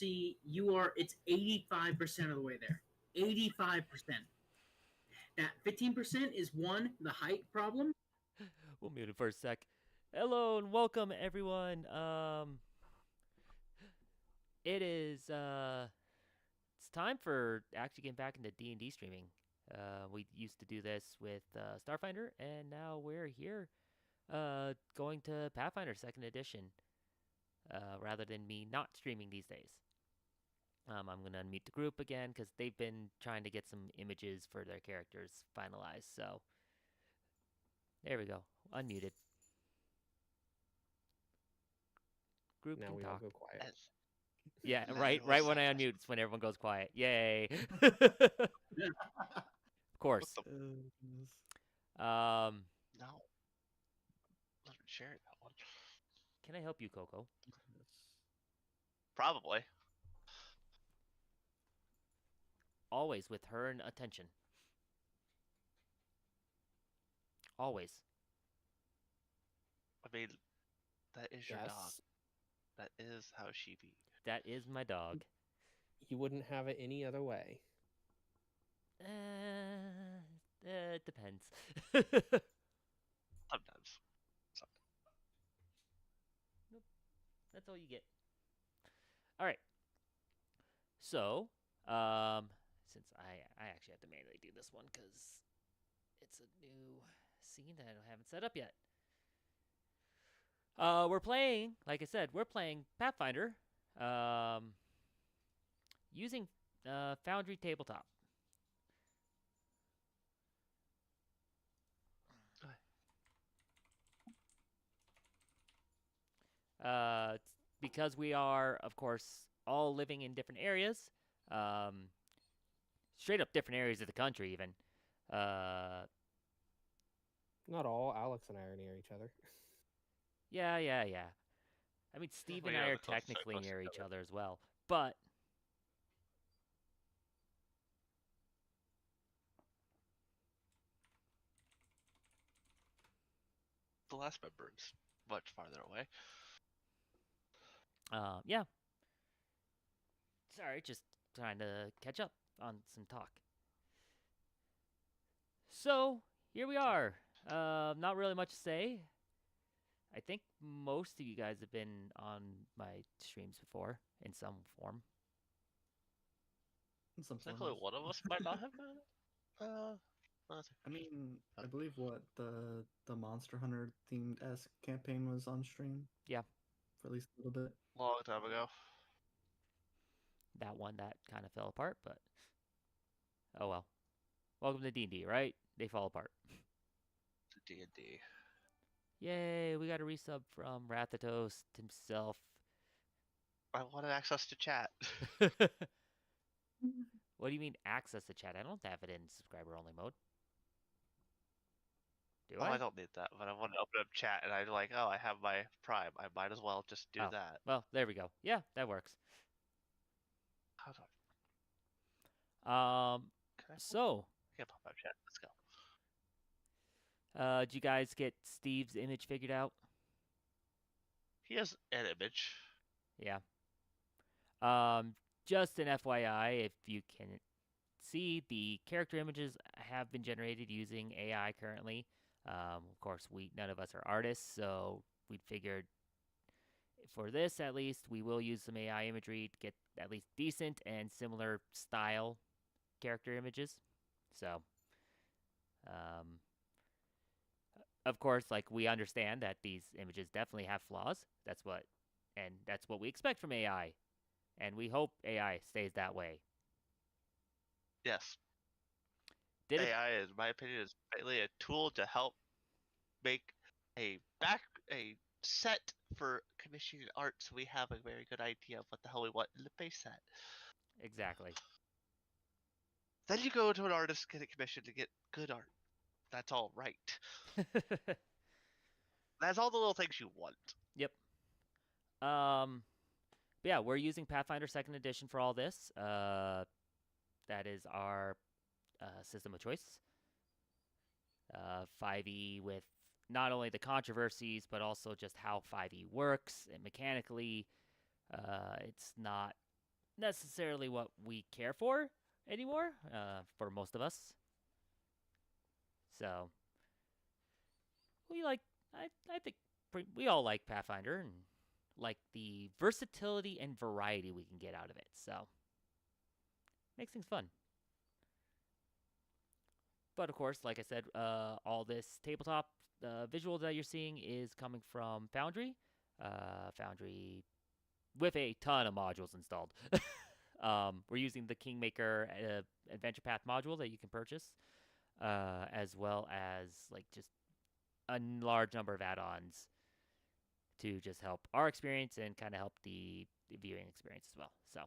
see, it's 85% of the way there. 85%. That 15% is the height problem. We'll mute it for a sec. Hello and welcome everyone. It is it's time for actually getting back into D&D streaming. We used to do this with Starfinder, and now we're here going to Pathfinder 2nd Edition rather than me not streaming these days. I'm going to unmute the group again because they've been trying to get some images for their characters finalized. So there we go. Unmuted. Group Now can we all talk. go quiet. Yeah, right when I unmute, it's when everyone goes quiet. Yay. Of course. No. Let me share that one. Can I help you, Coco? Probably. Always with her and attention. Always. I mean, that is your dog. Yes. That is how she be. That is my dog. You wouldn't have it any other way. It depends. Sometimes. Nope. That's all you get. All right. So, since I actually have to manually do this one because it's a new scene that I haven't set up yet. We're playing, like I said, we're playing Pathfinder, using Foundry Tabletop. Because we are, of course, all living in different areas, straight up different areas of the country, even. Not all. Alex and I are near each other. Yeah. I mean, Steve and I are technically near each other as well, but The last member is much farther away. Yeah. Sorry, just trying to catch up on some talk. So, here we are. Not really much to say. I think most of you guys have been on my streams before in some form. Technically, one of us might not have been. I mean, I believe the Monster Hunter themed esque campaign was on stream. Yeah. For at least a little bit. Long time ago. That one that kind of fell apart, but oh well. Welcome to D&D, right? They fall apart. To D&D. Yay, we got a resub from Rathatos himself. I wanted access to chat. What do you mean access to chat? I don't have it in subscriber only mode. Do I? I don't need that, but I want to open up chat and I'm like, oh, I have my Prime. I might as well just do that. Well, there we go. Yeah, that works. How do So. I can't pop up chat. Let's go. Did you guys get Steve's image figured out? He has an image. Yeah. Just an FYI, if you can see, the character images have been generated using AI currently. Of course, none of us are artists, so we figured for this at least, we will use some AI imagery to get at least decent and similar style character images. So, of course, like we understand that these images definitely have flaws. That's what we expect from AI, and we hope AI stays that way. Yes. AI, in my opinion, is mainly a tool to help make a set for commissioning art, so we have a very good idea of what the hell we want in the base set. Exactly. Then you go to an artist, get it commissioned to get good art. That's all right. That's all the little things you want. Yep. But yeah, we're using Pathfinder 2nd Edition for all this. That is our system of choice. 5e with not only the controversies, but also just how 5e works and mechanically. It's not necessarily what we care for anymore, for most of us. So we like, I think we all like Pathfinder and like the versatility and variety we can get out of it. So makes things fun. But of course, like I said, all this tabletop visual that you're seeing is coming from Foundry. Foundry with a ton of modules installed. We're using the Kingmaker Adventure Path module that you can purchase, as well as like just a large number of add-ons to just help our experience and kind of help the viewing experience as well. So,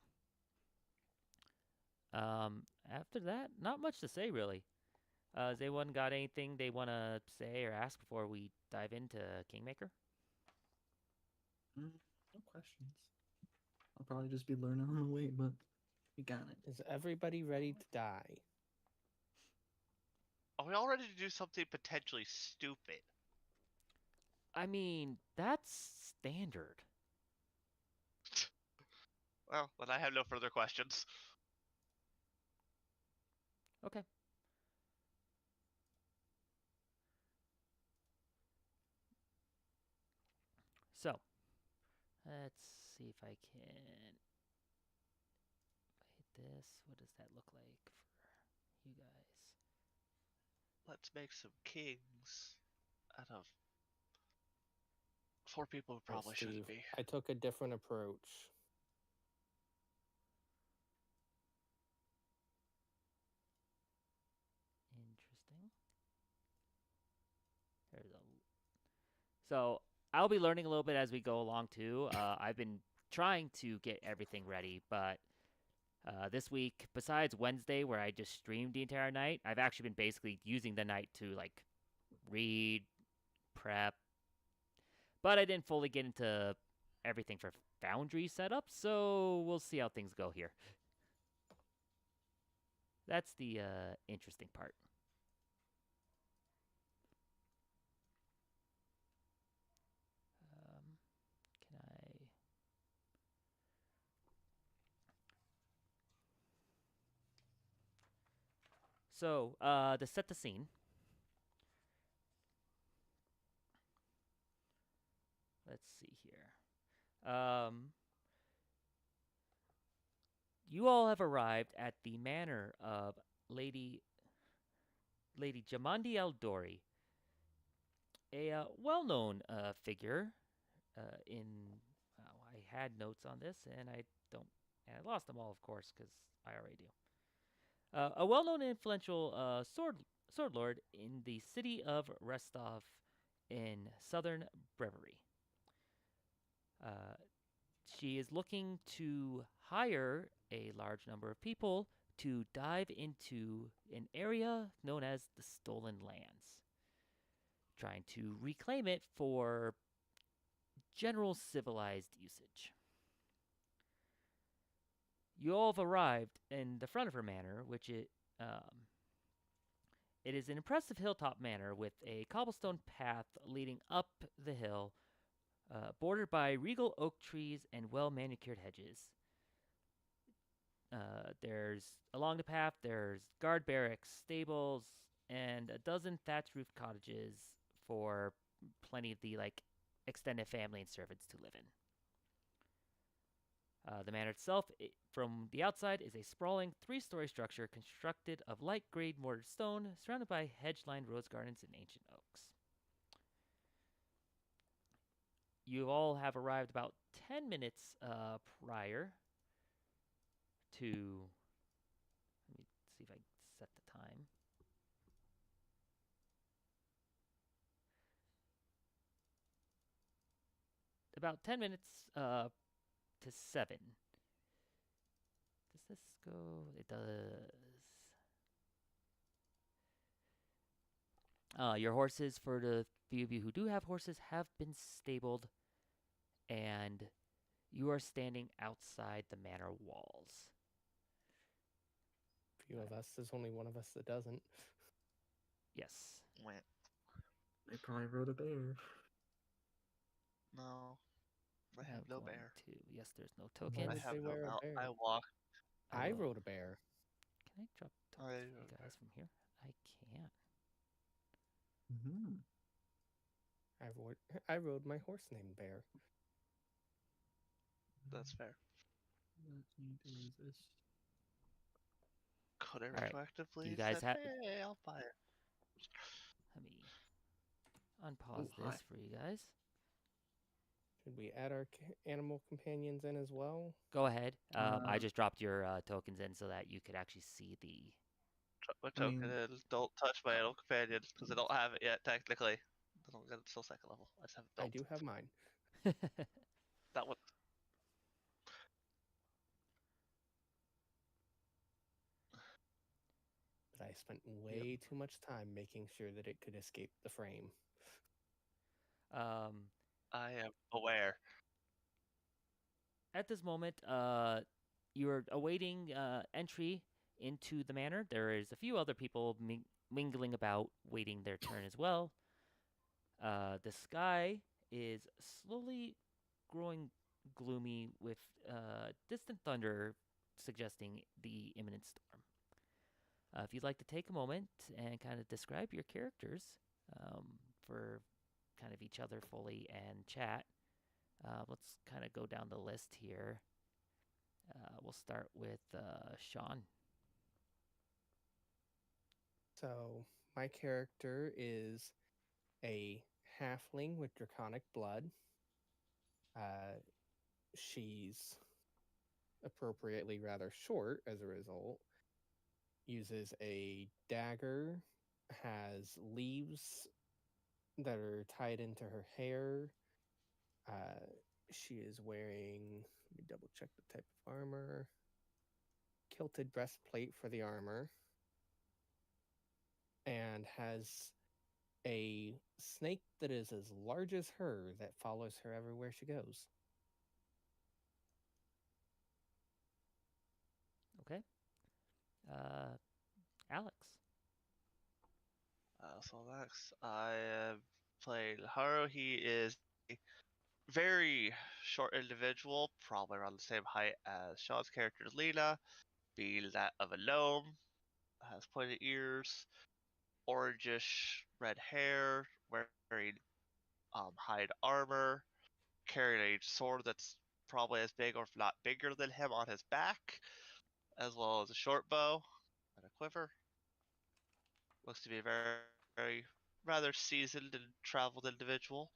after that, not much to say really. Has anyone got anything they want to say or ask before we dive into Kingmaker? No questions. I'll probably just be learning on the way, but we got it. Is everybody ready to die? Are we all ready to do something potentially stupid? I mean, that's standard. Well, then I have no further questions. Okay. So, let's see if I can hit this. What does that look like for you guys? Let's make some kings out of 4 people who Well, probably Steve, shouldn't be. I took a different approach. Interesting. So I'll be learning a little bit as we go along too. I've been trying to get everything ready, but this week, besides Wednesday where I just streamed the entire night, I've actually been basically using the night to like read, prep, but I didn't fully get into everything for Foundry setup, so we'll see how things go here. That's the interesting part. Can I... So, to set the scene, let's see here. You all have arrived at the manor of Lady Jamandi Eldori, a well-known figure in. I had notes on this, and I lost them all, of course, because I already do. A well-known and influential sword lord in the city of Restov in southern Brewery. She is looking to hire a large number of people to dive into an area known as the Stolen Lands, trying to reclaim it for general civilized usage. You all have arrived in the front of her manor, which it is an impressive hilltop manor with a cobblestone path leading up the hill, bordered by regal oak trees and well-manicured hedges. Along the path, there's guard barracks, stables, and a dozen thatch-roofed cottages for plenty of the extended family and servants to live in. The manor itself, from the outside, is a sprawling 3-story structure constructed of light-grade mortared stone, surrounded by hedge-lined rose gardens and ancient oaks. You all have arrived about 10 minutes prior to... Let me see if I set the time. About 10 minutes to 7. Does this go? It does. Your horses, for the few of you who do have horses, have been stabled, and you are standing outside the manor walls. Few of us. There's only one of us that doesn't. Yes. They probably rode a bear. No. I have no going bear. to. Yes, there's no Why tokens. would I have they no wear a mount. bear? I walk. I will- rode a bear. Can I drop I tokens for rode you a bear. guys from here? I can't. Mm-hmm. I rode my horse named Bear. That's fair. Let's need to resist. Could I Alright, retroactively do you guys said, have- hey, I'll buy it. Let me unpause hi. this for you guys. Should we add our animal companions in as well? Go ahead. I Uh, just dropped your tokens in so that you could actually see the. Drop my I token mean- in. Don't touch my animal companion because I don't have it yet, technically. I don't get it till second level. I just haven't I built. do have mine. That one. But I spent way too much time making sure that it could escape the frame. I am aware. At this moment, you're awaiting entry into the manor. There is a few other people mingling about, waiting their turn as well. The sky is slowly growing gloomy with distant thunder suggesting the imminent storm. If you'd like to take a moment and kind of describe your characters for kind of each other fully and chat, let's kind of go down the list here. We'll start with Sean. So my character is a halfling with draconic blood. She's appropriately rather short as a result. Uses a dagger, has leaves that are tied into her hair. She is wearing, let me double check the type of armor. Kilted breastplate for the armor. And has a snake that is as large as her that follows her everywhere she goes. Okay. Alex. So next, I played Haru. He is a very short individual, probably around the same height as Sean's character Lena, being that of a gnome, has pointed ears, orangish red hair, wearing hide armor, carrying a sword that's probably as big or if not bigger than him on his back, as well as a short bow and a quiver. Looks to be a very rather seasoned and traveled individual.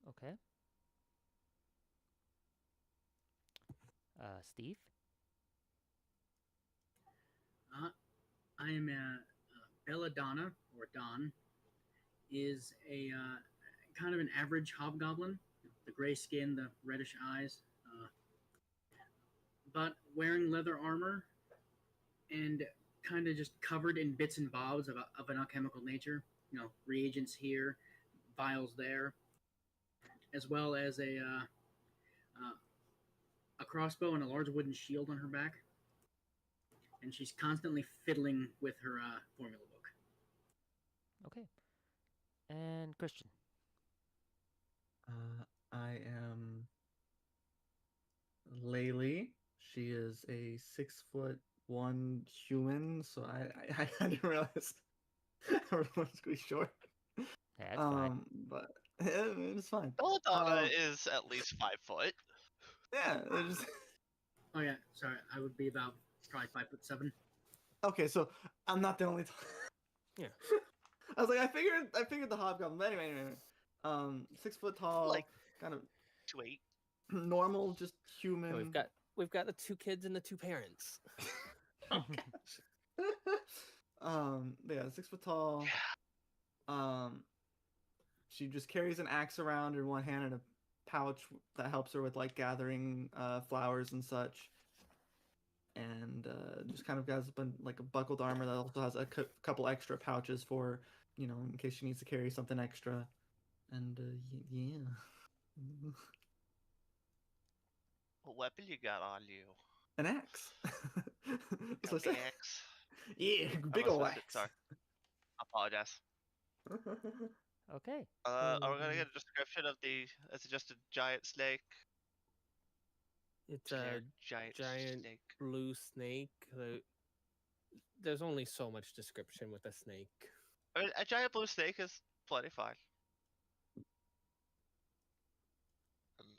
Okay. Steve. I am Belladonna, or Don, is a kind of an average hobgoblin. The gray skin, the reddish eyes, but wearing leather armor and kind of just covered in bits and bobs of an alchemical nature. You know, reagents here, vials there, as well as a crossbow and a large wooden shield on her back. And she's constantly fiddling with her formula book. Okay. And Christian. I am Laylee. She is a 6'1" human, so I didn't realize everyone's gonna be short. Yeah, that's fine. But it's fine. Belladonna is at least 5 foot. Yeah, it just Oh yeah, sorry, I would be about probably 5'7". okay. So I'm not the only. Yeah. I was like, I figured the hobgoblin. But anyway. 6 foot tall, Like- kind of 2'8". normal, just human. Yeah, we've got the 2 kids and the 2 parents. Oh gosh. Yeah, 6 foot tall. She just carries an axe around in one hand and a pouch that helps her with like gathering flowers and such. And just kind of has like a buckled armor that also has a couple extra pouches for, you know, in case she needs to carry something extra. And yeah. What weapon you got on you? An axe. That's what I Got said. axe. Yeah, I big must ol' have missed it, axe. Sorry. I apologize. Okay. Are we gonna get a description of the? Is it just a giant snake? It's a Generic giant snake. blue snake. There's only so much description with a snake. I mean, a giant blue snake is plenty fine.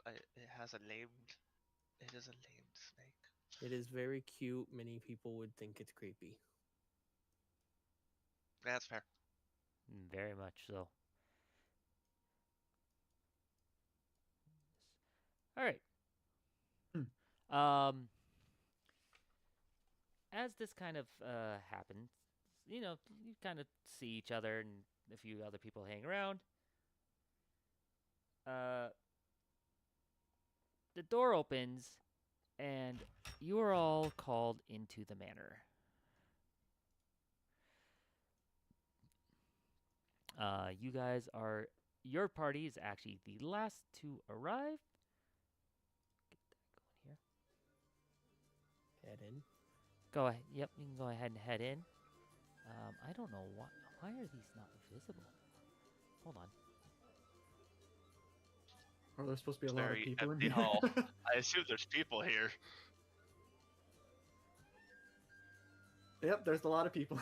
It has a named. It is a named snake. It is very cute. Many people would think it's creepy. That's fair. Very much so. All right. As this kind of happens, you kind of see each other and a few other people hang around. The door opens, and you are all called into the manor. You guys are. Your party is actually the last to arrive. Get that going here. Head in. Go ahead. Yep, you can go ahead and head in. I don't know why are these not visible? Hold on. Are there supposed to be a lot of Very people in empty here? hall. I assume there's people here. Yep, there's a lot of people.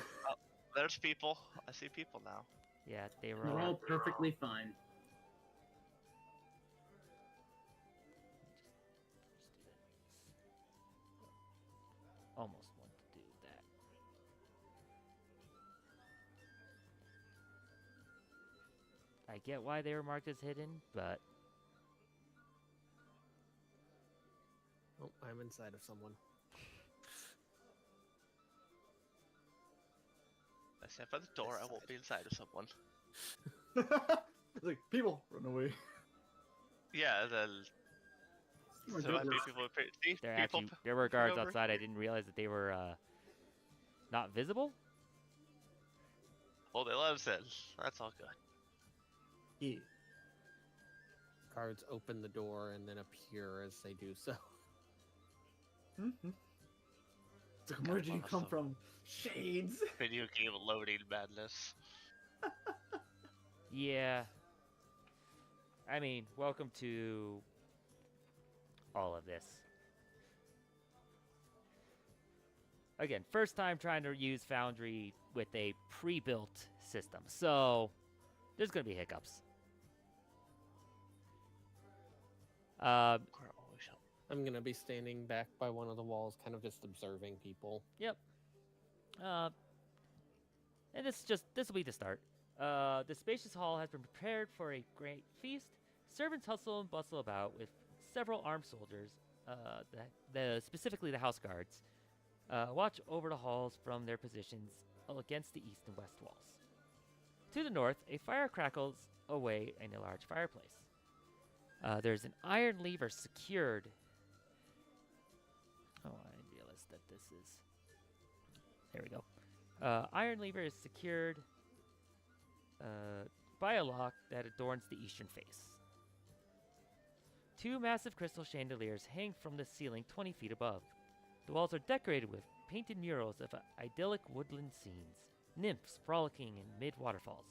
There's people. I see people now. Yeah, they were They're all perfectly fine. Almost want to do that. I get why they were marked as hidden, but Oh, I'm inside of someone. I stand by the door. I won't be inside of someone. It's like, people, run away. Yeah, then. Oh my So I goodness. think people. See, there people. actually there were guards over outside. I here. didn't realize that they were not visible. Well, they let us in. That's all good. Yeah. Guards open the door and then appear as they do so. Mm-hmm. It's like, where did you come Awesome. from? Shades. Video game loading madness. Yeah. I mean, welcome to all of this. Again, first time trying to use Foundry with a pre-built system, so there's going to be hiccups. I'm gonna be standing back by one of the walls, kind of just observing people. Yep. And this will be the start. The spacious hall has been prepared for a great feast. Servants hustle and bustle about with several armed soldiers, specifically the house guards, watch over the halls from their positions against the east and west walls. To the north, a fire crackles away in a large fireplace. There's an iron lever secured. Oh, I realized that this is. There we go. Iron lever is secured by a lock that adorns the eastern face. Two massive crystal chandeliers hang from the ceiling 20 feet above. The walls are decorated with painted murals of idyllic woodland scenes, nymphs frolicking in mid-waterfalls,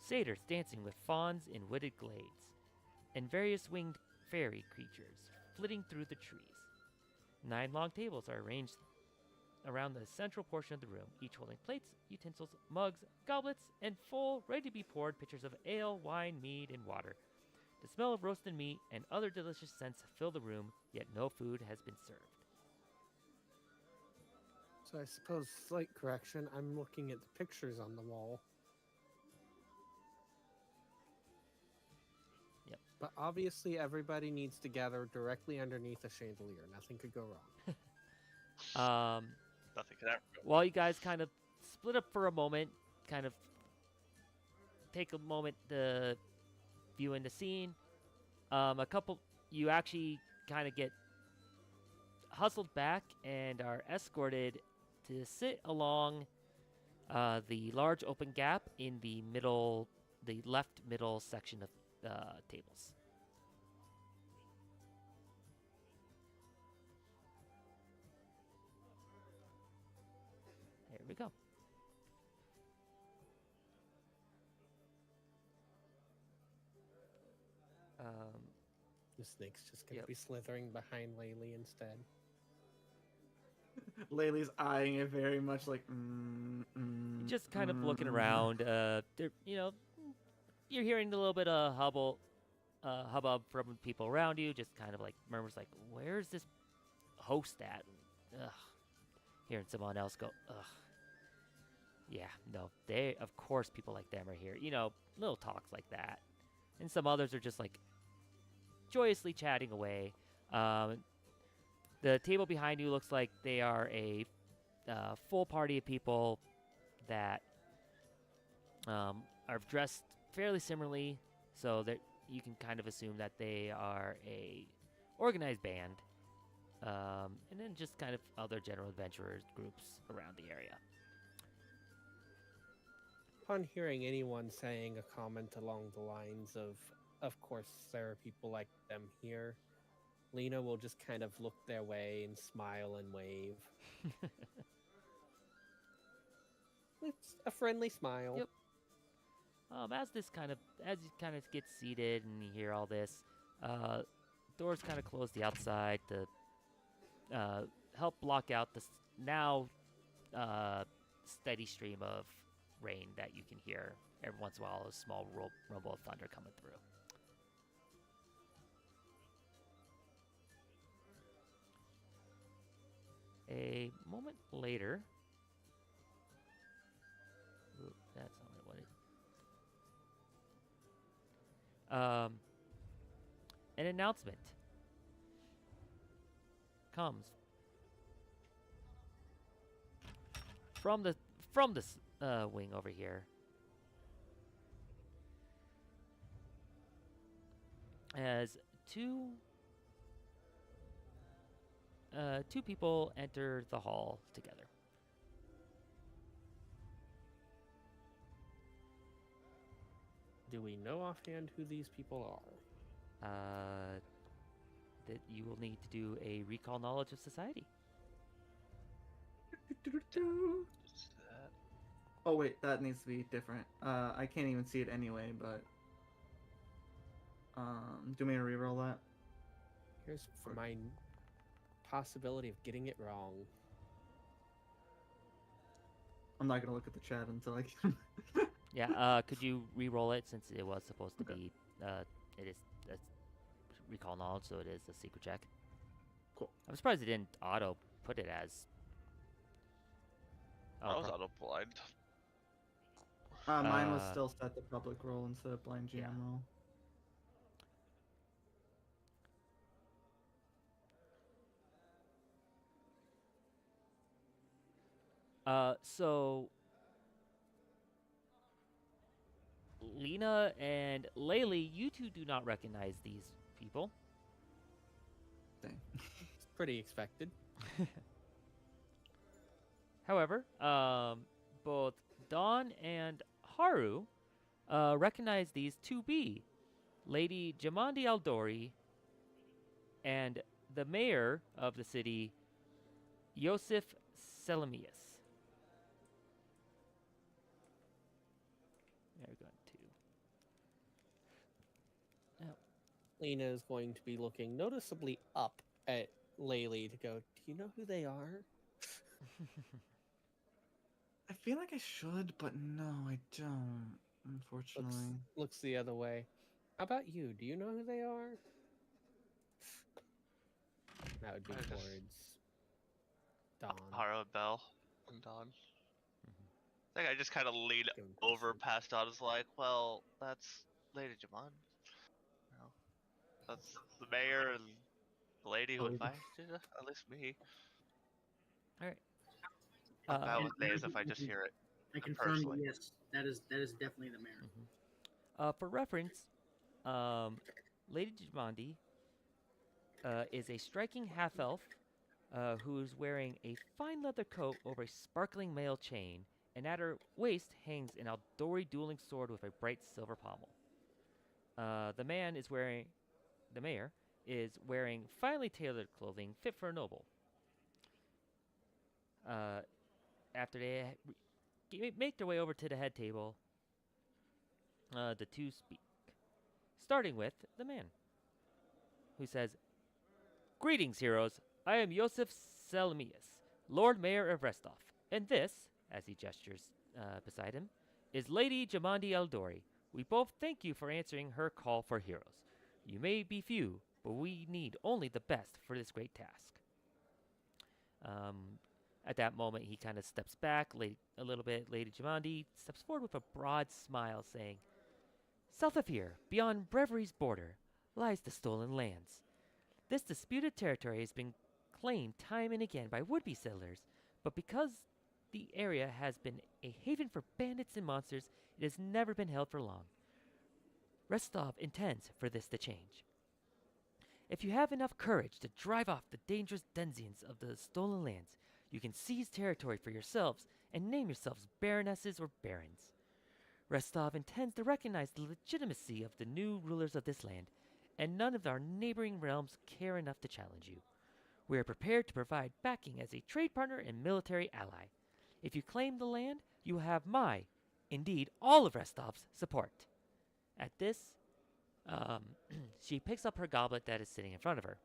satyrs dancing with fawns in wooded glades, and various winged fairy creatures flitting through the trees. 9 long tables are arranged around the central portion of the room, each holding plates, utensils, mugs, goblets, and full, ready-to-be-poured pitchers of ale, wine, mead, and water. The smell of roasted meat and other delicious scents fill the room, yet no food has been served. So I suppose, slight correction, I'm looking at the pictures on the wall. Yep. But obviously everybody needs to gather directly underneath a chandelier. Nothing could go wrong. Nothing could ever go. While you guys kind of split up for a moment, kind of take a moment to view in the scene, you actually kind of get hustled back and are escorted to sit along the large open gap in the left middle section of tables. There we go. The snake's just gonna Yep. be slithering behind Laylee instead. Laylee's eyeing it very much like. Just kind of looking around. There, you're hearing a little bit of hubbub from people around you. Just kind of like murmurs, like, "Where's this host at?" Ugh. Hearing someone else go, "Ugh." Yeah, no, of course, people like them are here. Little talks like that, and some others are just like joyously chatting away. The table behind you looks like they are a full party of people that are dressed fairly similarly, so that you can kind of assume that they are a organized band, and then just kind of other general adventurers groups around the area. Upon hearing anyone saying a comment along the lines of course, there are people like them here, Lena will just kind of look their way and smile and wave. It's a friendly smile. Yep. As you kind of get seated and you hear all this, doors kind of close the outside to help block out the now steady stream of rain that you can hear every once in a while. A small rumble of thunder coming through. A moment later, ooh, that's not what I wanted. An announcement comes from the wing over here, as two people enter the hall together. Do we know offhand who these people are? That you will need to do a recall knowledge of society. Oh wait, that needs to be different. I can't even see it anyway, but do you want me to reroll that? Here's for my possibility of getting it wrong. I'm not gonna look at the chat until I can. Yeah, could you re-roll it since it was supposed to be, it is a recall knowledge, so it is a secret check. Cool. I'm surprised it didn't auto put it as. I was auto blind. Mine was still set to public roll instead of blind GM yeah. roll. So Lena and Laylee, you two do not recognize these people. Dang. It's pretty expected. However, both Dawn and Haru recognize these to be Lady Jamandi Aldori and the mayor of the city, Yosef Selamius. They're going to. Oh. Lena is going to be looking noticeably up at Laylee to go, do you know who they are? I feel like I should, but no, I don't. Unfortunately. Looks the other way. How about you? Do you know who they are? That would be towards Dawn. Haro, Bell, and Dawn. I think I just kind of leaned over past Dawn. Is like, well, that's Lady Jamon. That's the mayor and the lady who invited you, at least me. All right. I'm bad with names if I just hear it. I confirm, personally. yes, that is definitely the mayor. For reference, Lady Jamandi is a striking half-elf who is wearing a fine leather coat over a sparkling mail chain, and at her waist hangs an Aldori dueling sword with a bright silver pommel. The mayor is wearing finely tailored clothing fit for a noble. After they make their way over to the head table, the two speak, starting with the man. who says, "Greetings, heroes. I am Yosef Selmius, Lord Mayor of Restov, and this," as he gestures beside him, "is Lady Jamandi Eldori. We both thank you for answering her call for heroes. You may be few, but we need only the best for this great task." At that moment, he kind of steps back a little bit. Lady Jamandi steps forward with a broad smile, saying, "South of here, beyond Brevery's border, lies the Stolen Lands. This disputed territory has been claimed time and again by would-be settlers, but because the area has been a haven for bandits and monsters, it has never been held for long. Restov intends for this to change. If you have enough courage to drive off the dangerous denizens of the Stolen Lands, you can seize territory for yourselves and name yourselves baronesses or barons. Restov intends to recognize the legitimacy of the new rulers of this land, and none of our neighboring realms care enough to challenge you. We are prepared to provide backing as a trade partner and military ally. If you claim the land, you will have my, indeed all of Restov's, support." At this, she picks up her goblet that is sitting in front of her.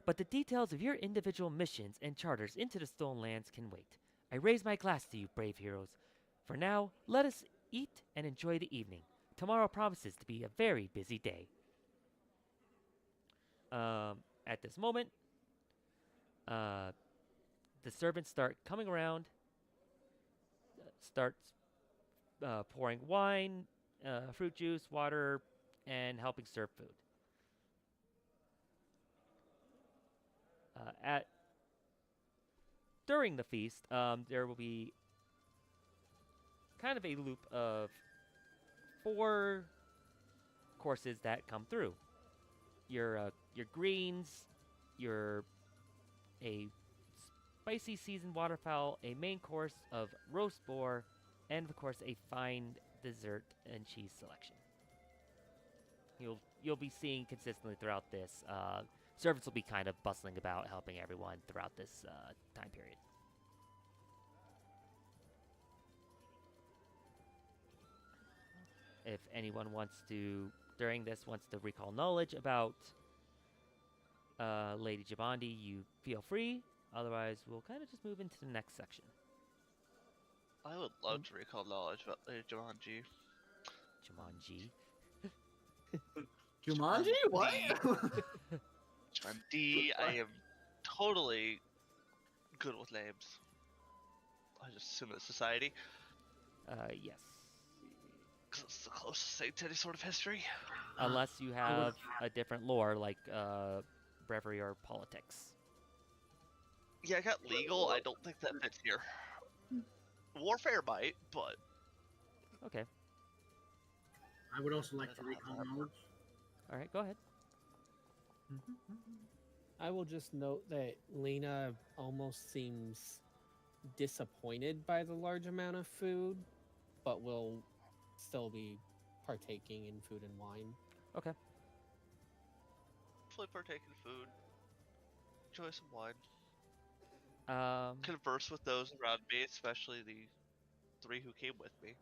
"But the details of your individual missions and charters into the Stolen Lands can wait. I raise my glass to you, brave heroes. For now, let us eat and enjoy the evening. Tomorrow promises to be a very busy day." At this moment, the servants start coming around, starts pouring wine, fruit juice, water, and helping serve food. During the feast, there will be kind of a loop of 4 courses that come through. Your greens, a spicy seasoned waterfowl, a main course of roast boar, and of course a fine dessert and cheese selection. You'll be seeing consistently throughout this. Servants will be kind of bustling about, helping everyone throughout this time period. If anyone wants to recall knowledge about Lady Jamandi, you feel free. Otherwise, we'll kind of just move into the next section. I would love to recall knowledge about Lady Jumanji. Jumanji. Jumanji? What? Jumanji, I am totally good with names. I just assume it's society. Yes. Because it's the closest thing to any sort of history. Unless you have a different lore, like breviary or politics. Yeah, I got legal. I don't think that fits here. Warfare might, but... Okay. I would also like to recall knowledge. All right, go ahead. I will just note that Lena almost seems disappointed by the large amount of food, but will still be partaking in food and wine. Okay. Hopefully partake in food. Enjoy some wine. Converse with those around me, especially the 3 who came with me.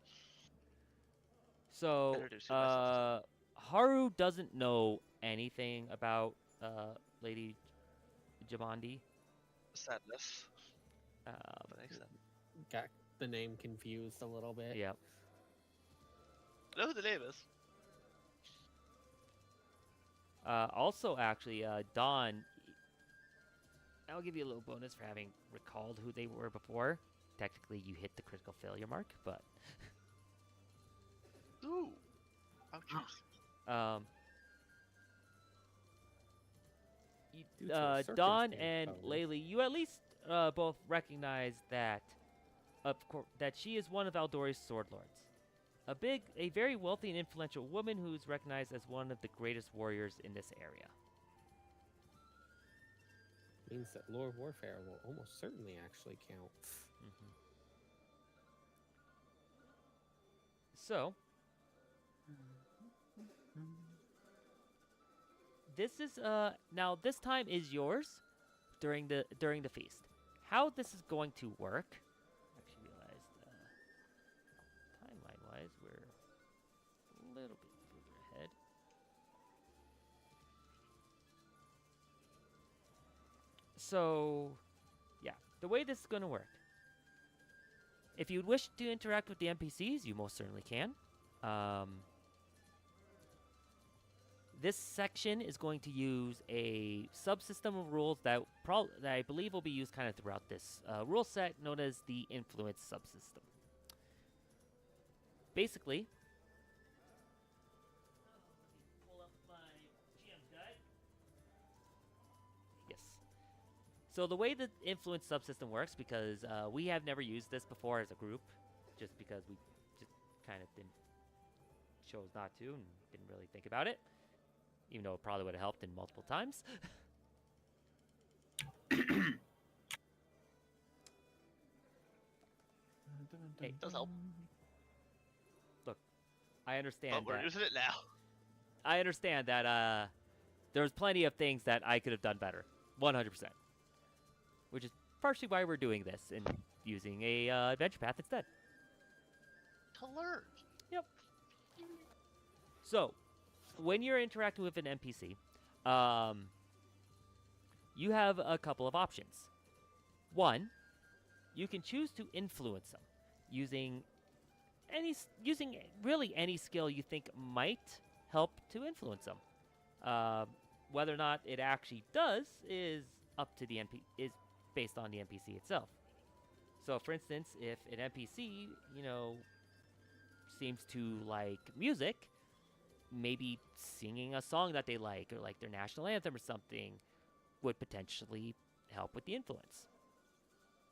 So, Introducing myself. Haru doesn't know anything about Lady Jamandi. Sadness. But makes sense. Got the name confused a little bit. Yep. I know who the name is. Also, actually, Dawn, I'll give you a little bonus for having recalled who they were before. Technically, you hit the critical failure mark, but... Ooh. Ouch. Due to a Dawn circumstance, and however. Laylee, you at least both recognize that, that she is one of Aldori's sword lords. A very wealthy and influential woman who's recognized as one of the greatest warriors in this area. Means that lore warfare will almost certainly actually count. Mm-hmm. So, this is now this time is yours during the feast. How this is going to work? I actually realized timeline-wise we're a little bit further ahead. So, yeah, the way this is going to work. If you wish to interact with the NPCs, you most certainly can. This section is going to use a subsystem of rules that I believe will be used kind of throughout this rule set, known as the Influence subsystem. Basically, pull up my GM's guide. Yes. So the way the Influence subsystem works, because we have never used this before as a group, just because we just kind of chose not to and didn't really think about it. Even though it probably would have helped in multiple times. Hey, does help. Look, I understand But we're that. using it now. I understand that there's plenty of things that I could have done better. 100%. Which is partially why we're doing this and using a adventure path instead. To learn. Yep. So, when you're interacting with an NPC, you have a couple of options. One, you can choose to influence them using really any skill you think might help to influence them. Whether or not it actually does is up to is based on the NPC itself. So, for instance, if an NPC, seems to like music, maybe singing a song that they like, or like their national anthem or something, would potentially help with the influence.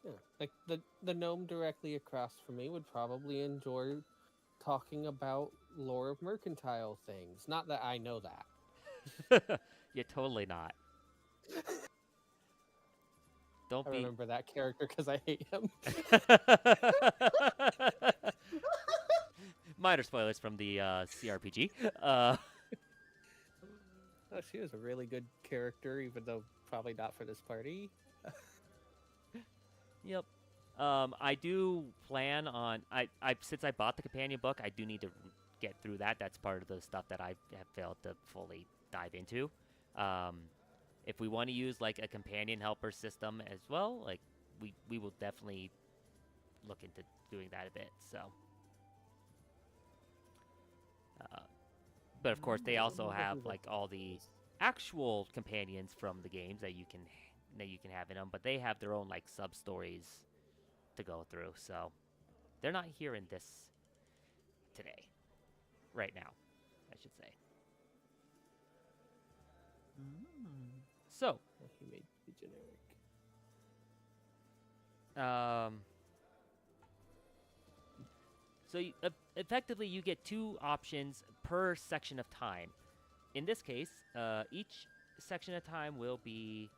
Yeah, like the gnome directly across from me would probably enjoy talking about lore of mercantile things. Not that I know that. You're totally not. Don't I be. remember that character because I hate him. Minor spoilers from the CRPG. Oh, she was a really good character, even though probably not for this party. Yep. I do plan on. I since I bought the companion book, I do need to get through that. That's part of the stuff that I have failed to fully dive into. If we want to use like a companion helper system as well, like we will definitely look into doing that a bit. So. But of course, they also have like all the actual companions from the games that you can have in them, but they have their own like sub stories to go through. So they're not here in this today, right now, I should say. So He made the generic. So effectively, you get 2 options per section of time. In this case, each section of time will be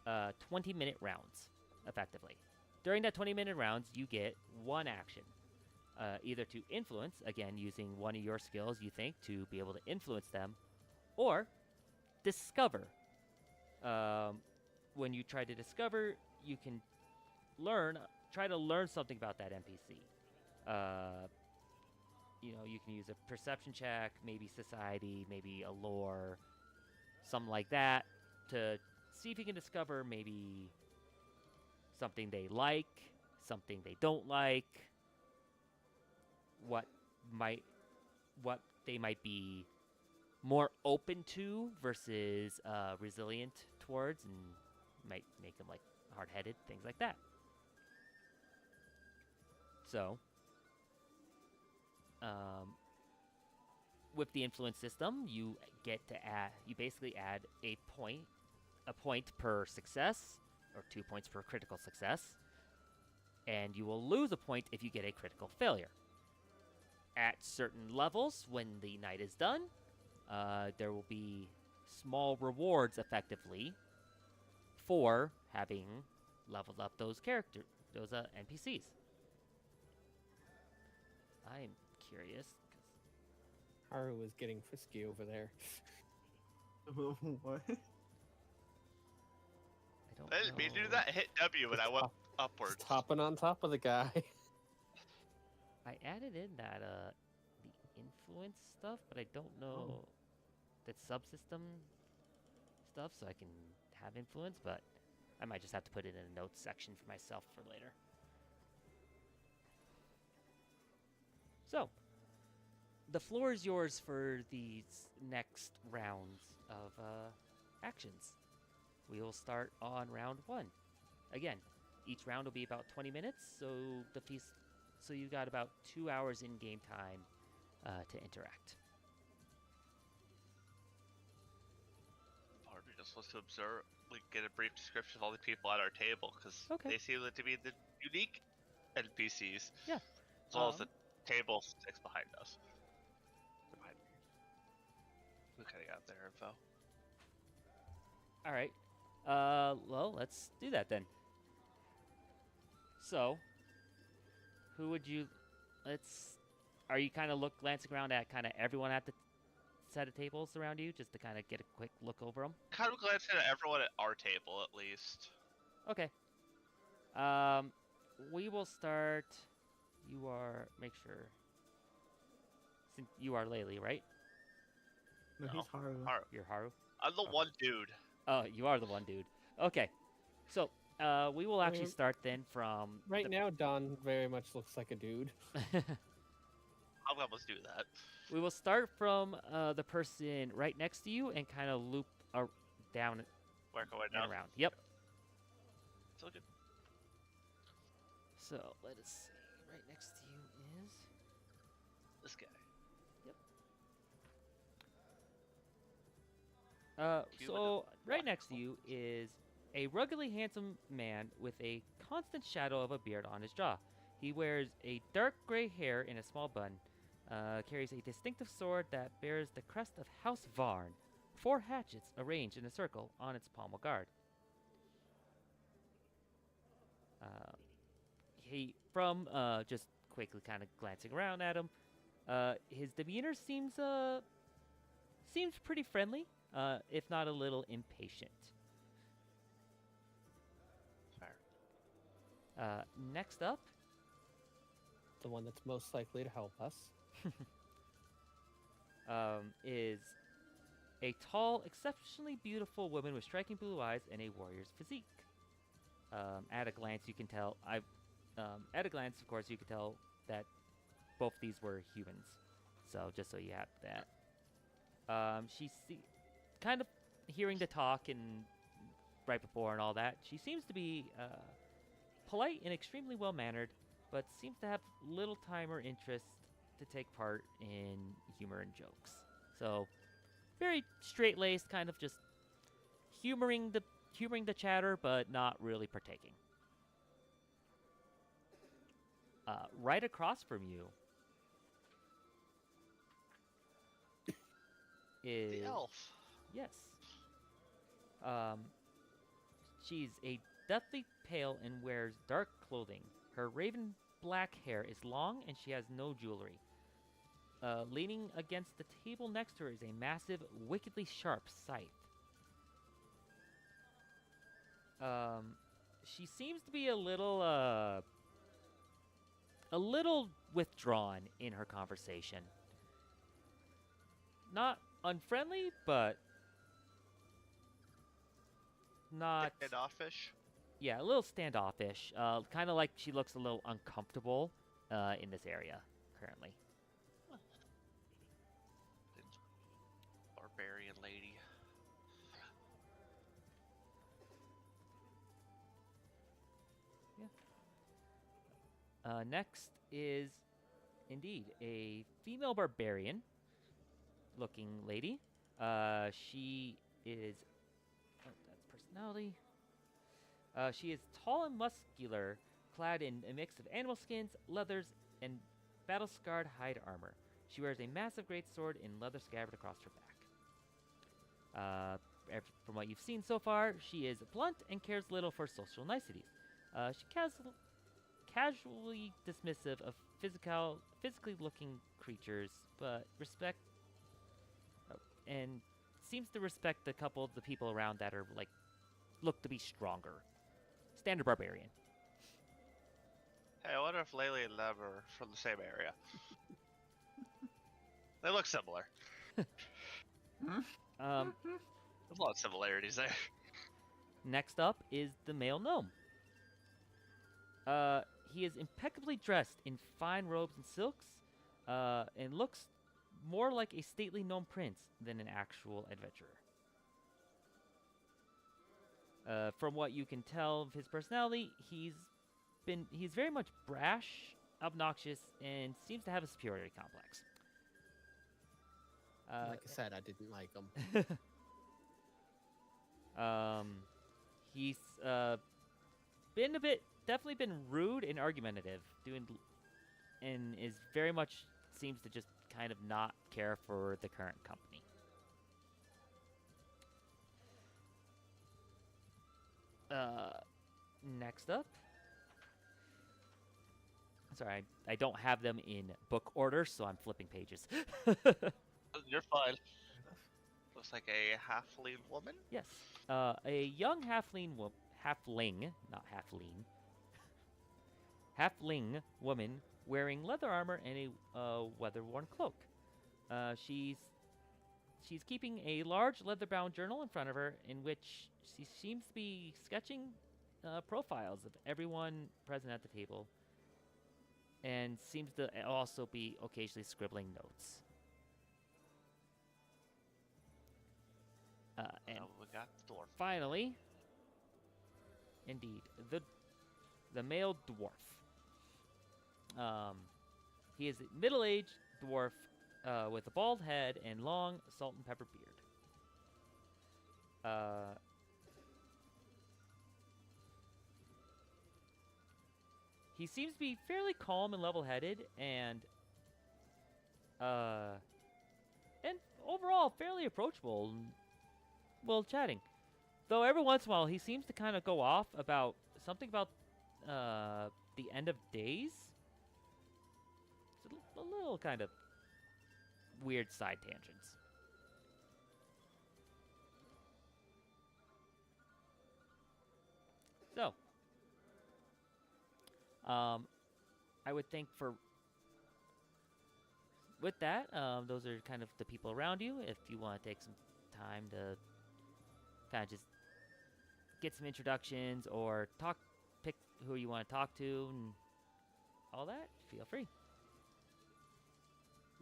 20-minute rounds, effectively. During that 20-minute rounds, you get 1 action. Either to influence, again, using one of your skills you think to be able to influence them, or discover. When you try to discover, you can try to learn something about that NPC. You can use a perception check, maybe society, maybe a lore, something like that, to see if you can discover maybe something they like, something they don't like, what they might be more open to versus resilient towards, and might make them like hard-headed, things like that. So, with the influence system, you basically add a point per success, or 2 points per critical success, and you will lose a point if you get a critical failure. At certain levels, when the night is done, there will be small rewards, effectively, for having leveled up those NPCs. I'm curious. Haru was getting frisky over there. What? I don't I didn't mean to do know. that. I hit W and I went upwards. Just hopping on top of the guy. I added in that the influence stuff, but I don't know that subsystem stuff, so I can have influence. But I might just have to put it in a notes section for myself for later. So, the floor is yours for these next rounds of actions. We will start on round 1. Again, each round will be about 20 minutes, so you got about 2 hours in game time to interact. Part of me just wants to observe, like, get a brief description of all the people at our table, because Okay. they seem to be the unique NPCs. Yeah. As well as the table 6 behind us. Behind me. We kind of got their info. All right. Well, let's do that then. So, who would you? Are you kind of glancing around at kind of everyone at the set of tables around you, just to kind of get a quick look over them? Kind of glancing at everyone at our table, at least. Okay. We will start. Make sure. Since you are Laylee, right? No, he's Haru. You're Haru. I'm the one dude. Oh, you are the one dude. Okay. So, we will actually start then from... Right now, Don very much looks like a dude. I'll almost do that. We will start from the person right next to you and kind of loop down Work our way and down. around. Yep. So good. So, let us see. Right next to you is... This guy. So, right next to you is a ruggedly handsome man with a constant shadow of a beard on his jaw. He wears a dark gray hair in a small bun, carries a distinctive sword that bears the crest of House Varn, 4 hatchets arranged in a circle on its pommel guard. Just quickly kind of glancing around at him, his demeanor seems pretty friendly. If not a little impatient. Fair. Next up, The one that's most likely to help us. is a tall, exceptionally beautiful woman with striking blue eyes and a warrior's physique. At a glance, you can tell. At a glance, of course, you can tell that both these were humans. So just so you have that. She's kind of hearing the talk and right before and all that. She seems to be polite and extremely well mannered, but seems to have little time or interest to take part in humor and jokes. So very straight-laced, kind of just humoring the chatter, but not really partaking. Right across from you is The elf. Yes. She's a deathly pale and wears dark clothing. Her raven black hair is long and she has no jewelry. Leaning against the table next to her is a massive, wickedly sharp scythe. She seems to be a little withdrawn in her conversation. Not unfriendly, but not... Standoffish? Yeah, a little standoffish. Kind of like she looks a little uncomfortable in this area currently. Barbarian lady. Next is indeed a female barbarian looking lady. She is... Oh, that's personality. She is tall and muscular, clad in a mix of animal skins, leathers, and battle-scarred hide armor. She wears a massive greatsword in leather scabbard across her back. From what you've seen so far, she is blunt and cares little for social niceties. She casually dismissive of physically looking creatures, but and seems to respect a couple of the people around that are look to be stronger. Standard barbarian. Hey, I wonder if Laylee and Lev are from the same area. They look similar. Um, There's a lot of similarities there. Next up is the male gnome. He is impeccably dressed in fine robes and silks, and looks more like a stately gnome prince than an actual adventurer. From what you can tell of his personality, he's very much brash, obnoxious, and seems to have a superiority complex. Like I said, I didn't like him. He's definitely been rude and argumentative, and is very much seems to just kind of not care for the current company. Next up. Sorry, I don't have them in book order, so I'm flipping pages. You're fine. Looks like a halfling woman. Yes. A young halfling, not halfling. Halfling woman wearing leather armor and a weather-worn cloak. She's keeping a large leather-bound journal in front of her, in which she seems to be sketching profiles of everyone present at the table, and seems to also be occasionally scribbling notes. And we got the dwarf. Finally, indeed, the male dwarf. He is a middle-aged dwarf with a bald head and long salt and pepper beard. He seems to be fairly calm and level-headed, and overall fairly approachable. Well, chatting. Though every once in a while he seems to kind of go off about something about the end of days. It's a little kind of weird side tangents. So, I would think with that, those are kind of the people around you. If you want to take some time to kind of just get some introductions or pick who you want to talk to and all that, feel free.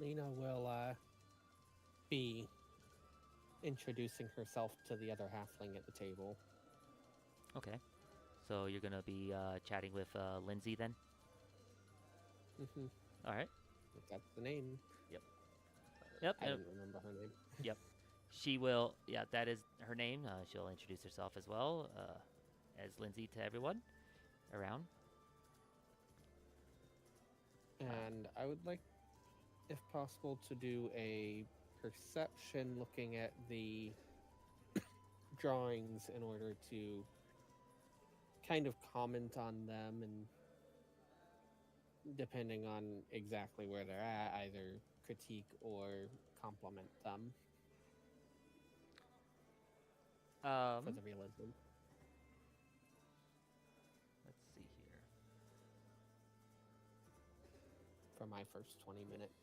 Lena will be introducing herself to the other halfling at the table. Okay. So you're going to be chatting with Lindsay then? Mm-hmm. All right. That's the name. Yep. I don't remember her name. Yep. She will, that is her name. She'll introduce herself as well as Lindsay to everyone around. And I would like, if possible, to do a perception looking at the drawings in order to kind of comment on them, and depending on exactly where they're at, either critique or compliment them for the realism. Let's see here. For my first 20 minutes.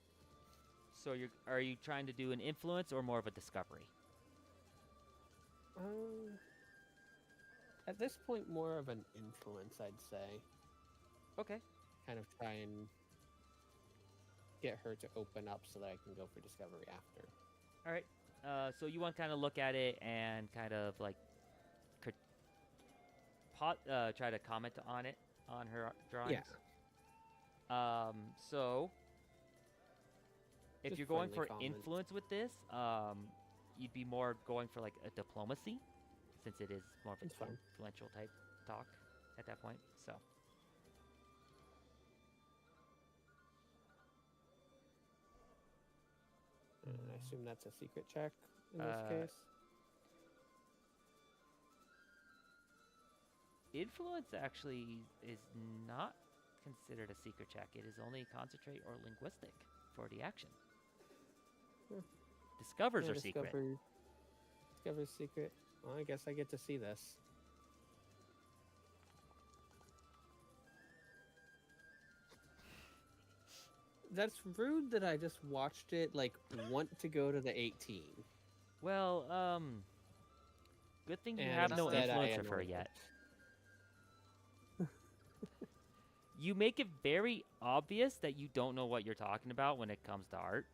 So are you trying to do an influence or more of a discovery? At this point, more of an influence, I'd say. Okay. Kind of try and get her to open up so that I can go for discovery after. All right. So you want to kind of look at it and kind of like try to comment on it, on her drawings? Yeah. So if Just you're going for friendly comments. influence with this, you'd be more going for like a diplomacy, since it is more of an That's fine. influential type talk at that point. So. I assume that's a secret check in this case. Influence actually is not considered a secret check. It is only concentrate or linguistic for the action. Discovers are secret. Discover's secret. Well, I guess I get to see this. That's rude that I just watched it, want to go to the 18. Well, Good thing you And have no instead I influence with her annoy her. yet. You make it very obvious that you don't know what you're talking about when it comes to art.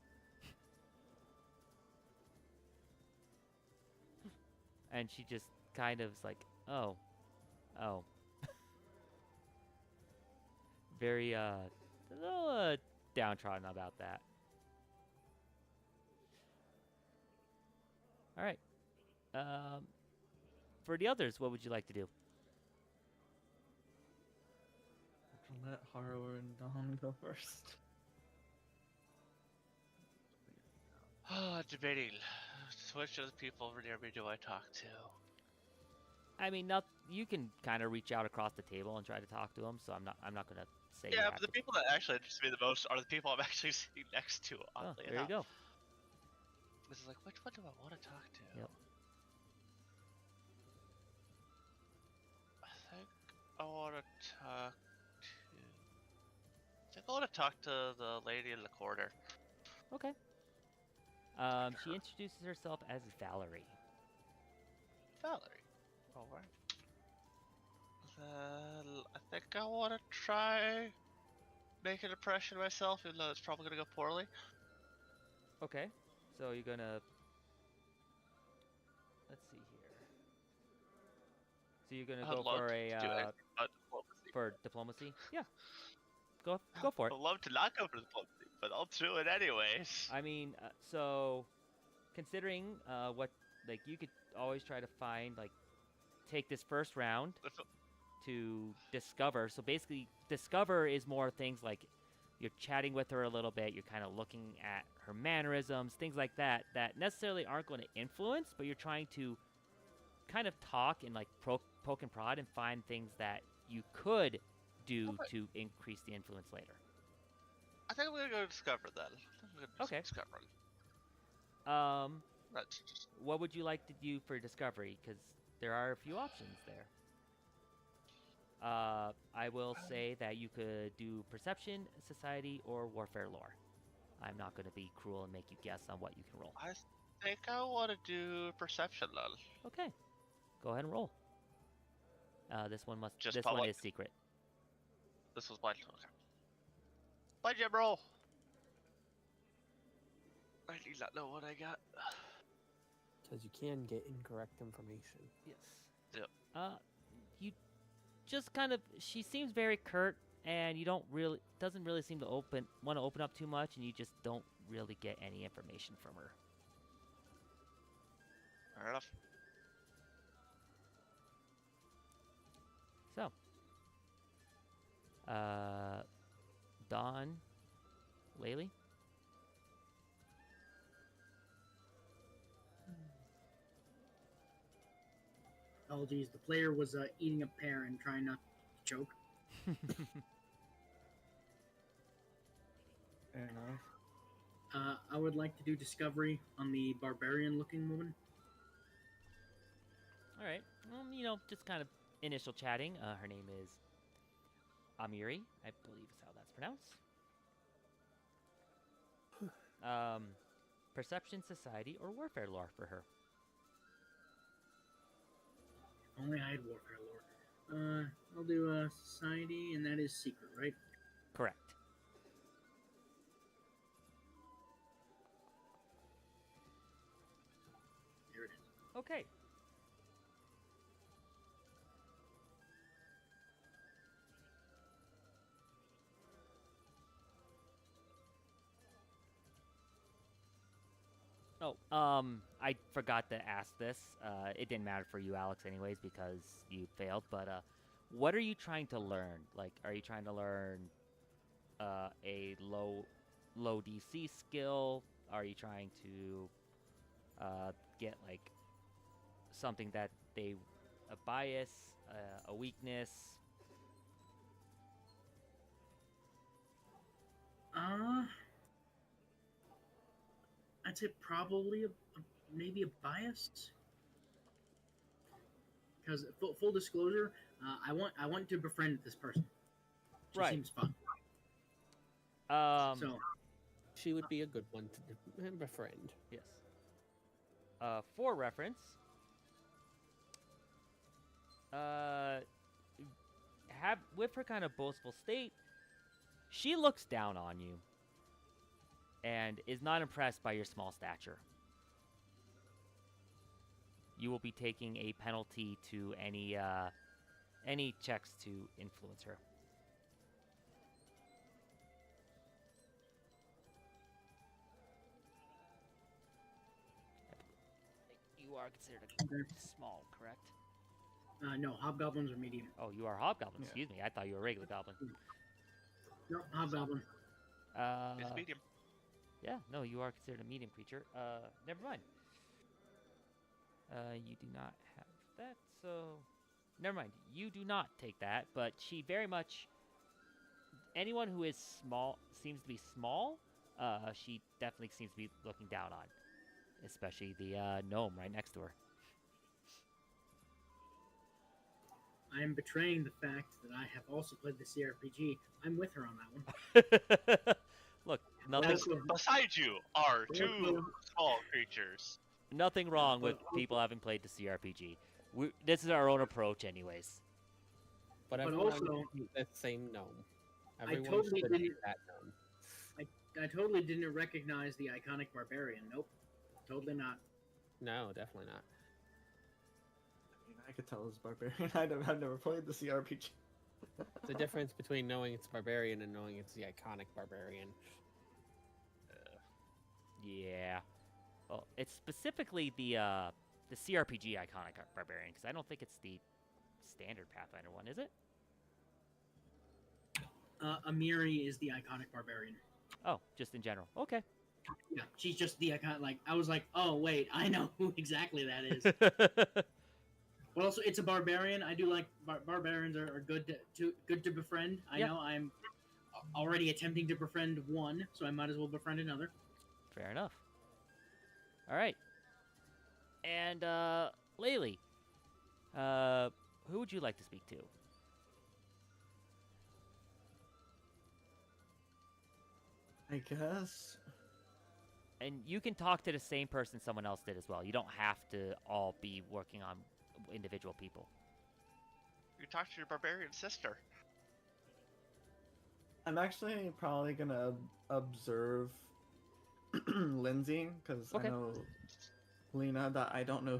And she just kind of is like, oh. Very, a little downtrodden about that. All right. For the others, what would you like to do? Let Harrower and Dawn go first. Debating. Which of the people near me do I talk to? I mean, you can kind of reach out across the table and try to talk to them. So I'm not gonna say. Yeah, but the people that actually interest me the most are the people I'm actually sitting next to. Oh, Oddly there enough. you go. This is like, which one do I want to talk to? Yep. I think I want to talk to. I think I want to talk to the lady in the corner. Okay. She introduces herself as Valerie. Valerie. Alright. I think I want to try make an impression of myself, even though it's probably gonna go poorly. Okay. So you're gonna. Let's see here. So you're gonna go for a diplomacy. for diplomacy? Yeah. Go for it. I'd love to not go for diplomacy, but I'll do it anyways. I mean, so considering what you could always try to find take this first round to discover. So basically, discover is more things like you're chatting with her a little bit, you're kind of looking at her mannerisms, things like that necessarily aren't going to influence, but you're trying to kind of talk and poke and prod and find things that you could do to increase the influence later. I think I'm gonna go discover then. Okay. Discovering. That's just... What would you like to do for discovery? Because there are a few options there. I will say that you could do perception, society, or warfare lore. I'm not going to be cruel and make you guess on what you can roll. I think I want to do perception then. Okay, go ahead and roll. This one Just one is secret. This was my okay. Bye, Jim roll. I do not know what I got. Because you can get incorrect information. Yes. Yep. You just kind of. She seems very curt, and you doesn't really seem to want to open up too much, and you just don't really get any information from her. Fair enough. So, Dawn, Laylee. Oh geez, the player was eating a pear and trying not to choke. Fair enough. I would like to do discovery on the barbarian-looking woman. All right. Just kind of initial chatting. Her name is Amiri, I believe is how that's pronounced. Perception, society, or warfare lore for her. Only I had warfare lore. I'll do society, and that is secret, right? Correct. There it is. Okay. Oh, I forgot to ask this. It didn't matter for you, Alex, anyways, because you failed. But what are you trying to learn? Are you trying to learn a low DC skill? Are you trying to get something that a bias, a weakness? I'd say probably maybe a bias. Because full disclosure, I want to befriend this person. She seems fun. So she would be a good one to befriend. Yes. For reference, with her kind of boastful state, she looks down on you and is not impressed by your small stature. You will be taking a penalty to any checks to influence her. You are considered small, correct? No, hobgoblins are medium. Oh, you are hobgoblin. Yeah. Excuse me. I thought you were a regular goblin. No, hobgoblin. It's medium. Yeah, no, you are considered a medium creature. Never mind. You do not have that, so never mind. You do not take that, but she very much. Anyone who is small seems to be small. She definitely seems to be looking down on, especially the gnome right next to her. I am betraying the fact that I have also played the CRPG. I'm with her on that one. Look, nothing. Beside you are two small creatures. Nothing wrong with people having played the CRPG. This is our own approach, anyways. But everyone should that same gnome. Everyone totally should didn't- be that gnome. I totally didn't recognize the iconic barbarian. Nope, totally not. No, definitely not. I mean, I could tell it's barbarian. I've never played the CRPG. The difference between knowing it's barbarian and knowing it's the iconic barbarian. Yeah. Well, it's specifically the CRPG iconic barbarian, because I don't think it's the standard Pathfinder one, is it? Amiri is the iconic barbarian. Oh, just in general. Okay. Yeah, she's just the iconic. Like, I was like, oh wait, I know who exactly that is. Well, also, it's a barbarian. I do like barbarians are good to befriend. I know I'm already attempting to befriend one, so I might as well befriend another. Fair enough. All right. And Laylee, who would you like to speak to? I guess. And you can talk to the same person someone else did as well. You don't have to all be working on individual people. You talk to your barbarian sister. I'm actually probably gonna observe Lindsay because Okay. I know Lena. That I don't know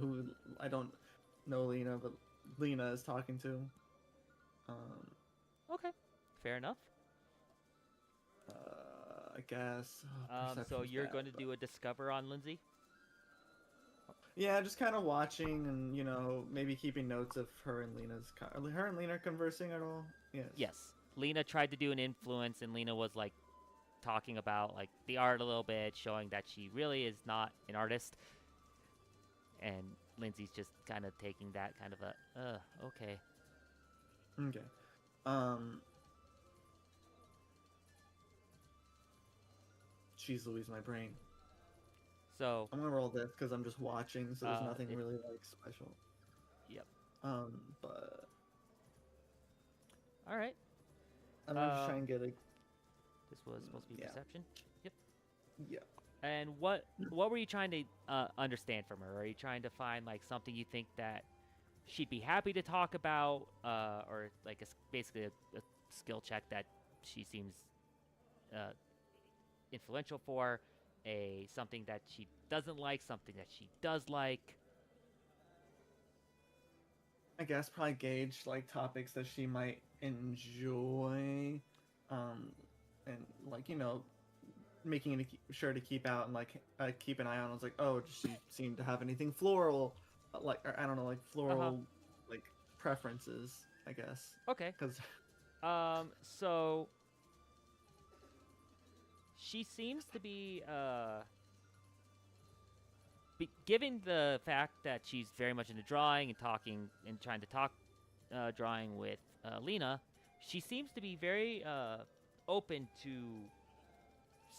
Lena, but Lena is talking to. Okay. Fair enough. I guess. So perception's you're bad, going to but- do a discover on Lindsay? Yeah, just kind of watching and maybe keeping notes of her and Lena conversing at all. Yes. Yes. Lena tried to do an influence, and Lena was like talking about like the art a little bit, showing that she really is not an artist. And Lindsay's just kind of taking that kind of a okay. Okay. Jeez Louise, my brain. So I'm gonna roll this because I'm just watching, so there's nothing it- really like special. Yep. But all right. I'm gonna just try and get a This was supposed to be Yeah. perception. Yep. yeah. And what were you trying to understand from her? Are you trying to find like something you think that she'd be happy to talk about, or like basically a skill check that she seems influential for, something that she doesn't like, something that she does like? I guess probably gauge like topics that she might enjoy, and like making it sure to keep out and like keep an eye on. I was like, oh, does she seem to have anything floral, like or, I don't know, like floral like preferences, I guess. Okay. Because So she seems to be, given the fact that she's very much into drawing and talking and trying to talk drawing with Lena, she seems to be very open to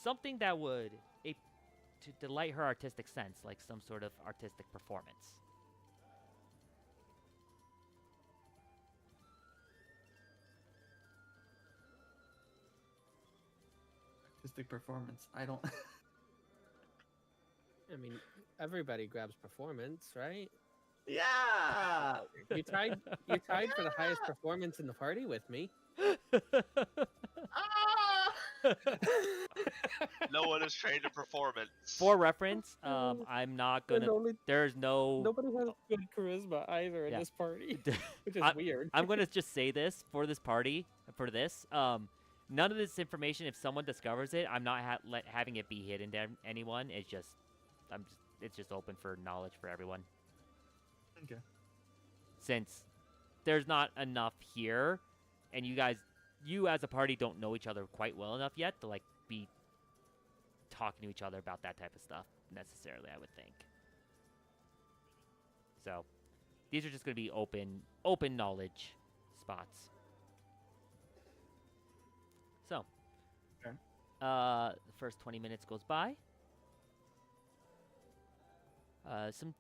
something that would to delight her artistic sense, like some sort of artistic performance. artistic performance, I don't. I mean, everybody grabs performance, right? Yeah. You tied for the highest performance in the party with me. Ah! No one is trained in performance. For reference, I'm not gonna. There's no. Nobody has good charisma either in Yeah. this party, which is weird. I'm gonna just say this for this party. For this, none of this information. If someone discovers it, I'm not having it be hidden to anyone. It's just open for knowledge for everyone. Okay. Since there's not enough here, and you as a party don't know each other quite well enough yet to like be talking to each other about that type of stuff necessarily, I would think. So these are just going to be open knowledge spots. So okay. The first 20 minutes goes by. Some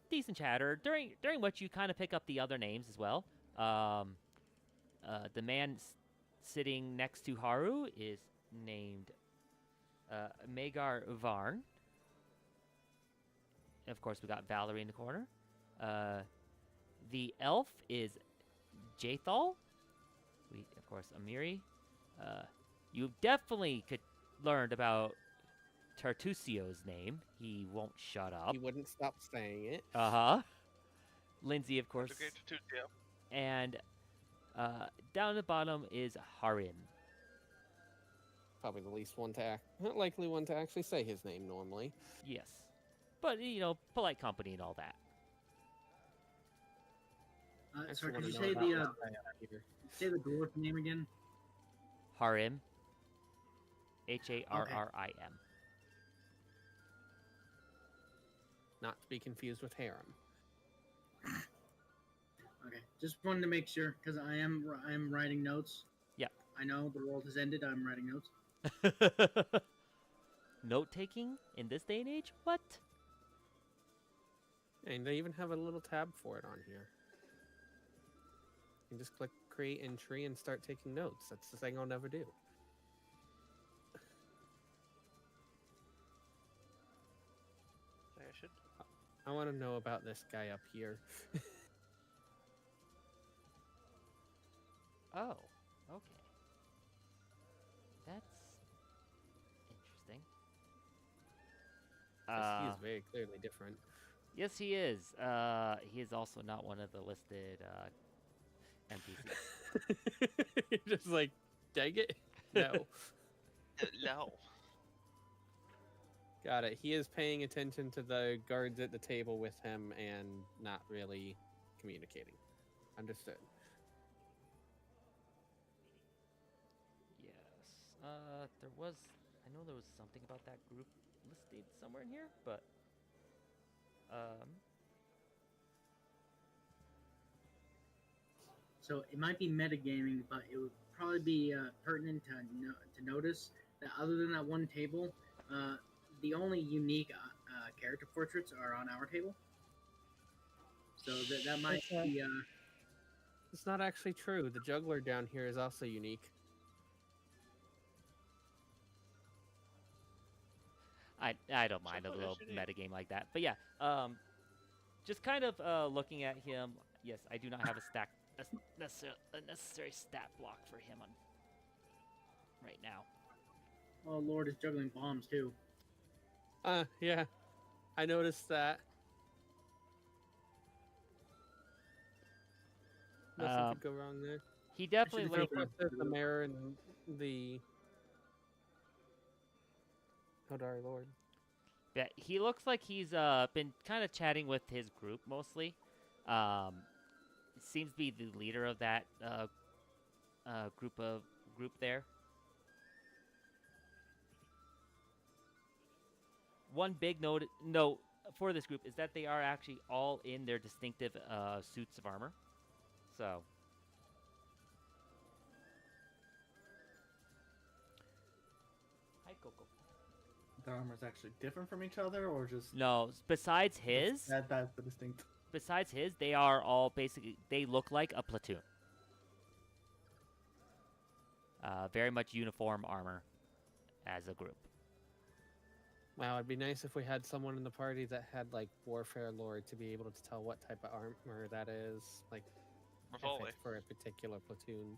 decent chatter during which you kind of pick up the other names as well. The man sitting next to Haru is named Magar Varn. And of course, we got Valerie in the corner. The elf is Jathal. Of course, Amiri. You definitely could learn about Tartusio's name. He won't shut up. He wouldn't stop saying it. Lindsay, of course. Okay, Tartusio. And down at the bottom is Harim. Probably the least not likely one to actually say his name normally. Yes. But, polite company and all that. Sorry, Actually could you wanna say know the about this guy out here. say the dwarf name again? Harim. Harrim. Not to be confused with harem. Okay, just wanted to make sure because I am writing notes. Yeah. I know the world has ended. I'm writing notes. Note taking in this day and age? What? And they even have a little tab for it on here. You can just click create entry and start taking notes. That's the thing I'll never do. I should. I want to know about this guy up here. Oh, okay. That's interesting. He is very clearly different. Yes, he is. He is also not one of the listed NPCs. You're just like, dang it. No. No. Got it. He is paying attention to the guards at the table with him and not really communicating. Understood. Yes. I know there was something about that group listed somewhere in here, but So it might be metagaming, but it would probably be pertinent to notice that other than that one table, the only unique character portraits are on our table. So that might be. It's not actually true. The juggler down here is also unique. I don't mind a little metagame like that. But yeah, just kind of looking at him. Yes, I do not have a necessary stat block for him on right now. Oh Lord, is juggling bombs too. Yeah. I noticed that. Nothing could go wrong there. He definitely Actually, There's the mayor and the Hodari Lord. Yeah, he looks like he's been kind of chatting with his group mostly. Seems to be the leader of that group there. One big note for this group is that they are actually all in their distinctive suits of armor. So. Hi, Coco. The armor is actually different from each other, or just No, besides his. that's the distinct. Besides his, they are all basically, they look like a platoon. Very much uniform armor as a group. Wow, it'd be nice if we had someone in the party that had like warfare lore to be able to tell what type of armor that is, like If if only. it's for a particular platoon.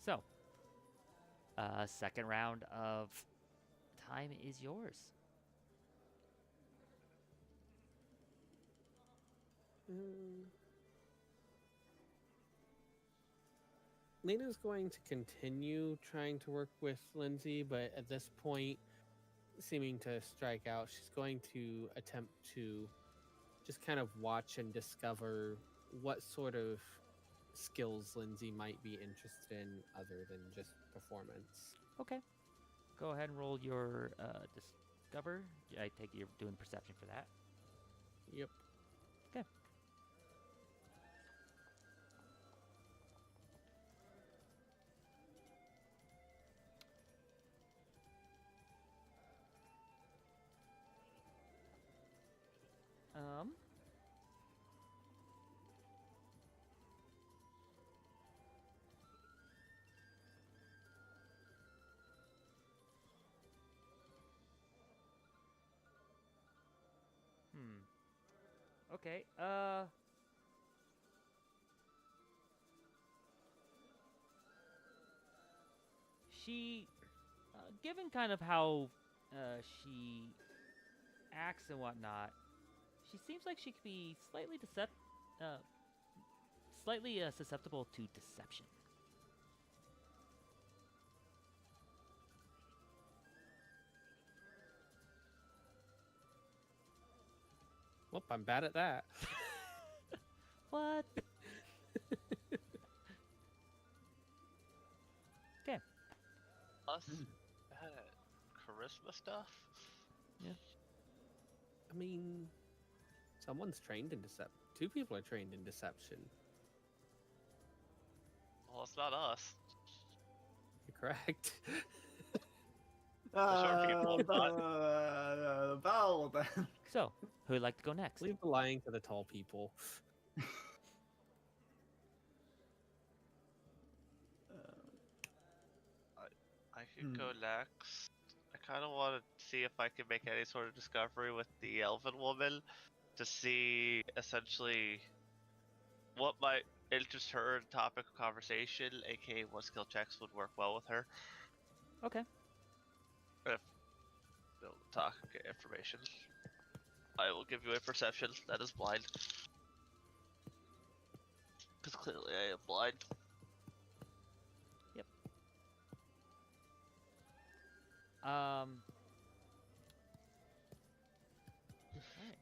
So, second round of time is yours. Lena's going to continue trying to work with Lindsay, but at this point, seeming to strike out, she's going to attempt to just kind of watch and discover what sort of skills Lindsay might be interested in other than just performance. Okay. Go ahead and roll your discover. I take it you're doing perception for that. Yep. Okay. Um. Okay. She, given kind of how she acts and whatnot, she seems like she could be slightly susceptible to deception. Well, I'm bad at that. What? Okay. Us charisma stuff? I mean, someone's trained in deception. 2 people are trained in deception. Well, it's not us. You're correct. Sure people Battle then. So, who would like to go next? Leave the lying to the tall people. I could go next. I kind of want to see if I can make any sort of discovery with the elven woman to see essentially what might interest her in topic of conversation, aka what skill checks would work well with her. Okay. If they'll talk get information, I will give you a perception that is blind. Because clearly I am blind. Yep. Alright. Let's see.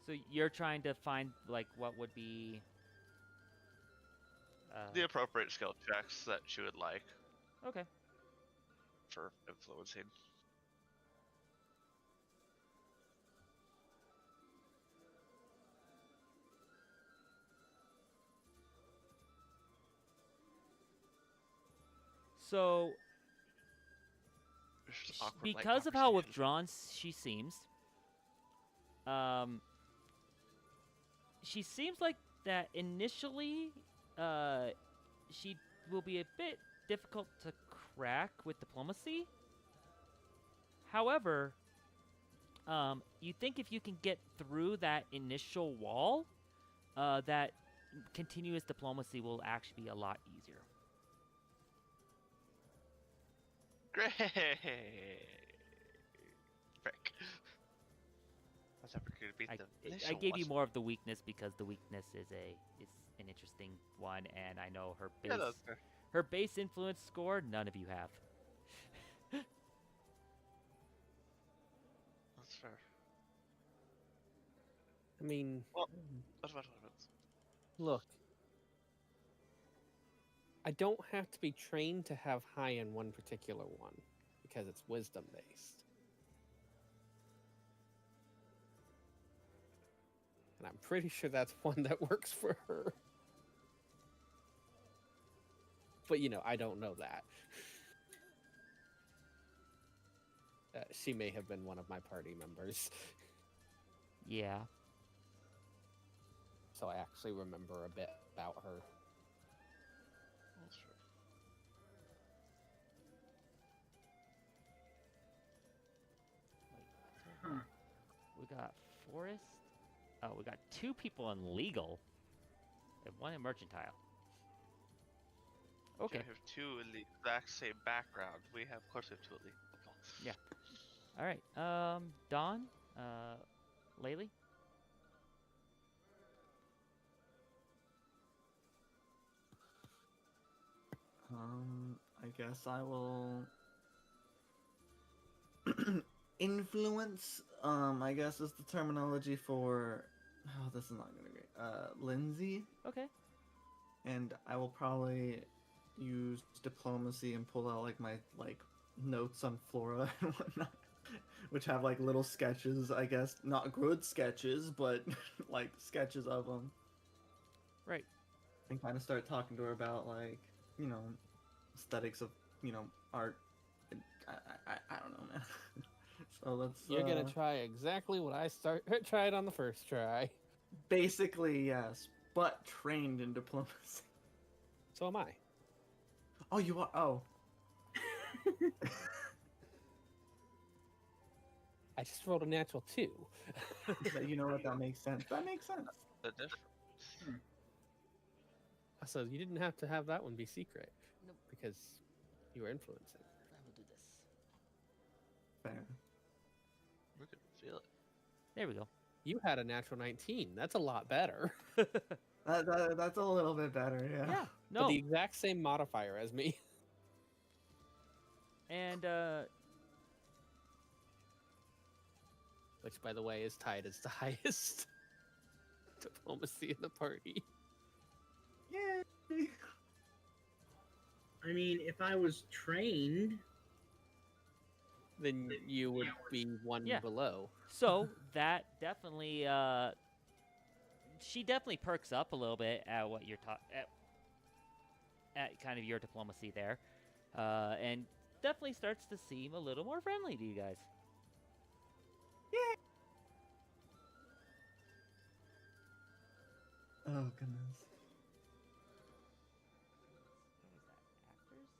So you're trying to find like what would be The appropriate skill checks that she would like okay. for influencing. So There's just awkward light because of how conversation. withdrawn she seems, she seems like that initially, she will be a bit difficult to crack with diplomacy. However, you think if you can get through that initial wall, that continuous diplomacy will actually be a lot easier. Great! Frick. What's ever gonna beat the I initial gave you one? more of the weakness because the weakness is an interesting one, and I know her base Yeah, that's fair. her base influence score none of you have. That's fair. I mean, What? look. I don't have to be trained to have high in one particular one because it's wisdom based. And I'm pretty sure that's one that works for her. But I don't know that. She may have been one of my party members. Yeah. So I actually remember a bit about her. That's true. Wait, so we got Forest. Oh, we got 2 people in legal and 1 in mercantile. Okay. We have 2 in the exact same background. We have, of course, we have 2 illegal. Yeah. All right. Dawn, Laylee. I guess I will influence. I guess is the terminology for. Oh, this is not gonna be. Lindsay, Okay. and I will probably use diplomacy and pull out like my notes on flora and whatnot, which have like little sketches. I guess not good sketches, but like sketches of them. Right. And kind of start talking to her about like aesthetics of art. I don't know, man. So let's. You're gonna try exactly what I tried on the first try. Basically, yes, but trained in diplomacy. So am I. Oh, you are. Oh, I just rolled a natural 2. but you know what? That makes sense. That makes sense. The difference. So you didn't have to have that one be secret. Nope. Because you were influencing. I will do this. Fair. We can feel it. There we go. You had a natural 19. That's a lot better. That's a little bit better. Yeah. Yeah. But No. the exact same modifier as me. And Which, by the way, is tied as the highest diplomacy in the party. Yay! I mean, if I was trained, Then you would be 1 Yeah. below. so that definitely she definitely perks up a little bit at what you're at kind of your diplomacy there. And definitely starts to seem a little more friendly to you guys. Oh goodness. What is that? Actors?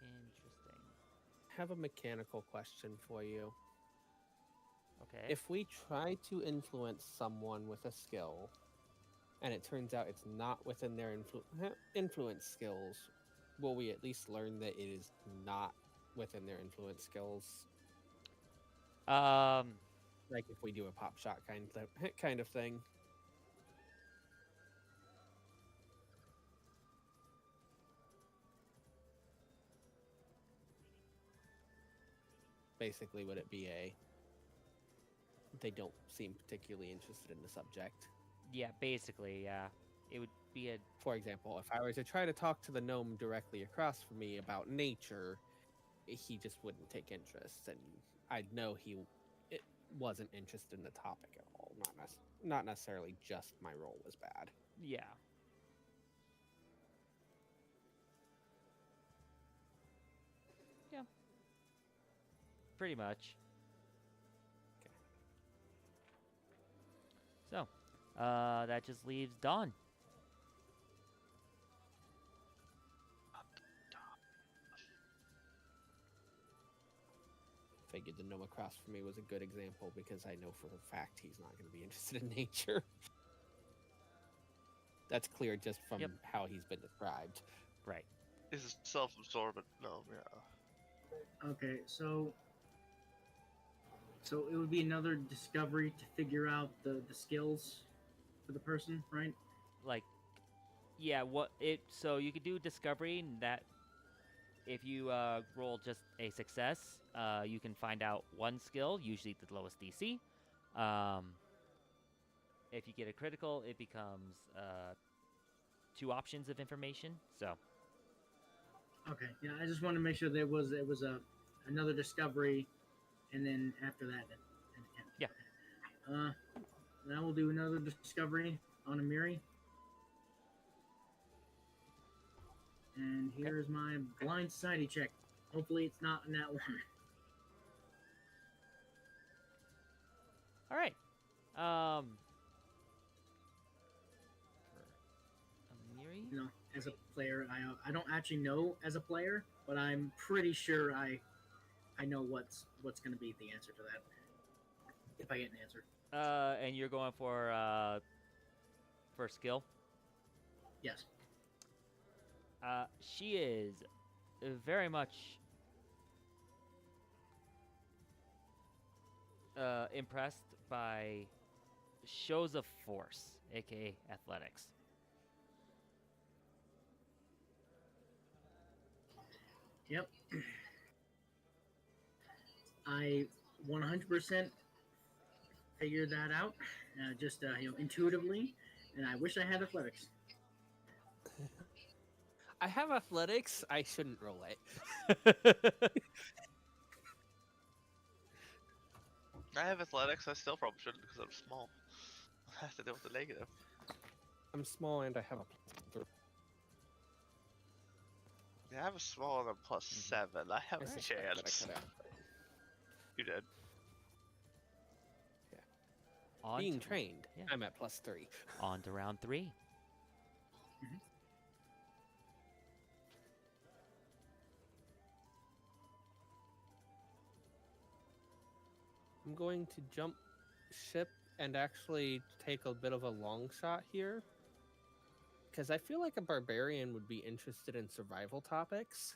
Interesting. Have a mechanical question for you. Okay. If we try to influence someone with a skill, and it turns out it's not within their influence skills, will we at least learn that it is not within their influence skills? Like if we do a pop shot kind of thing. Basically, would it be they don't seem particularly interested in the subject? yeah, basically, yeah. It would be a For example, if I were to try to talk to the gnome directly across from me about nature, he just wouldn't take interest, and I'd know it wasn't interested in the topic at all. Not necessarily just my role was bad. yeah. Yeah. Pretty much. Okay. So, that just leaves Dawn. Figured the gnome across from me was a good example because I know for a fact he's not going to be interested in nature. That's clear just from Yep. how he's been described. Right. This is self-absorbent. No, yeah. okay, so it would be another discovery to figure out the skills for the person, right? Like, yeah, so you could do discovery, and that if you roll just a success, you can find out 1 skill, usually the lowest DC. If you get a critical, it becomes 2 options of information. So, Okay, yeah, I just wanted to make sure it was another discovery, and then after that, Yeah. Now we'll do another discovery on Amiri. And here's my blind society check. Hopefully it's not in that one. All right. For Amiri? You know, as a player, I don't actually know as a player, but I'm pretty sure I know what's going to be the answer to that. If I get an answer. And you're going for skill? Yes. She is very much impressed by shows of force, aka athletics. Yep. I 100% figured that out, just intuitively, and I wish I had athletics. I have athletics. I shouldn't roll it. I have athletics. I still probably shouldn't because I'm small. I have to deal with the negative. I'm small and I have a +3. Yeah, I have a small and a +7. I have I a suspect that I chance. cut out. You did. On Being to- trained, yeah. I'm at +3. On to round 3. I'm going to jump ship and actually take a bit of a long shot here. Because I feel like a barbarian would be interested in survival topics.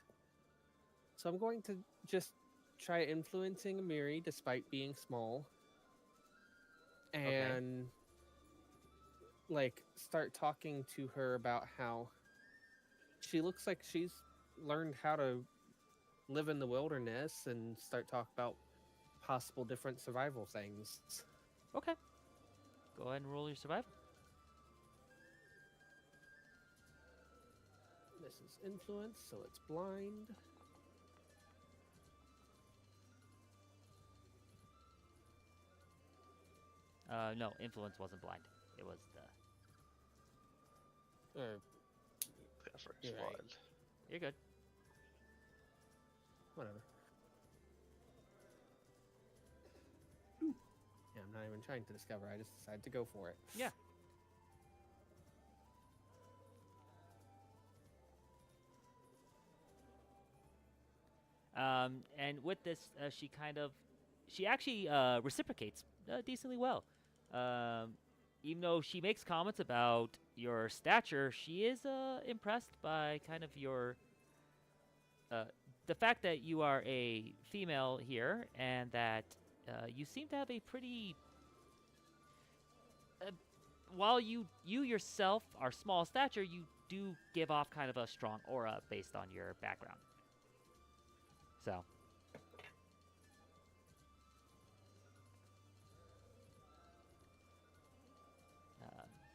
So I'm going to just try influencing Amiri despite being small. And like start talking to her about how she looks like she's learned how to live in the wilderness and start talk about possible different survival things. Okay. Go ahead and roll your survival. This is influence, so it's blind. No, influence wasn't blind. It was the. Or That's right. You're right. Blind. You're good. whatever. Yeah, I'm not even trying to discover. I just decided to go for it. Yeah. And with this, she actually reciprocates decently well. Even though she makes comments about your stature, she is impressed by kind of the fact that you are a female here and that you seem to have a pretty. While you yourself are small stature, you do give off kind of a strong aura based on your background. So.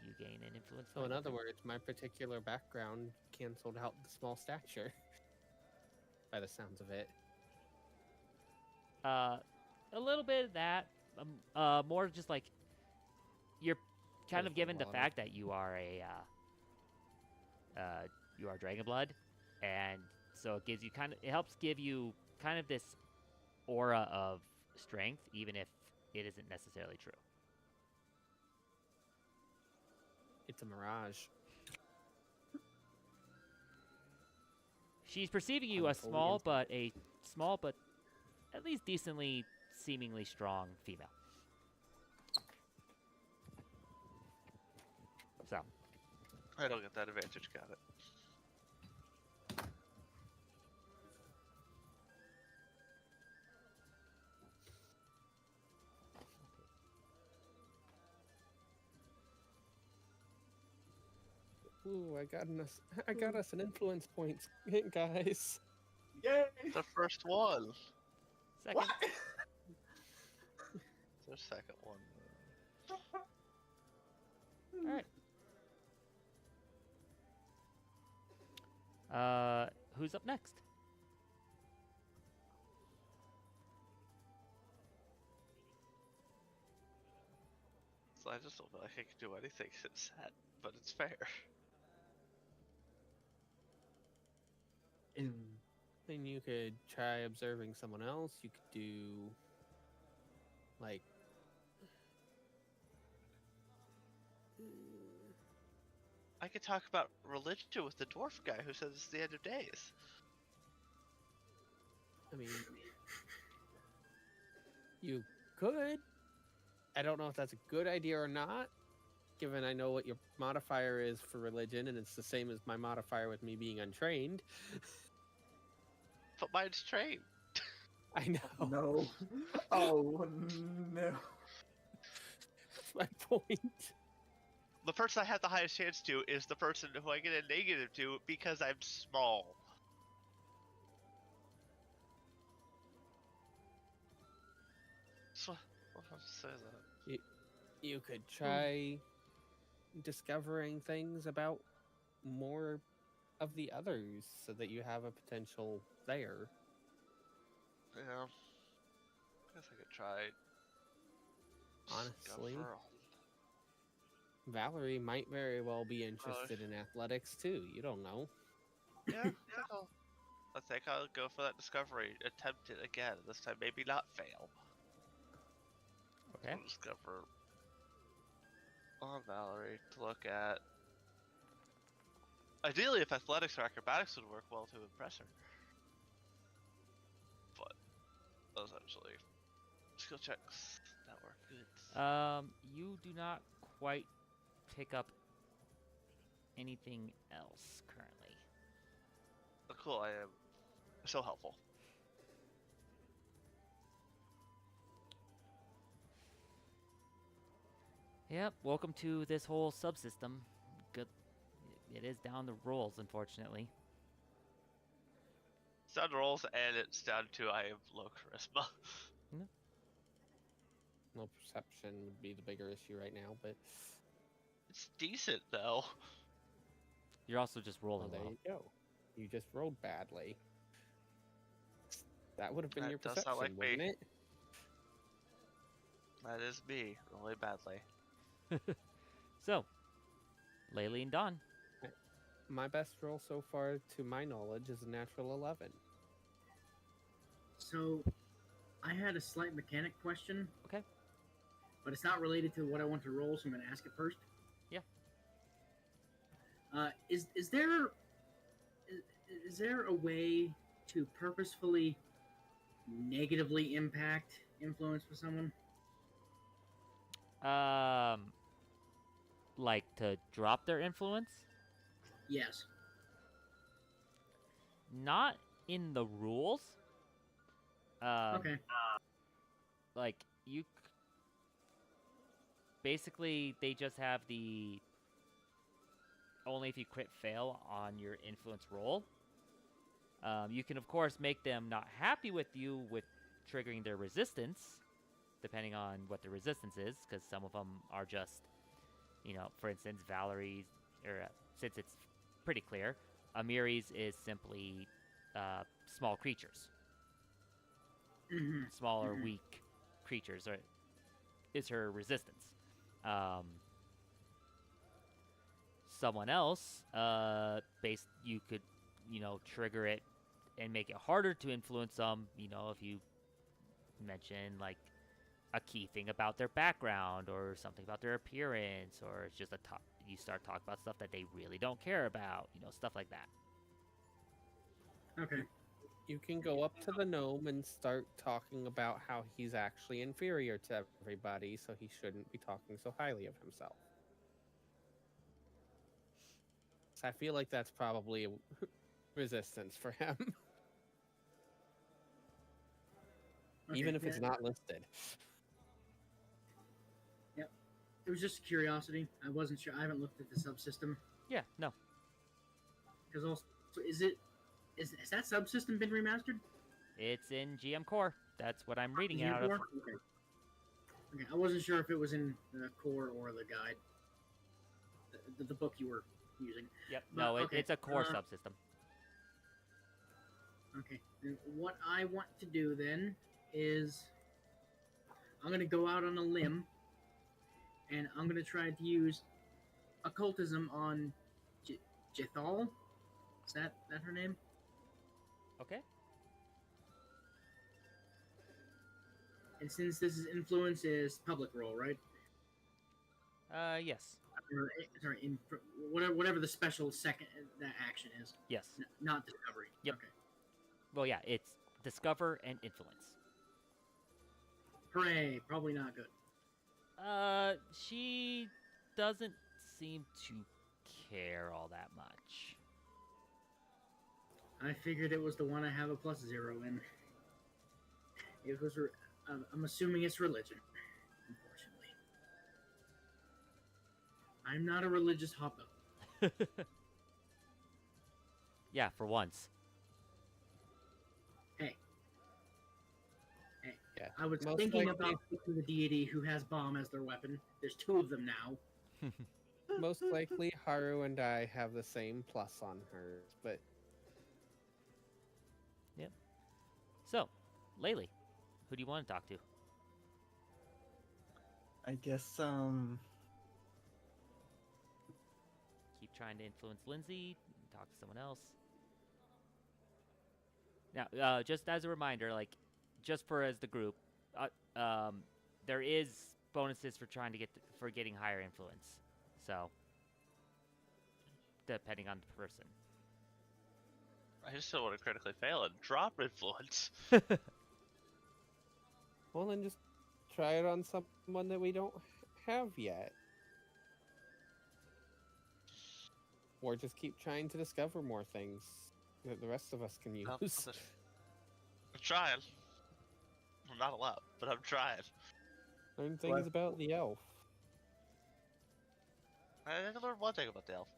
You gain an influence. So in other words, my particular background canceled out the small stature. By the sounds of it. A little bit of that. More just like you're kind of given the fact that you are you are dragon blood, and so it gives you it helps give you kind of this aura of strength, even if it isn't necessarily true. It's a mirage. She's perceiving you as small, but at least decently, seemingly strong female. So. I don't get that advantage. Got it. Ooh, I got us an influence point, guys. Yay! The first one. Second. What? The second one. All right. Who's up next? I just don't feel like I can do anything set, but it's fair. In Then you could try observing someone else. You could do like I could talk about religion with the dwarf guy who says it's the end of days. I mean, you could. I don't know if that's a good idea or not, given I know what your modifier is for religion, and it's the same as my modifier with me being untrained. But mine's trained. I know. no. Oh no. That's my point. The person I have the highest chance to is the person who I get a negative to because I'm small. So, I'll say that. You could try discovering things about more of the others so that you have a potential there. Yeah. I guess I could try. Honestly, discover- Valerie might very well be interested in athletics too. You don't know. Yeah, I think I'll go for that discovery. Attempt it again. This time, maybe not fail. Okay. I'll discover on Valerie to look at. Ideally, if athletics or acrobatics would work well to impress her. But essentially, skill checks that work good. You do not quite pick up anything else currently. Oh, cool, I am so helpful. Yep, welcome to this whole subsystem. Good. It is down the rolls, unfortunately. It's down to rolls, and it's down to I have low charisma. No, perception would be the bigger issue right now, but It's decent though. You're also just rolling there well. you go. You just rolled badly. That would have been That your does perception, sound like me. wouldn't it? That is me, really badly. So, Laylee and Dawn. My best roll so far, to my knowledge, is a natural 11. So, I had a slight mechanic question. Okay. But it's not related to what I want to roll, so I'm going to ask it first. Yeah. Is there a way to purposefully negatively impact influence with someone? Like to drop their influence? Yes. Not in the rules. Okay. Like basically they just have the only if you crit fail on your influence roll. You can of course make them not happy with you with triggering their resistance, depending on what the resistance is, because some of them are just, for instance, Valerie's, or since it's pretty clear, Amiri's is simply small creatures. Mm-hmm. Smaller, weak creatures is her resistance. Someone else, you could, trigger it and make it harder to influence them. If you mention like a key thing about their background or something about their appearance, or it's just you start talking about stuff that they really don't care about. Stuff like that. Okay. You can go up to the gnome and start talking about how he's actually inferior to everybody, so he shouldn't be talking so highly of himself. So I feel like that's probably a resistance for him. Okay, Even if it's yeah. not listed. Yep. It was just curiosity. I wasn't sure. I haven't looked at the subsystem. Yeah, no. Because also, has that subsystem been remastered? It's in GM Core. That's what I'm reading out of. Okay. Okay. I wasn't sure if it was in the core or the guide. The book you were using. Yep. But, No, okay, it's a core subsystem. Okay. And what I want to do then is I'm going to go out on a limb and I'm gonna try to use occultism on Jethal. Is that her name? Okay. And since this is influence is public role, right? Yes. Or, sorry, whatever the special second that action is. Yes. Not discovery. Yep. Okay. Well, yeah, it's discover and influence. Hooray! Probably not good. She doesn't seem to care all that much. I figured it was the one I have a +0 in. It was. I'm assuming it's religion. Unfortunately, I'm not a religious hoppo. Yeah, for once. Hey. Yeah. I was Most thinking likely- about picking the deity who has bomb as their weapon. There's 2 of them now. Most likely, Haru and I have the same plus on hers, but So, Laylee, who do you want to talk to? I guess Keep trying to influence Lindsay, talk to someone else. Now, just as a reminder, like, just for as the group, there is bonuses for trying to for getting higher influence. So, depending on the person. I just don't want to critically fail and drop influence. well, then just try it on someone that we don't have yet. Or just keep trying to discover more things that the rest of us can use. I'm trying. I'm not allowed, but I'm trying. Learn things about the elf. I learned one thing about the elf.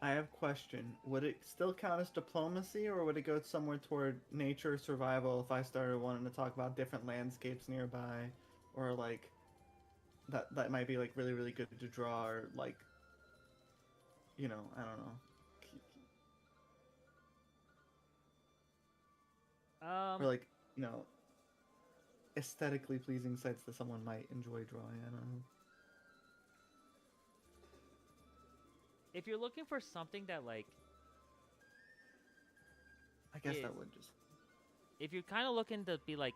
I have a question. Would it still count as diplomacy, or would it go somewhere toward nature survival if I started wanting to talk about different landscapes nearby, or like that might be like really good to draw, or like, you know, I don't know, or like, you know, aesthetically pleasing sites that someone might enjoy drawing. I don't know. If you're looking for something that, like, I guess that would just. if you're kind of looking to be like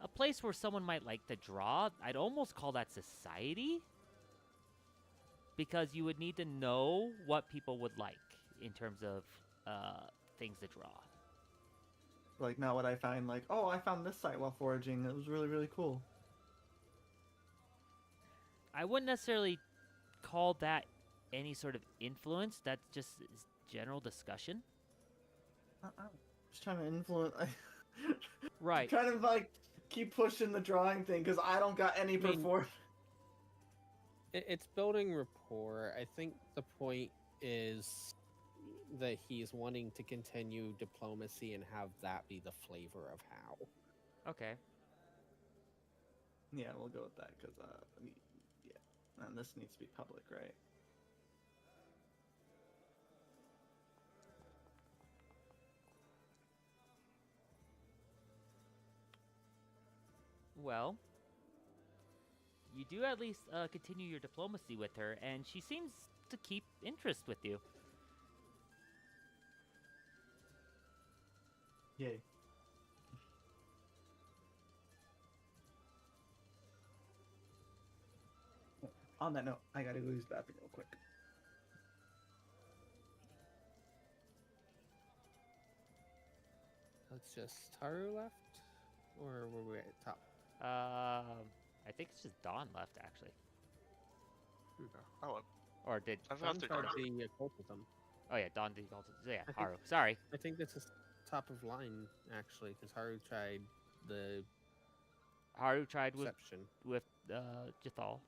a place where someone might like to draw, I'd almost call that society, because you would need to know what people would like in terms of things to draw. Like, not what I find, like, oh, I found this site while foraging. It was really cool. I wouldn't necessarily call that any sort of influence. That's just general discussion. I'm just trying to influence. Right. Kind of like keep pushing the drawing thing because I don't got any performance. It's building rapport. I think the point is that he's wanting to continue diplomacy and have that be the flavor of how. Okay. Yeah, we'll go with that because I mean, yeah, and this needs to be public, right? Well, you do at least continue your diplomacy with her, and she seems to keep interest with you. Yay. On that note, I gotta go use the bathroom real quick. It's just Haru left? Or were we at the top? I think it's just Dawn left, actually. Oh, Or did... I've Dawn got the tried the occultism. Oh, yeah, Dawn did also... Yeah, I think- Haru. Sorry. I think this is top of line, actually, because Haru tried the Haru tried with perception. Jethal.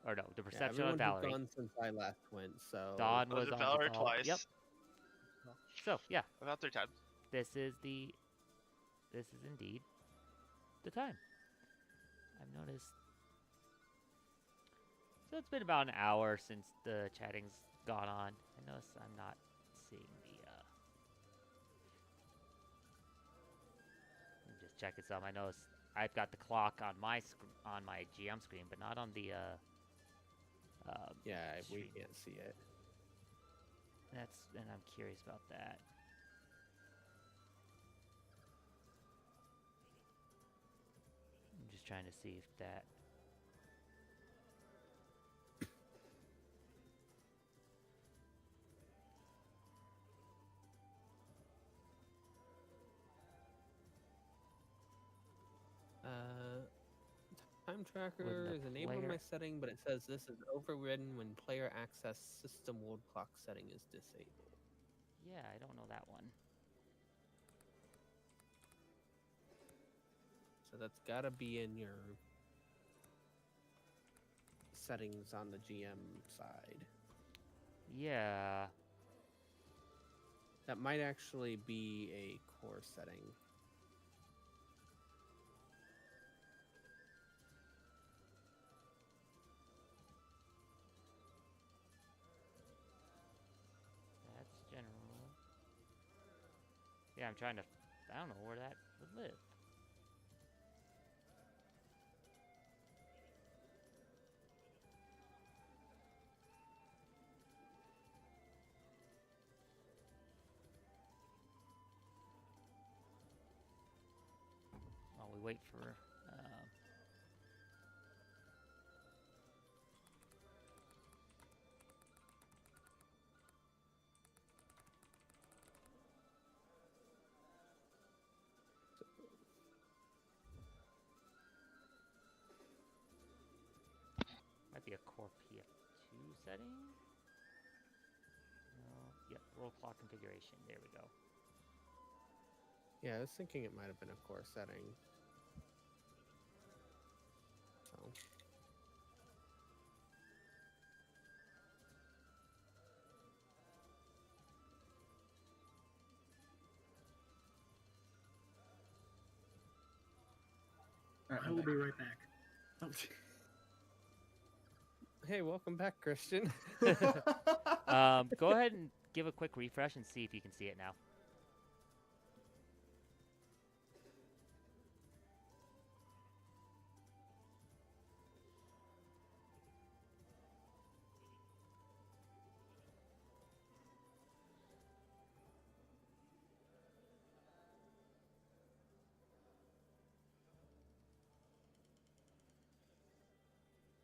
Or no, the Yeah, perception on everyone's Valerie. gone since I last went, so... Dawn I was did on Valor Jethal. twice. Yep. So, yeah. About 3 times. This is indeed the time. I've noticed. So it's been about an hour since the chatting's gone on. I notice I'm not seeing the. I'm just check it some. I know I've got the clock on my GM screen, but not on the Yeah, we stream. can't see it. And I'm curious about that. I'm just trying to see if that. Time tracker is enabled in my setting, but it says this is overridden when player access system world clock setting is disabled. Yeah, I don't know that one. So that's gotta be in your settings on the GM side. Yeah. That might actually be a core setting. That's general. Yeah, I'm trying to. I don't know where that would live. While we wait for. Might be a core PF2 setting. No. Yep, world clock configuration. There we go. Yeah, I was thinking it might have been a core setting. So. I will be right back. Hey, welcome back, Christian. Go ahead and give a quick refresh and see if you can see it now.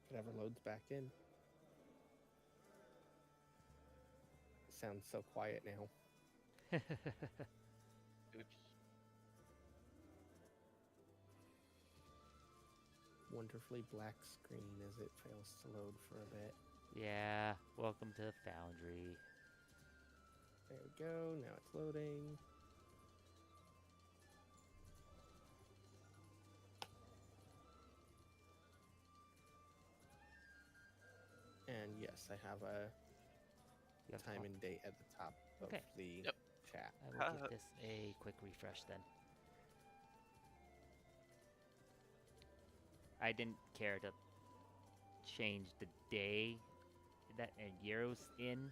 Whatever loads back in. Sounds so quiet now. Wonderfully black screen as it fails to load for a bit. Yeah, welcome to Foundry. There we go, now it's loading. And yes, I have a time and date at the top of the chat. I will give this a quick refresh then. I didn't care to change the day that and years in.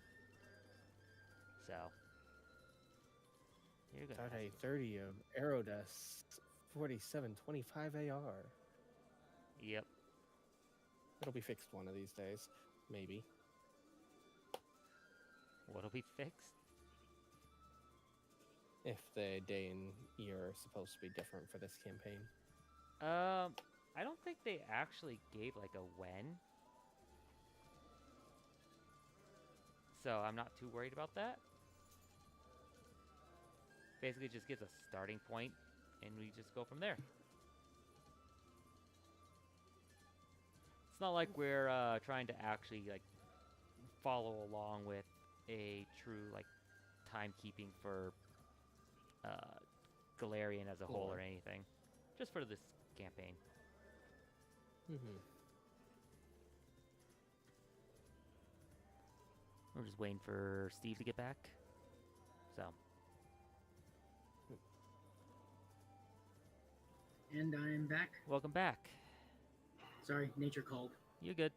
So you're gonna Saturday 30 of Aerodust 4725 AR. Yep. It'll be fixed one of these days. Maybe. What'll be fixed? If the day and year are supposed to be different for this campaign. I don't think they actually gave like a when. So I'm not too worried about that. Basically just gives a starting point and we just go from there. It's not like we're trying to actually like follow along with a true like timekeeping for Galarian as a whole or anything. Just for this campaign. Mm-hmm. We're just waiting for Steve to get back. So. And I'm back. Welcome back. Sorry, nature called. You're good.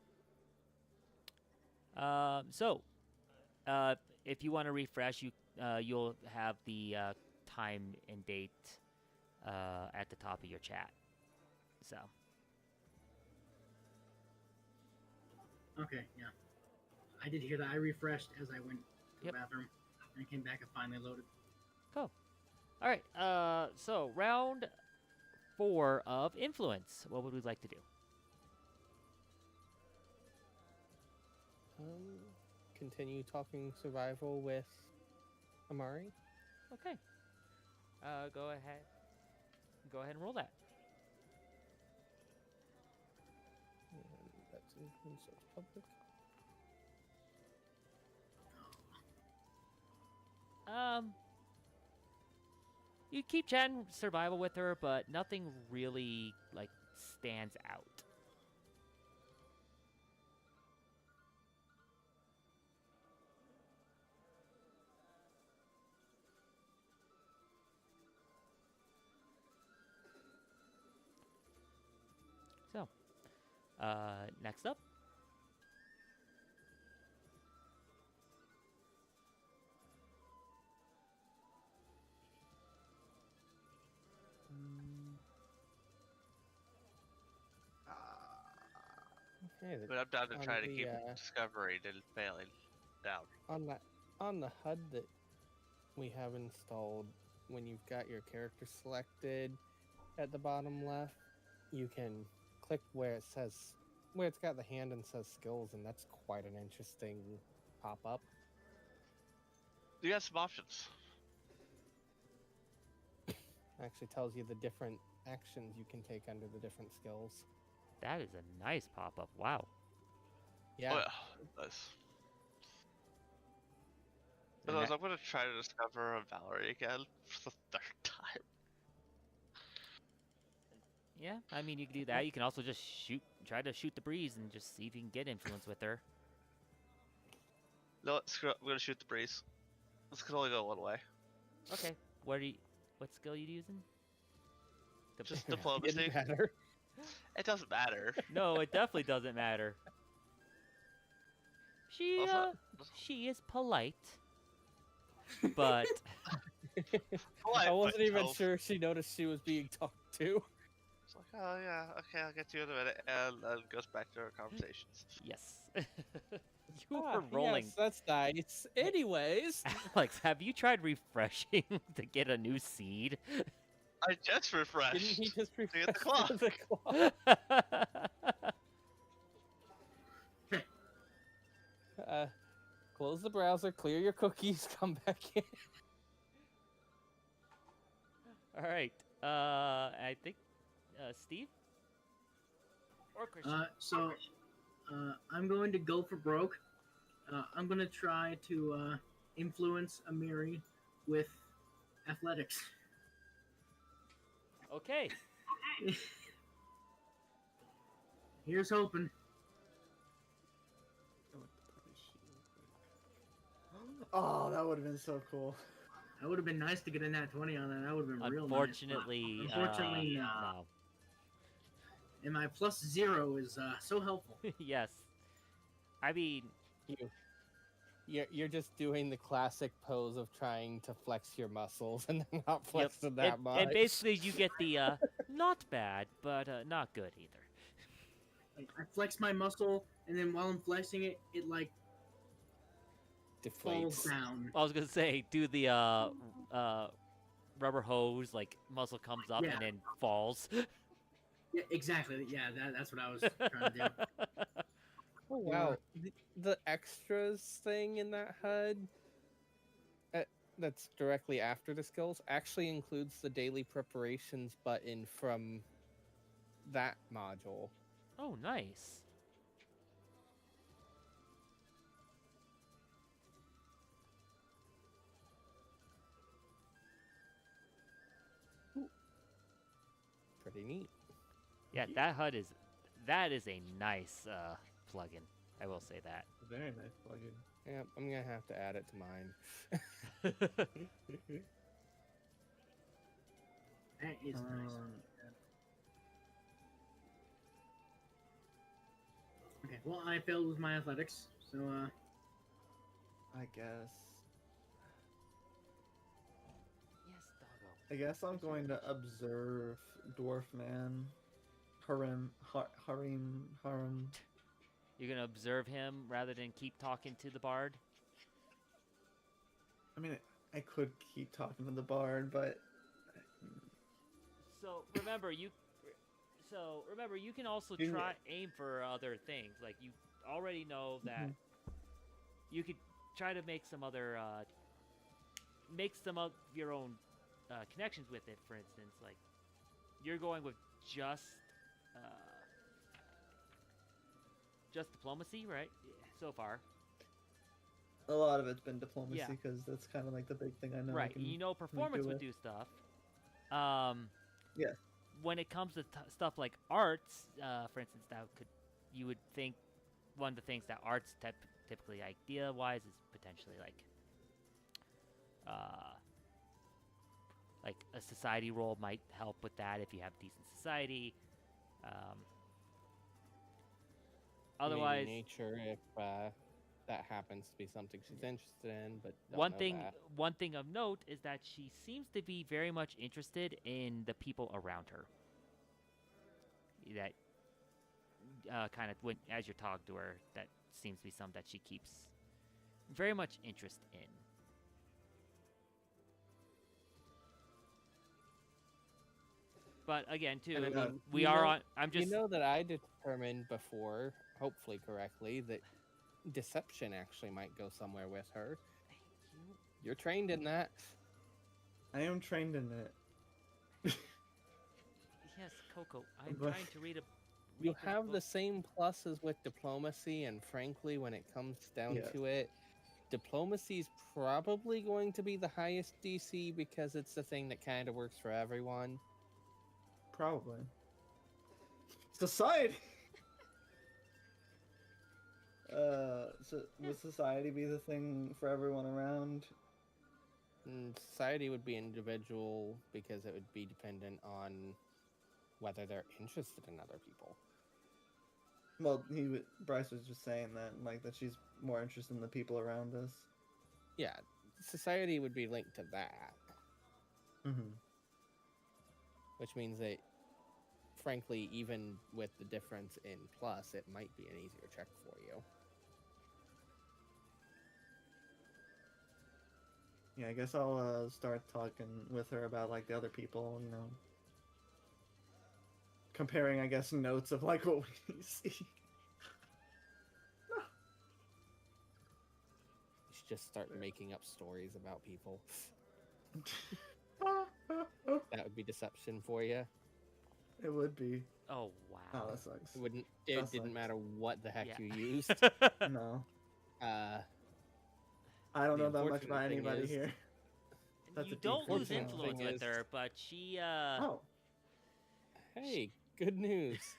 If you want to refresh, you'll have the time and date at the top of your chat. So. Okay, yeah. I did hear that. I refreshed as I went to Yep. the bathroom. And I came back and finally loaded. Cool. All right. So round 4 of influence. What would we like to do? Continue talking survival with Amari. Okay. Go ahead. Go ahead and roll that. And that's influence of public. You keep chatting survival with her, but nothing really like stands out. So, next up. Okay, But I'm down to on try to the, keep discovering and failing down. on the HUD that we have installed, when you've got your character selected at the bottom left, you can click where it says, where it's got the hand and says skills, and that's quite an interesting pop-up. You got some options. Actually tells you the different actions you can take under the different skills. That is a nice pop-up. Wow. Yeah. Oh, yeah. Nice. Otherwise, I'm going to try to discover a Valerie again for the third time. Yeah, I mean, you can do that. You can also just try to shoot the breeze and just see if you can get influence with her. No, screw it. I'm going to shoot the breeze. This can only go one way. Okay. What skill are you using? Just Didn't diplomacy. matter. It doesn't matter. No, it definitely doesn't matter. She is polite, but I wasn't even sure she noticed she was being talked to. It's like, oh yeah, okay, I'll get to you in a minute, and goes back to our conversations. yes. You were rolling. Yes, that's nice. Anyways, Alex, have you tried refreshing to get a new seed? I just refreshed. didn't he just to refresh get the clock. the clock? Close the browser, clear your cookies, come back in. All right. I think Steve or Christian. I'm going to go for broke. I'm going to try to influence Amiri with athletics. Okay. Here's hoping. Oh, that would have been so cool. That would have been nice to get a nat 20 on that. That would have been real nice. Unfortunately, no. And my +0 is so helpful. Yes. I mean, You're just doing the classic pose of trying to flex your muscles and then not flexing that much. And basically, you get the not bad, but not good either. I flex my muscle, and then while I'm flexing it, it like falls deflates. down. I was gonna say, do the rubber hose, like muscle comes up Yeah. and then falls. Yeah, exactly. Yeah, that's what I was trying to do. Oh wow, the extras thing in that HUD that's directly after the skills actually includes the daily preparations button from that module. Oh, nice. Pretty neat. Yeah, that is a nice plugin. I will say that. Very nice plugin. Yeah, I'm gonna have to add it to mine. That is nice. Okay, well, I failed with my athletics, so I guess. Yes, doggo. I guess I'm going to observe Dwarf Man. Harem. You're gonna observe him rather than keep talking to the bard. I mean, I could keep talking to the bard, but So remember, you can also You- try aim for other things. Like you already know that you could try to make some other make some of your own connections with it. For instance, like you're going with just diplomacy, right? So far, a lot of it's been diplomacy Yeah. because that's kind of like the big thing I know. I right? can You know, performance do would it. do stuff. Yes. When it comes to stuff like arts, for instance, you would think one of the things that arts typically idea-wise is potentially like a society role might help with that if you have decent society. Otherwise, Maybe nature if that happens to be something she's interested in, but don't one know thing that. one thing of note is that she seems to be very much interested in the people around her. That kind of as you're talking to her, that seems to be something that she keeps very much interest in. But again, too, And I mean, we you are know- on. I'm just You know that I determined before, hopefully correctly, that deception actually might go somewhere with her. You're trained in that. I am trained in it. Yes, Coco. I'm But- trying to read a. You read this have the book. same pluses with diplomacy, and frankly, when it comes down Yeah. to it, diplomacy is probably going to be the highest DC because it's the thing that kind of works for everyone. Probably. Society. So would society be the thing for everyone around? Society would be individual because it would be dependent on whether they're interested in other people. Well, Bryce was just saying that, like, that she's more interested in the people around us. Yeah, society would be linked to that, Mm-hmm. which means that, frankly, even with the difference in plus, it might be an easier check for you. Yeah, I guess I'll start talking with her about like the other people, you know, comparing, I guess, notes of like what we see. You should just start making up stories about people. That would be deception for you. It would be. Oh Oh, wow. that sucks. It wouldn't. That It didn't sucks. matter what the heck Yeah. you used. No, Uh, I don't The know that much unfortunate about thing anybody is- here. That's You a don't lose default influence thing with is- her, but she Oh, hey, good news.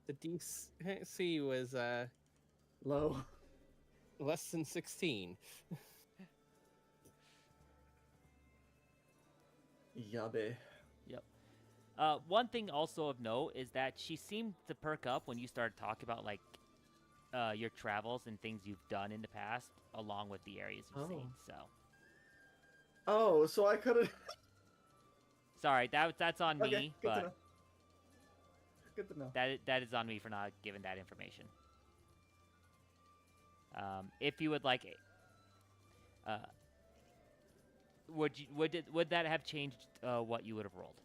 The DC was low. less than 16. Yabbe. One thing also of note is that she seemed to perk up when you started talking about like your travels and things you've done in the past, along with the areas you've seen. So Oh, so I could have. sorry, that's on Okay, me, good to but know. Good to know. that is on me for not giving that information. If you would like, would that have changed what you would have rolled?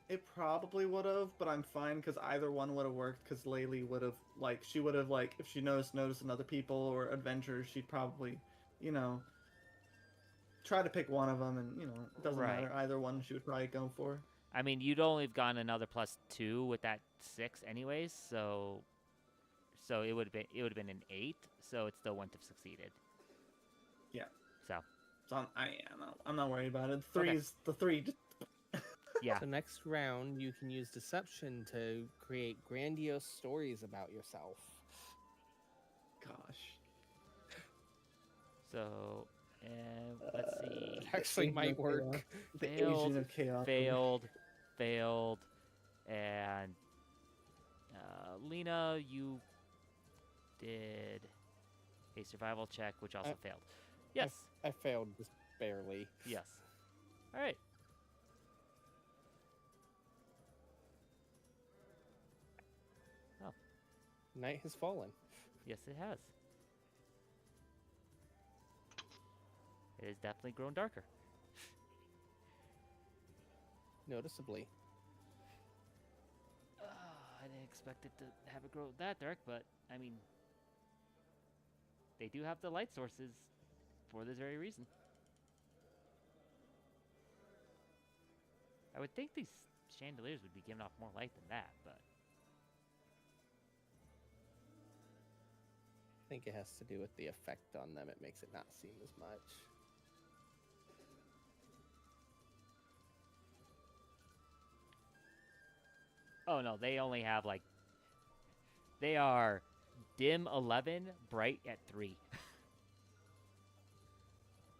It probably would have, but I'm fine because either one would have worked. Because Laylee would have, like, she would have, like, if she noticed in other people or adventures, she'd probably, you know, try to pick one of them, and you know, it doesn't Right. matter. Either one she would probably go for. I mean, you'd only have gotten another +2 with that 6, anyways. So it would have been an 8. So it still wouldn't have succeeded. Yeah. So So I'm not worried about it. Okay. The three. yeah. The next round, you can use deception to create grandiose stories about yourself. Gosh. So let's see. Actually, Agent might of work. Chaos. The Failed, Agent of Chaos. failed, and Lena, you did a survival check, which also failed. Yes, I failed just barely. yes. All right. Night has fallen. Yes, it has. It has definitely grown darker. Noticeably. I didn't expect it to have it grow that dark, but I mean, they do have the light sources for this very reason. I would think these chandeliers would be giving off more light than that, but I think it has to do with the effect on them. It makes it not seem as much. oh no, they only have like they are dim 11, bright at 3.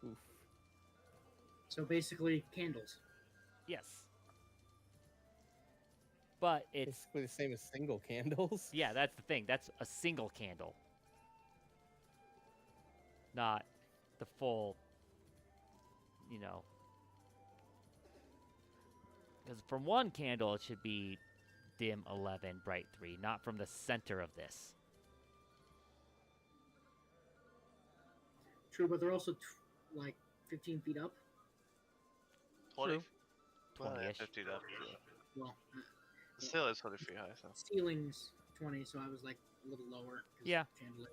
Oof. So basically, candles. Yes. But it's Basically the same as single candles. yeah, that's the thing. That's a single candle. Not the full, you know. Because from one candle, it should be dim 11, bright 3, not from the center of this. True, but they're also like 15 feet up. 20. True. Well, yeah, 20-ish. 15 up. Well, Still is 20 feet high, so. ceiling's 20, so I was like a little lower. 'cause Yeah. chandelier.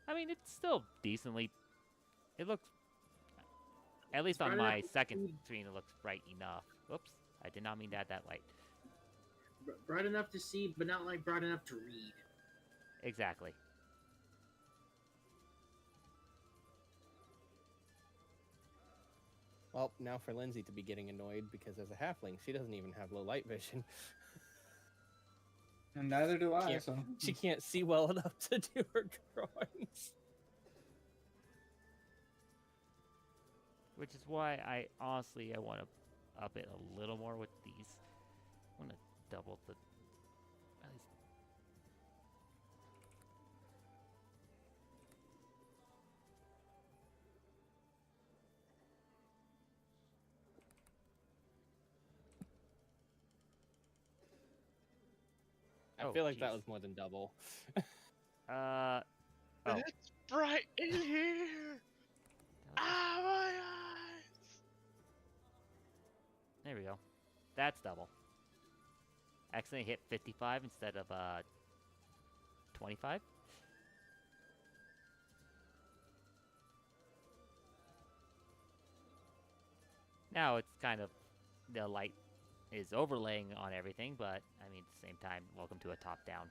I mean, it's still decently. It looks, at least on bright my enough to second see. screen, it looks bright enough. Oops, I did not mean to add that light. Bright enough to see, but not like bright enough to read. Exactly. Well, now for Lindsay to be getting annoyed because as a halfling, she doesn't even have low light vision. And neither do I. Can't- So She can't see well enough to do her drawings. Which is why I honestly I want to up it a little more with these. I want to double the. At least. I Oh, feel like that jeez. was more than double. Oh. It's bright in here! Ah, my eyes! There we go. That's double. Accidentally hit 55 instead of 25. Now it's kind of the light is overlaying on everything, but I mean at the same time, welcome to a top-down.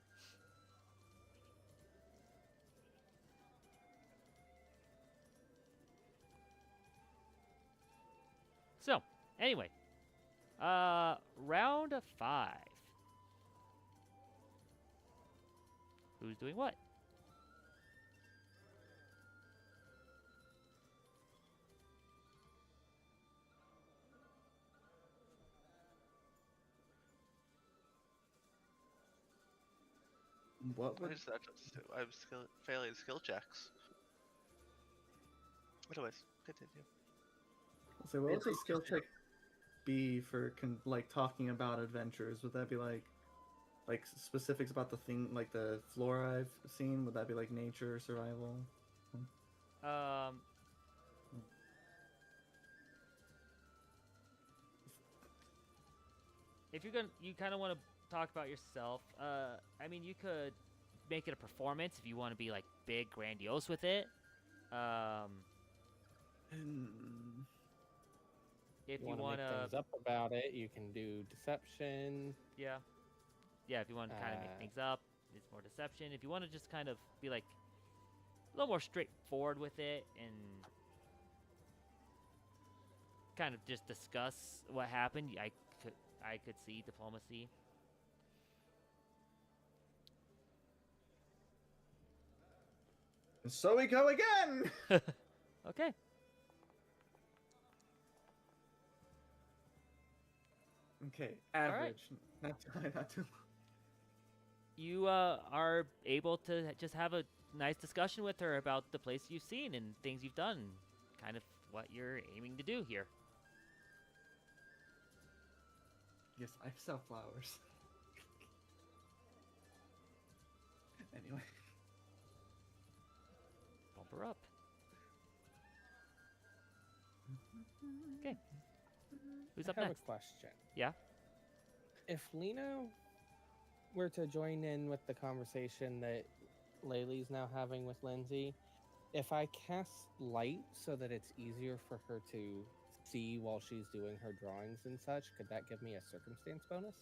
So, anyway, round 5. Who's doing what? what I would just, I'm failing skill checks. Anyways, continue. so what would a skill check be for like talking about adventures? Would that be like specifics about the thing, like the flora I've seen? Would that be like nature, survival? If you're gonna, you kind of want to talk about yourself. I mean, you could make it a performance if you want to be like big, grandiose with it. If you want to want make things up about it, you can do deception. yeah, if you want to kind of make things up, it's more deception. If you want to just kind of be like a little more straightforward with it and kind of just discuss what happened, I could see diplomacy. And so we go again. Okay. Okay, average. Not too. You are able to just have a nice discussion with her about the place you've seen and things you've done, kind of what you're aiming to do here. Yes, I sell flowers. Anyway. Bump her up. Okay. Who's up I have next? a question. Yeah? If Lena were to join in with the conversation that Laylee's now having with Lindsay, if I cast light so that it's easier for her to see while she's doing her drawings and such, could that give me a circumstance bonus?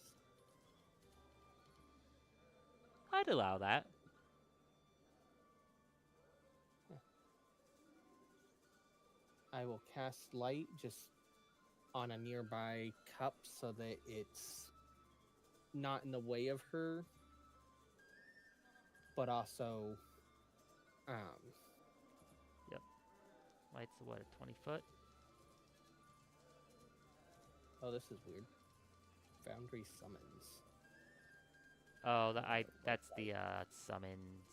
I'd allow that. I will cast light just on a nearby cup so that it's not in the way of her, but also Yep. Light's what, a 20 foot? oh, this is weird. Foundry summons. Oh, that's the summons.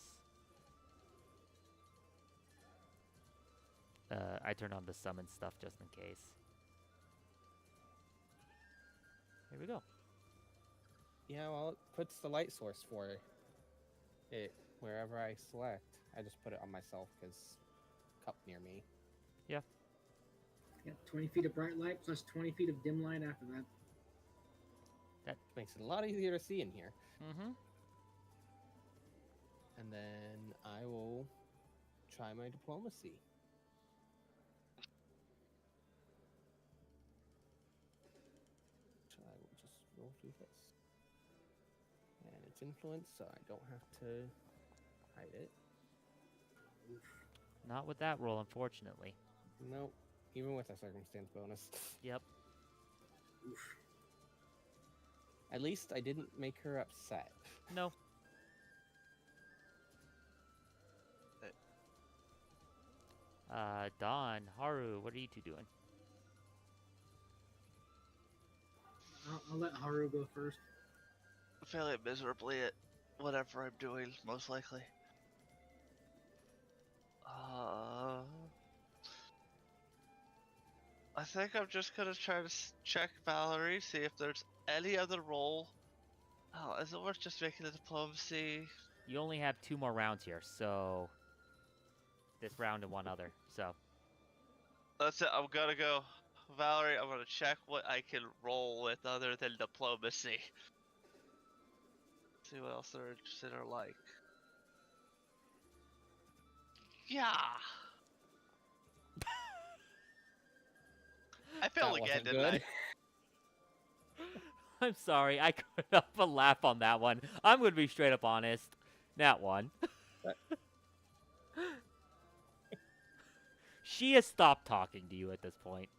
I turned on the summon stuff just in case. Here we go. Yeah, well, it puts the light source for it wherever I select. I just put it on myself because cup near me. Yeah, 20 feet of bright light plus 20 feet of dim light after that. That makes it a lot easier to see in here. Mm-hmm. And then I will try my diplomacy. So I will just roll through this. And it's influence, so I don't have to hide it. Not with that roll, unfortunately. Nope. Even with a circumstance bonus. Yep. Oof. At least I didn't make her upset. No. Dawn, Haru, what are you two doing? I'll let Haru go first. Failing miserably at whatever I'm doing, most likely. I think I'm just gonna try to check Valerie, see if there's any other role. Oh, is it worth just making the diplomacy? You only have 2 more rounds here, so this round and one other. So That's it. I'm gonna go, Valerie. I'm gonna check what I can roll with other than diplomacy. See what else they're interested or like. Yeah. I failed That again, wasn't didn't good. I'm sorry, I couldn't help but laugh on that one. I'm gonna be straight up honest. That one. She has stopped talking to you at this point.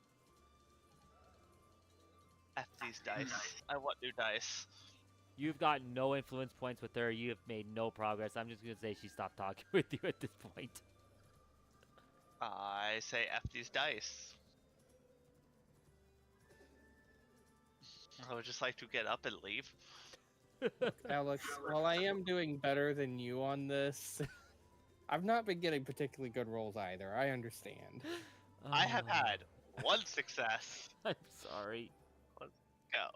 F these dice. I want new dice. You've got no influence points with her. You have made no progress. I'm just gonna say she stopped talking with you at this point. I say F these dice. I would just like to get up and leave. Alex, while I am doing better than you on this, I've not been getting particularly good rolls either. I understand. I have Oh, had one success. I'm sorry. Let's go.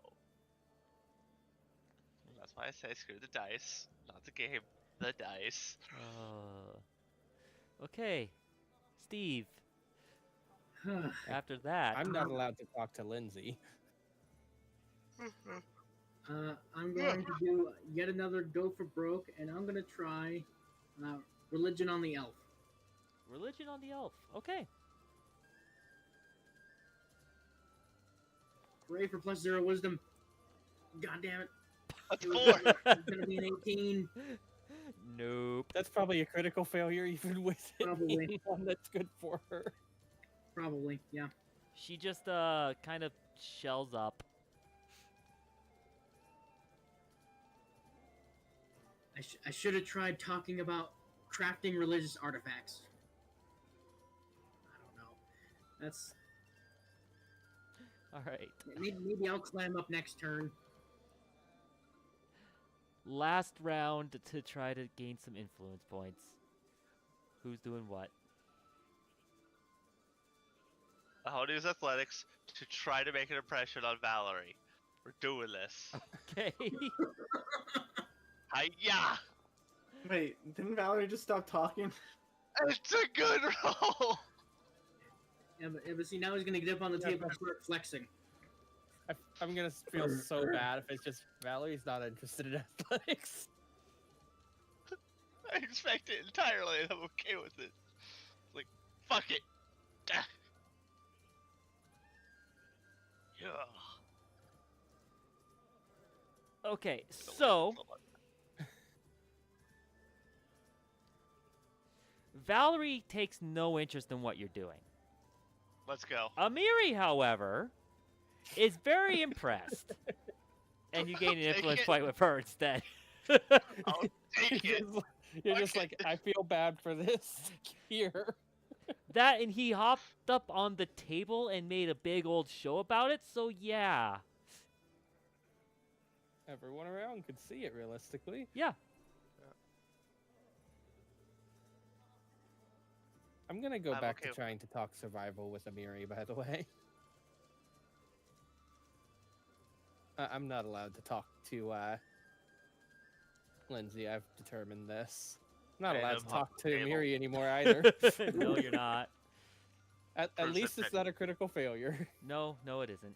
That's why I say screw the dice. Not the game, the dice. Okay, Steve. After that, I'm not allowed to talk to Lindsay. I'm going to do yet another go for broke, and I'm going to try religion on the elf. religion on the elf. Okay. Hooray for +0 wisdom. God damn it. That's It was- 4. It's going to be an 18. Nope. That's probably a critical failure, even with it Probably. being one that's good for her. Probably, yeah. She just kind of shells up. I should have tried talking about crafting religious artifacts. I don't know. That's All right. maybe I'll climb up next turn. Last round to try to gain some influence points. Who's doing what? I want to use athletics to try to make an impression on Valerie. We're doing this. Okay. Hiya! Wait, didn't Valerie just stop talking? It's a good roll! Yeah, but see, now he's gonna get up on the table and start flexing. I'm gonna feel so bad if it's just Valerie's not interested in athletics. I expect it entirely and I'm okay with it. Like, fuck it. Ah. Yeah. Okay, so Valerie takes no interest in what you're doing. Let's go. Amiri, however, is very impressed. And you gain an Take influence it. point with her instead. I'll take it. You're just Fuck like, it. I feel bad for this here. That and he hopped up on the table and made a big old show about it, so yeah. Everyone around could see it realistically. Yeah. I'm gonna go I'm back okay to with trying to talk survival with Amiri, by the way. I'm not allowed to talk to Lindsay. I've determined this. I'm not Hey, allowed no to talk to table. Amiri anymore either. No, you're not. At Proves least that it's not a critical failure. No, it isn't.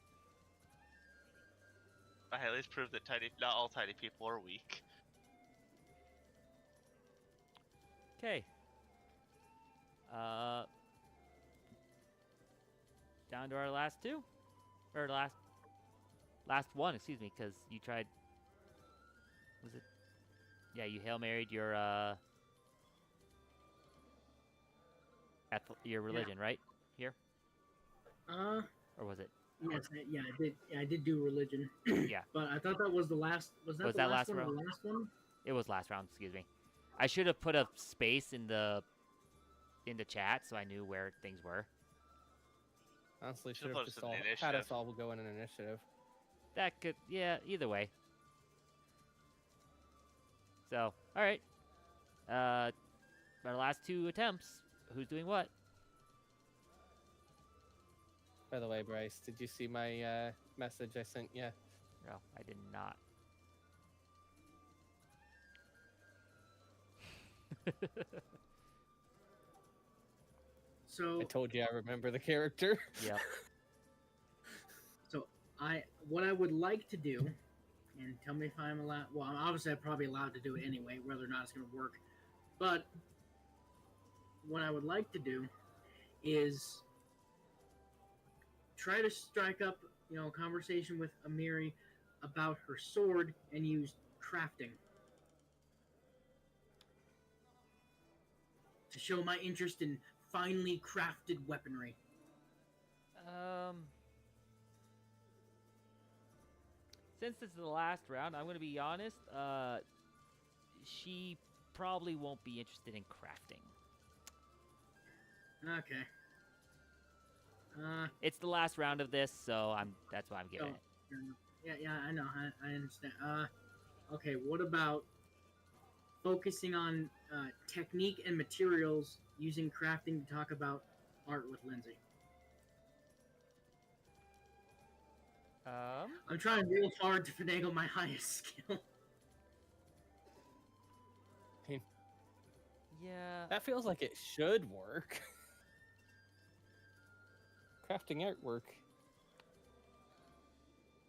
I at least proved that not all tiny people are weak. Okay. Down to our last two, or last one, excuse me, because you tried. Was it? Yeah, you Hail Married your your religion, right? Here, or was it? Yes, I did. Yeah, I did do religion. Yeah. But I thought that was the last. Was that Was the that last last one? Or round? the last one? It was last round. Excuse me. I should have put a space in the chat so I knew where things were. Honestly, Should've should put have us just in the had us initiative. all go in an initiative. That could, yeah, either way. So, all right. Our last two attempts. Who's doing what? By the way, Bryce, did you see my message I sent you? No, I did not. So I told you I remember the character. Yep. So what I would like to do, and tell me if I'm allowed. Well, obviously I'm probably allowed to do it anyway, whether or not it's going to work. But what I would like to do is try to strike up, a conversation with Amiri about her sword and use crafting to show my interest in finely crafted weaponry. Since this is the last round, I'm going to be honest. She probably won't be interested in crafting. Okay. It's the last round of this, so that's why I'm giving it. Yeah, I know. I understand. Okay, what about focusing on technique and materials using crafting to talk about art with Lindsay? I'm trying real hard to finagle my highest skill. Yeah. That feels like it should work. Crafting artwork.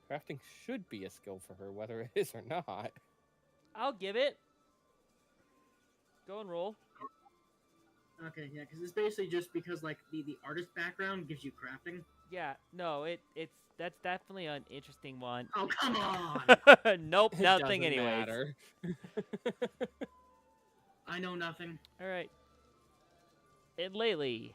Crafting should be a skill for her, whether it is or not. I'll give it. Go and roll. Okay, yeah, because it's basically just because like the artist background gives you crafting. Yeah, no, that's definitely an interesting one. Oh, come on! Nope, It nothing doesn't anyways. matter. I know nothing. All right. And Laylee.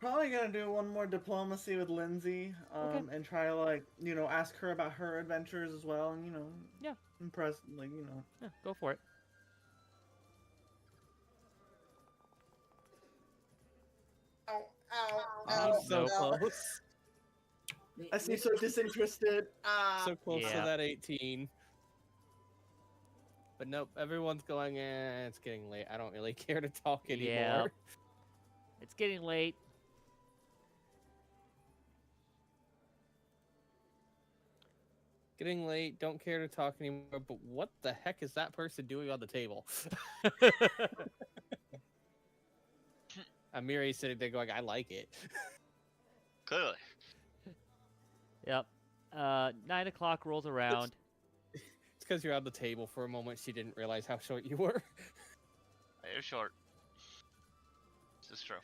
Probably gonna do one more diplomacy with Lindsay, Okay. and try to ask her about her adventures as well, and Yeah. impress, Yeah, go for it. I'm so close. I seem so disinterested. So close to Yeah. that 18. But nope, everyone's going, it's getting late. I don't really care to talk anymore. Yeah. It's getting late. Getting late, don't care to talk anymore, but what the heck is that person doing on the table? Amiri's sitting there going, I like it. Clearly. Yep. 9 o'clock rolls around. It's because you're on the table for a moment. She didn't realize how short you were. You're short. This is true.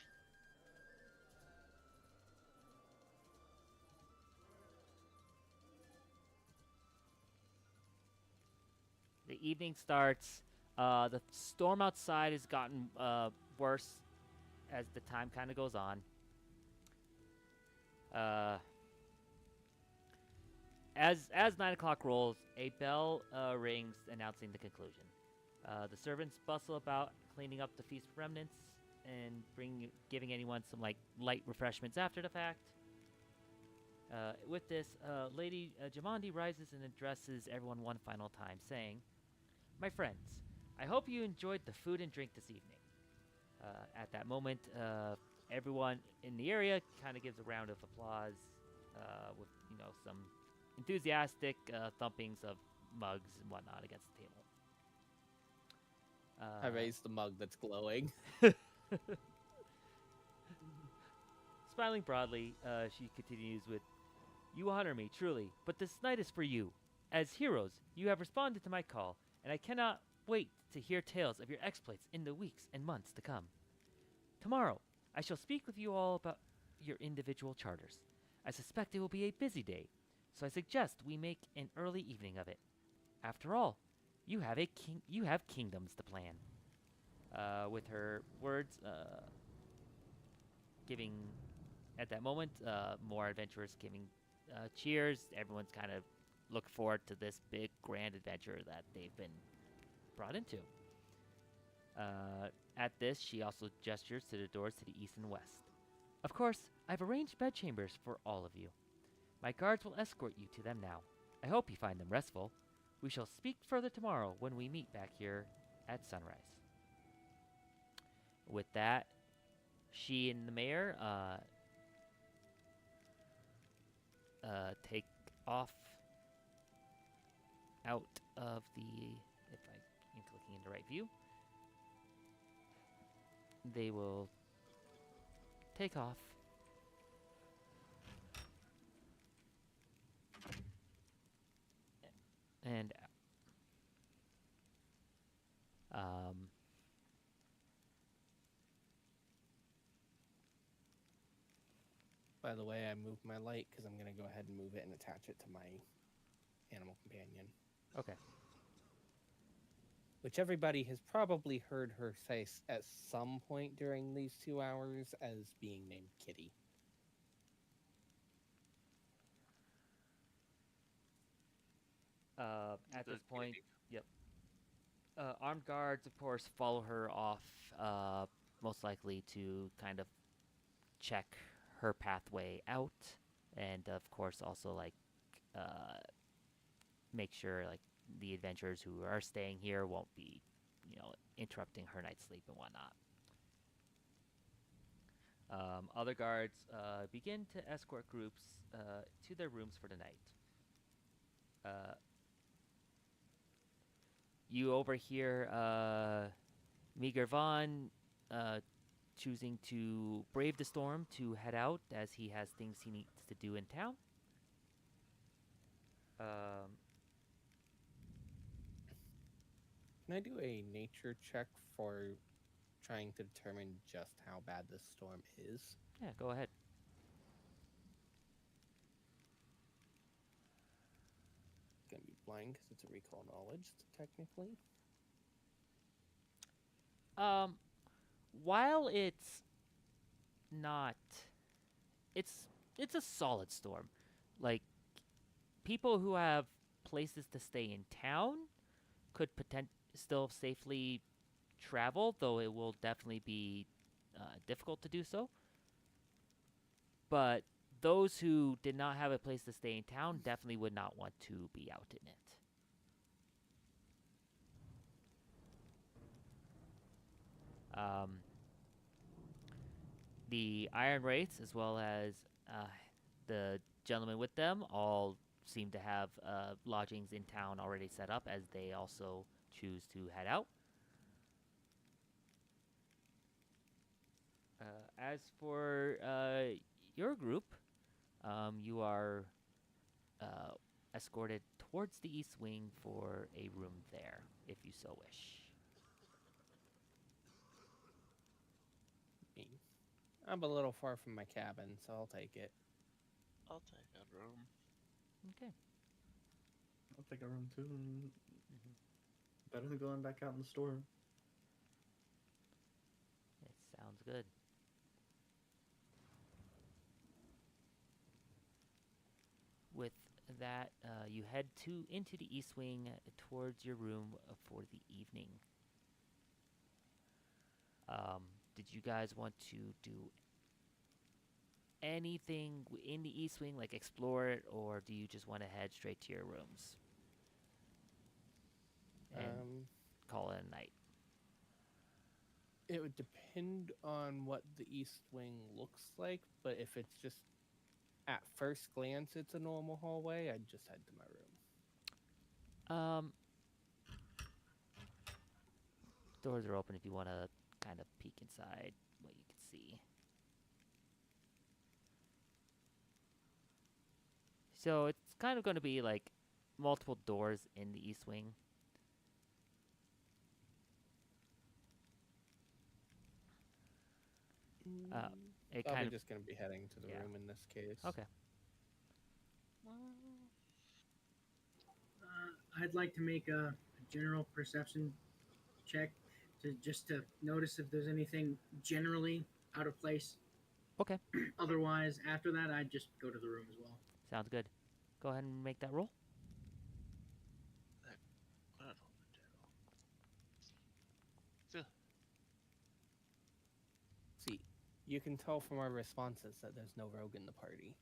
The evening starts. The storm outside has gotten worse as the time kind of goes on. As 9 o'clock rolls, a bell rings announcing the conclusion. The servants bustle about cleaning up the feast remnants and giving anyone some light refreshments after the fact. With this, Lady Jamandi rises and addresses everyone one final time, saying, "My friends, I hope you enjoyed the food and drink this evening." At that moment, everyone in the area kind of gives a round of applause with some enthusiastic thumpings of mugs and whatnot against the table. I raised the mug that's glowing. Smiling broadly, she continues with, "You honor me, truly, but this night is for you. As heroes, you have responded to my call, and I cannot wait to hear tales of your exploits in the weeks and months to come. Tomorrow, I shall speak with you all about your individual charters. I suspect it will be a busy day, so I suggest we make an early evening of it. After all, you have kingdoms to plan." With her words, giving at that moment, more adventurers giving cheers. Everyone's kind of look forward to this big grand adventure that they've been brought into. At this, she also gestures to the doors to the east and west. "Of course, I've arranged bedchambers for all of you. My guards will escort you to them now. I hope you find them restful. We shall speak further tomorrow when we meet back here at sunrise." With that, she and the mayor take off out of the, if I am looking in the right view, they will take off and By the way, I moved my light because I'm going to go ahead and move it and attach it to my animal companion. okay. Which everybody has probably heard her say at some point during these 2 hours as being named Kitty. At this point, yep. Armed guards, of course, follow her off, most likely to kind of check her pathway out, and of course also make sure the adventurers who are staying here won't be, interrupting her night's sleep and whatnot. Other guards begin to escort groups to their rooms for the night. You overhear Meager Vaughn choosing to brave the storm to head out as he has things he needs to do in town. Can I do a nature check for trying to determine just how bad this storm is? Yeah, go ahead. Gonna be blind because it's a recall knowledge, technically. While it's not, it's a solid storm. People who have places to stay in town could still safely travel, though it will definitely be difficult to do so. But those who did not have a place to stay in town definitely would not want to be out in it. The Iron Wraiths, as well as the gentleman with them, all seem to have lodgings in town already set up, as they also choose to head out. As for your group, you are escorted towards the east wing for a room there, if you so wish. Me. I'm a little far from my cabin, so I'll take it. I'll take a room. Okay. I'll take a room too. Better than going back out in the store. It sounds good. With that, you head into the east wing towards your room for the evening. Did you guys want to do anything in the east wing, like explore it, or do you just want to head straight to your rooms and call it a night? It would depend on what the east wing looks like, but if it's just at first glance it's a normal hallway, I'd just head to my room. Doors are open if you want to kind of peek inside what you can see. So it's kind of going to be like multiple doors in the east wing. It I'll kind be of just going to be heading to the yeah. room in this case. Okay. I'd like to make a general perception check to notice if there's anything generally out of place. Okay. Otherwise, after that, I'd just go to the room as well. Sounds good. Go ahead and make that roll. See, you can tell from our responses that there's no rogue in the party.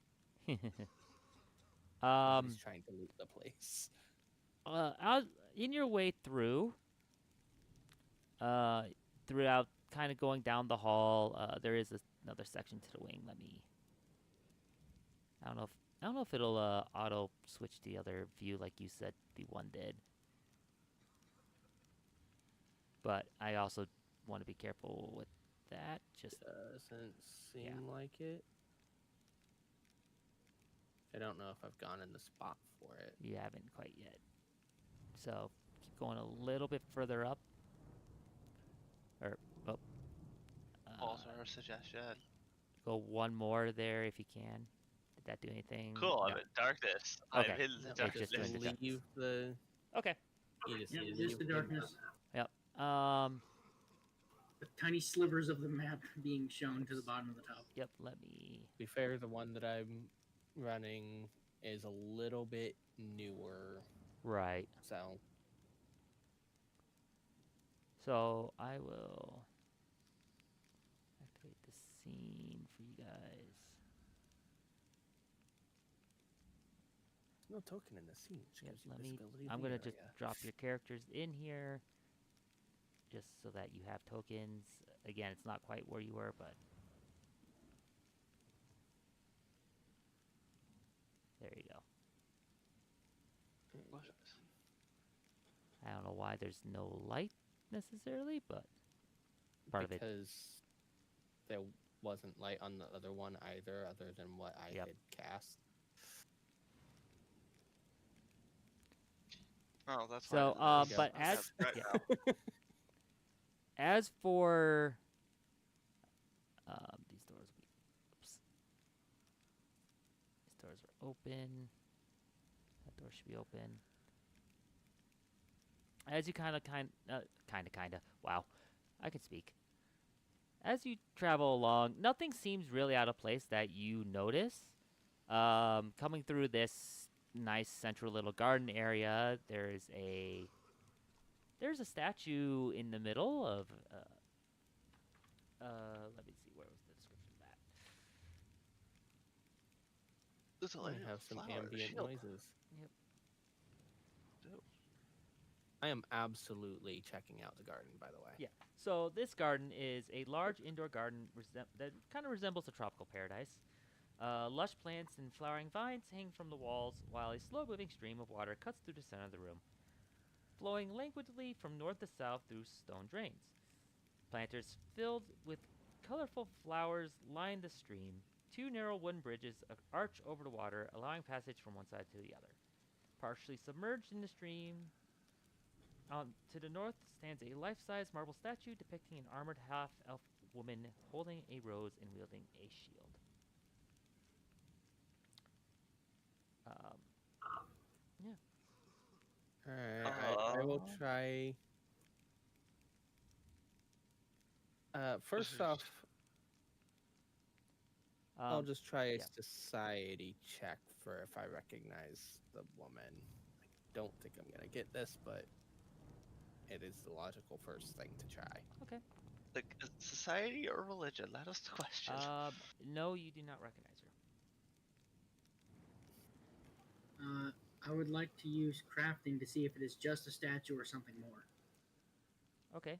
He's trying to loot the place. In your way through, throughout kind of going down the hall, there is another section to the wing. I don't know if it'll auto switch to the other view like you said the one did. But I also want to be careful with that. Just doesn't seem like it. I don't know if I've gone in the spot for it. You haven't quite yet. So keep going a little bit further up. Also, our suggestion. Go one more there if you can. Did that do anything? Cool. No. I'm in darkness. Okay. I'm in the No, darkness. just doing the darkness. leave the. Okay. You just Yeah, leave just the darkness. Yep. The tiny slivers of the map being shown to the bottom of the top. Yep. Let me. To be fair, the one that I'm running is a little bit newer. Right. So I will activate the scene for you guys. No token in the scene. Which Yep, gives you visibility I'm of the gonna just area. drop your characters in here, just so that you have tokens. Again, it's not quite where you were, but there you go. I don't know why there's no light necessarily, but part of it. Because there wasn't light on the other one either, other than what I Yep. had cast. Oh, that's So, why. but I have as threat yeah. now. As for these doors, oops. These doors are open. That door should be open. As you kind of, wow, I can speak. As you travel along, nothing seems really out of place that you notice. Coming through this nice central little garden area, there's a statue in the middle of. Let me see, where was the description of that? There's a I lady have with some flower, ambient shield. noises. Yep. Dope. I am absolutely checking out the garden, by the way. Yeah. So this garden is a large indoor garden that kind of resembles a tropical paradise. Lush plants and flowering vines hang from the walls, while a slow-moving stream of water cuts through the center of the room, flowing languidly from north to south through stone drains. Planters filled with colorful flowers line the stream. Two narrow wooden bridges arch over the water, allowing passage from one side to the other. Partially submerged in the stream, to the north stands a life-size marble statue depicting an armored half-elf woman holding a rose and wielding a shield. Yeah. Alright, I will try. First off, I'll just try a society check for if I recognize the woman. I don't think I'm gonna get this, but it is the logical first thing to try. Okay. Like society or religion? That is the question. No, you do not recognize her. I would like to use crafting to see if it is just a statue or something more. Okay.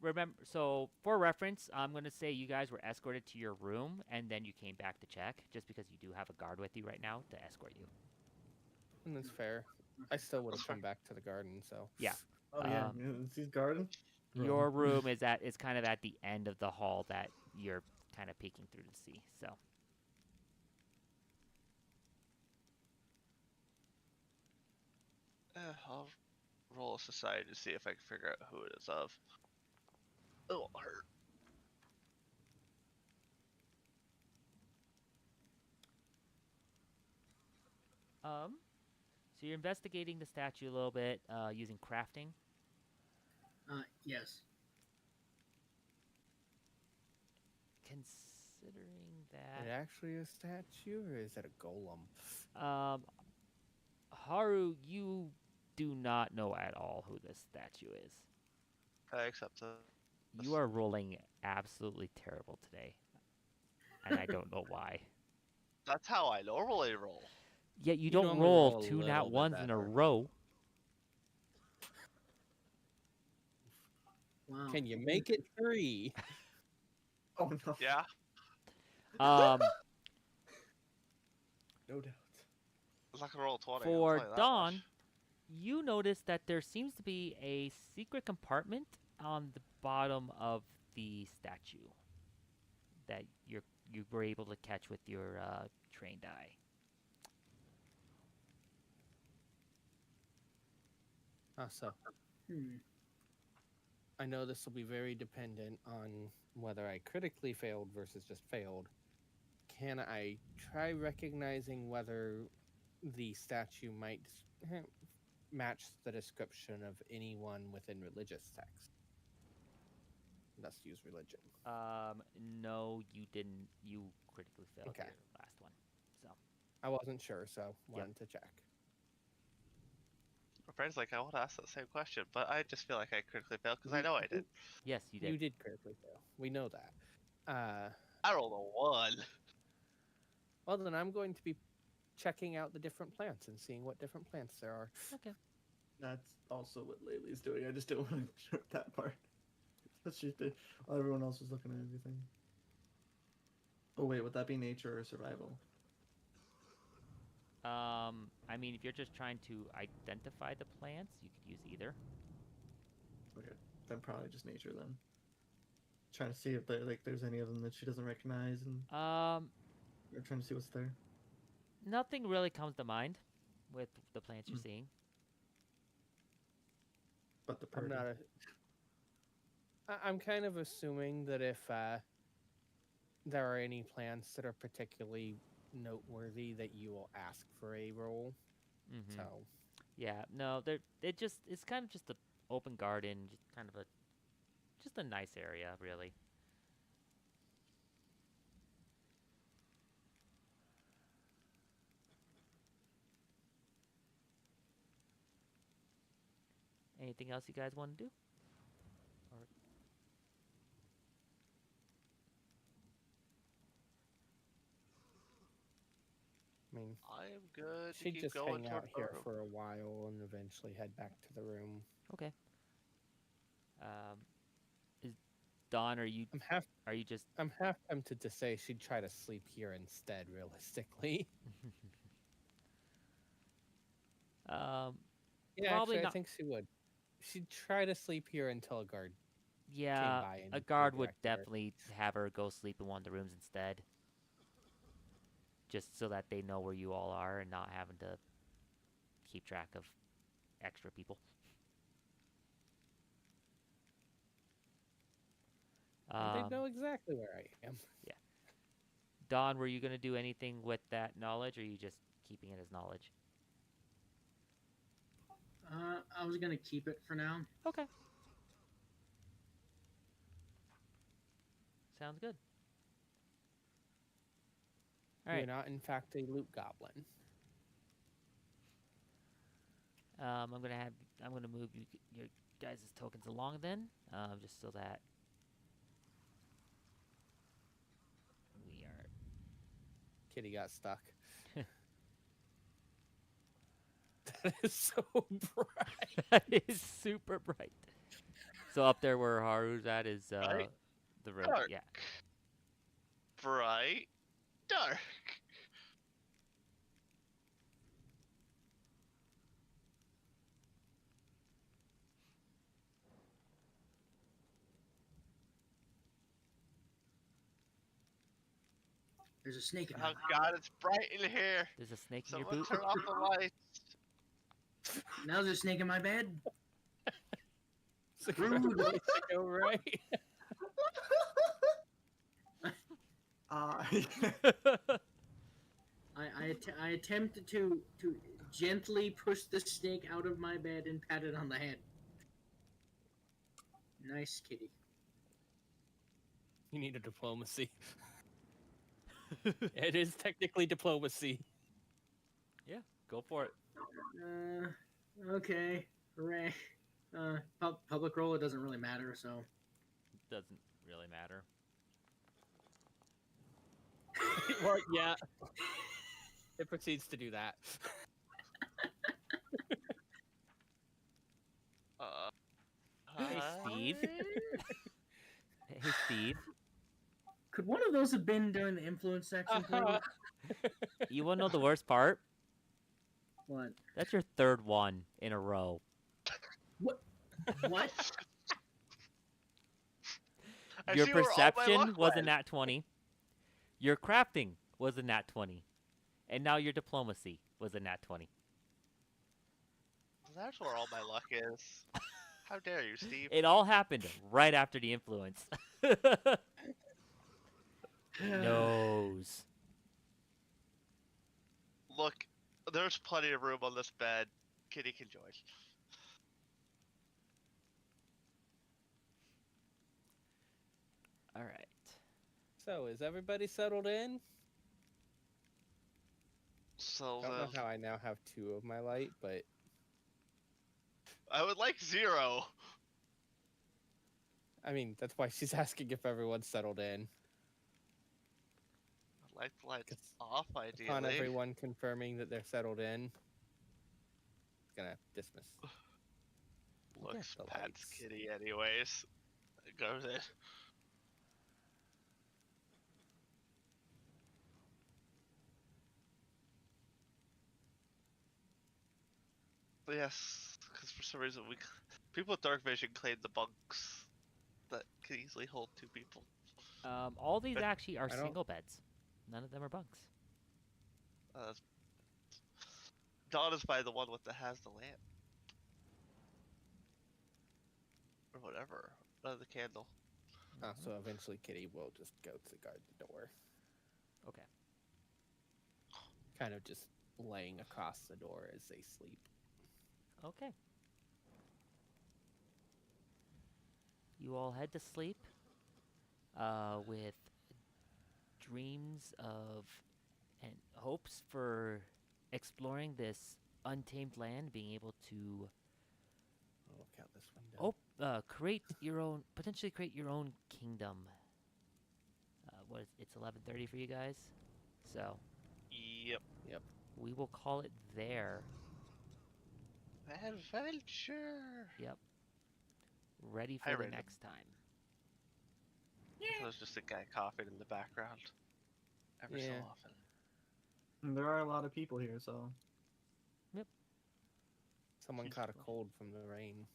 Remember, so for reference, I'm going to say you guys were escorted to your room, and then you came back to check, just because you do have a guard with you right now to escort you. And that's fair. I still would have come back to the garden, so. Yeah. Oh yeah, it's his garden. Your room is kind of at the end of the hall that you're kind of peeking through to see, so. I'll roll a society to see if I can figure out who it is of. It'll hurt. So you're investigating the statue a little bit, using crafting. Yes. Considering Is that, it actually a statue, or is it a golem? Haru, you do not know at all who this statue is. I accept it. You are rolling absolutely terrible today, and I don't know why. That's how I normally roll. Yet you You don't normally roll roll a 2 little nat bit 1s in a better. row. Wow. Can you make it 3? Oh no. Yeah. No doubt. It's like a roll 20. I'll For tell you that Dawn, much. you notice that there seems to be a secret compartment on the bottom of the statue that you were able to catch with your trained eye. So Hmm. I know this will be very dependent on whether I critically failed versus just failed. Can I try recognizing whether the statue might match the description of anyone within religious text? Let's use religion. No, you didn't. You critically failed Okay. your last one. So I wasn't sure, so wanted to check. My friend's like, I want to ask that same question, but I just feel like I critically failed because I know I did. yes, you did. You did critically fail. We know that. I rolled a 1. Well, then I'm going to be checking out the different plants and seeing what different plants there are. Okay. That's also what Laylee's doing. I just didn't want to show that part. Especially if while everyone else was looking at everything. Oh wait, would that be nature or survival? I mean, if you're just trying to identify the plants, you could use either. Okay, then probably just nature then. Trying to see if there's any of them that she doesn't recognize, and we're trying to see what's there. Nothing really comes to mind with the plants you're seeing. But the I'm purdy. I'm kind of assuming that if there are any plants that are particularly noteworthy, that you will ask for a roll. Mm-hmm. So Yeah, no, it's kind of just an open garden, just kind of just a nice area, really. Anything else you guys want to do? I mean, I am good. to she'd keep just going hang out toward here our room. for a while and eventually head back to the room. Okay. Is Dawn? Are you just? I'm half tempted to say she'd try to sleep here instead. Realistically, yeah, Probably actually, not. I think she would. She'd try to sleep here until a guard Yeah, by and a guard would redirect her. definitely have her go sleep in one of the rooms instead. Just so that they know where you all are and not having to keep track of extra people. They know exactly where I am. Yeah. Dawn, were you going to do anything with that knowledge, or are you just keeping it as knowledge? I was gonna keep it for now. Okay. Sounds good. All You're right. not, in fact, a loot goblin. I'm gonna move your guys' tokens along then, just so that we are. Kitty got stuck. That is so bright. That is super bright. So up there where Haru's at is Right? the road. Dark. Yeah. Bright. Dark. There's a snake in Oh there. God, it's bright in here. There's a snake in your Someone boot. turn off the lights. Now there's a snake in my bed. It's a good place to go, right? I attempted to gently push the snake out of my bed and pat it on the head. Nice kitty. You need a diplomacy. It is technically diplomacy. Yeah, go for it. Okay. Hooray. Public roll, it doesn't really matter, so. Doesn't really matter. Well, yeah. It proceeds to do that. Hey, Steve. Hey, Steve. Could one of those have been during the influence section, please? You want to know the worst part? What? That's your third one in a row. What? What? Your see where all my perception luck was a went. nat 20. Your crafting was a nat 20. And now your diplomacy was a nat 20. That's where all my luck is. How dare you, Steve? It all happened right after the influence. Knows. Look, there's plenty of room on this bed. Kitty can join. All right. So, is everybody settled in? So I don't know how I now have 2 of my light, but I would like 0. I mean, that's why she's asking if everyone's settled in. I'd like the lights It's off, ideally. Upon everyone confirming that they're settled in, it's gonna dismiss. Looks the Pat's lights. kitty, anyways. It goes in. Yes, because for some reason people with dark vision claim the bunks that can easily hold 2 people. All these But actually are I don't- single beds. None of them are bunks. Dawn is by the one with has the lamp or whatever, the candle. So eventually Kitty will just go to guard the door. Okay. Kind of just laying across the door as they sleep. Okay. You all head to sleep with dreams of and hopes for exploring this untamed land, being able to I'll look out this window. potentially create your own kingdom. It's 11:30 for you guys, so Yep. Yep. we will call it there. Adventure. Yep. Ready Hi, for the Random. next time. It was just a guy coughing in the background. Ever so Yeah. often. And there are a lot of people here, so Someone caught a cold from the rain.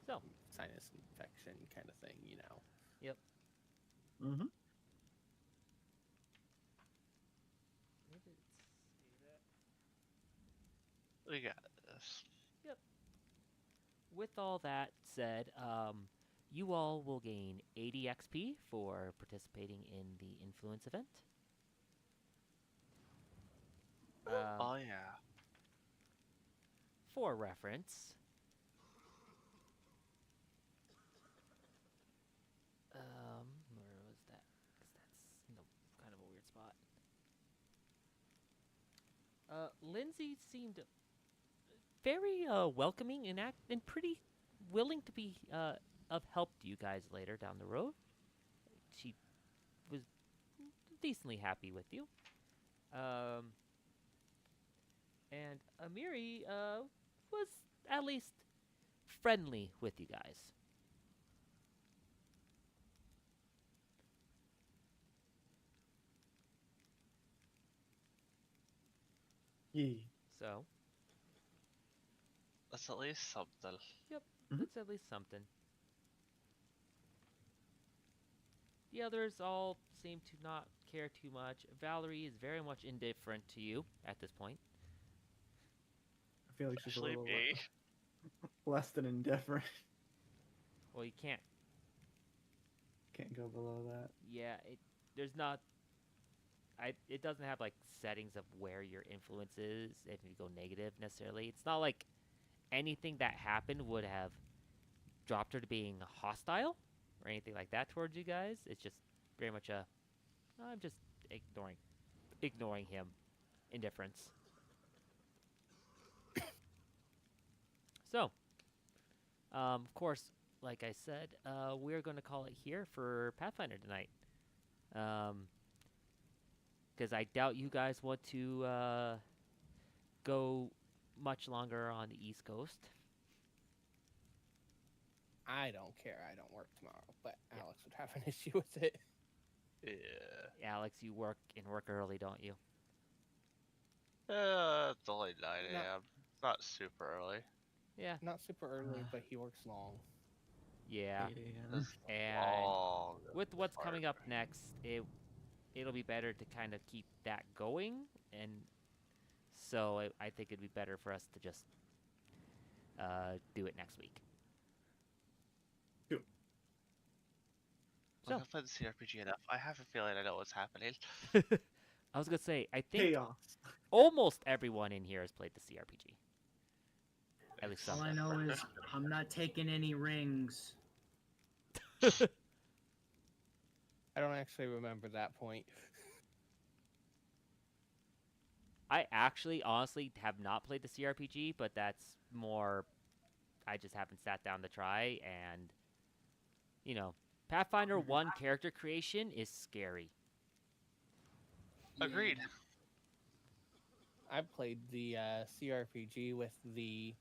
So, Sinus infection kind of thing, you know. yep. mm-hmm. We got this. Yep. With all that said, you all will gain 80 XP for participating in the influence event. Oh yeah. For reference, where was that? Because that's in a kind of a weird spot. Lindsay seemed very welcoming and pretty willing to be of help to you guys later down the road. She was decently happy with you. And Amiri was at least friendly with you guys. Yeah. So, That's at least something. yep, Mhm. that's at least something. The others all seem to not care too much. Valerie is very much indifferent to you at this point. I feel like she's a Especially little me. less than indifferent. Well, you can't. Can't go below that. Yeah, there's not. It doesn't have like settings of where your influence is if you go negative necessarily. It's not like anything that happened would have dropped her to being hostile or anything like that towards you guys. It's just very much I'm just ignoring him, indifference. So, of course, like I said, we're going to call it here for Pathfinder tonight. Because I doubt you guys want to go much longer on the East Coast. I don't care. I don't work tomorrow, but Yeah. Alex would have an issue with it. Yeah. Alex, you work early, don't you? It's only 9 No. a.m. Not super early. Yeah. Not super early, but he works long. Yeah. 8 a.m. It's And long. with what's Hard. coming up next, it'll be better to kind of keep that going, and so I think it'd be better for us to just do it next week. Cool. So- I've played the CRPG enough. I have a feeling I know what's happening. I was gonna say, I think Chaos. almost everyone in here has played the CRPG. At least All some. I know is I'm not taking any rings. I don't actually remember that point. I actually, honestly, have not played the CRPG, but that's more. I just haven't sat down to try, and Pathfinder 1 character creation is scary. Agreed. I played the CRPG with the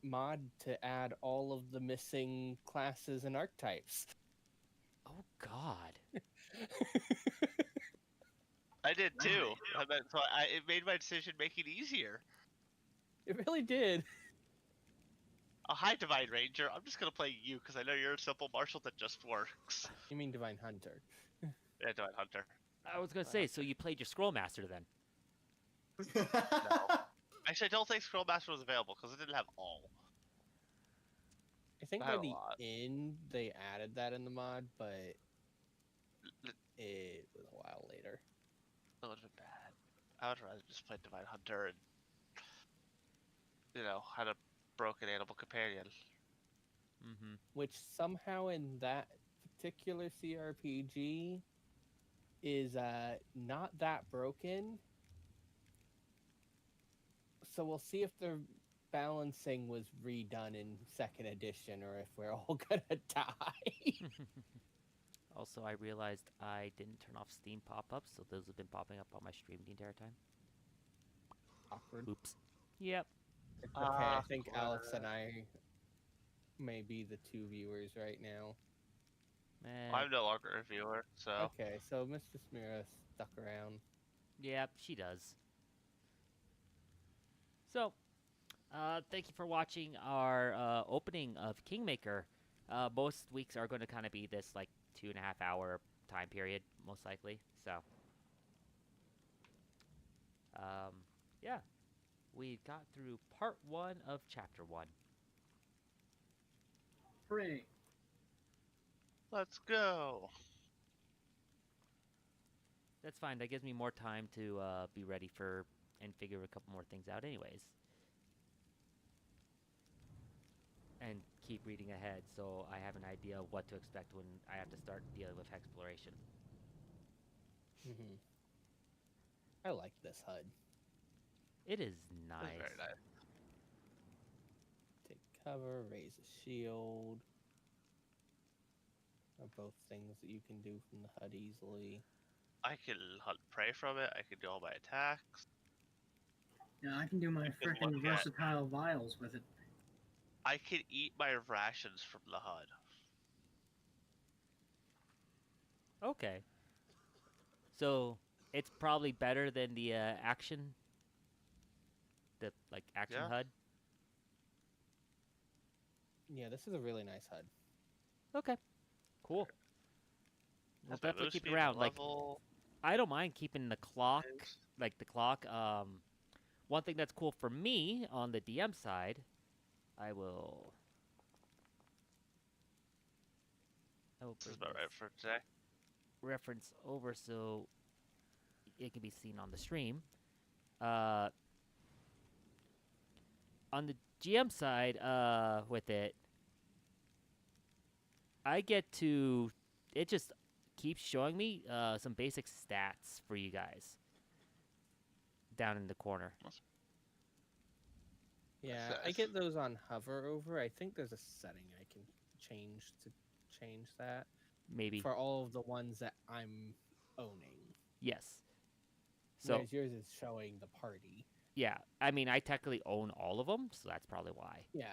mod to add all of the missing classes and archetypes. Oh God. I did too. It made my decision making easier. It really did. A high Divine Ranger. I'm just gonna play you because I know you're a simple martial that just works. You mean Divine Hunter? Yeah, Divine Hunter. I was gonna say, so you played your Scroll Master then? Actually, I don't think Scroll Master was available because it didn't have all. I think I by had a the lot. end they added that in the mod, but L- it was a while later. It would have been bad. I would rather just play Divine Hunter and, had a broken animal companion. Mm-hmm. Which somehow in that particular CRPG is not that broken. So we'll see if the balancing was redone in second edition or if we're all gonna die. Also, I realized I didn't turn off Steam pop-ups, so those have been popping up on my stream the entire time. Awkward. Oops. Yep. It's okay. I think Alex and I may be the two viewers right now. Man. I'm no longer a viewer, so Okay, so Mistress Mira stuck around. Yep, she does. So, thank you for watching our opening of Kingmaker. Most weeks are going to kind of be this like 2.5 hour time period, most likely. So, yeah, we got through part 1 of chapter 1. Hooray! let's go. That's fine. That gives me more time to be ready for and figure a couple more things out, anyways. And keep reading ahead so I have an idea of what to expect when I have to start dealing with exploration. Mm-hmm. I like this HUD. It is That's nice. very nice. Take cover, raise a shield. Are both things that you can do from the HUD easily. I can hunt prey from it. I can do all my attacks. Yeah, I can do my You can frickin' look at- versatile vials with it. I can eat my rations from the HUD. Okay. So it's probably better than the action, the like action Yeah. HUD. Yeah, this is a really nice HUD. Okay, cool. We'll Has my definitely move keep it speed, around. Like level. I don't mind keeping the clock, is- like the clock. One thing that's cool for me on the DM side, I will. This is Bring about this right for today. reference over so it can be seen on the stream. On the GM side, with it, I get to. It just keeps showing me some basic stats for you guys down in the corner. Yeah, That's I nice. get those on hover over. I think there's a setting I can change to change that Maybe. for all of the ones that I'm owning. Yes. So Whereas yours is showing the party. yeah, I mean, I technically own all of them, so that's probably why. Yeah.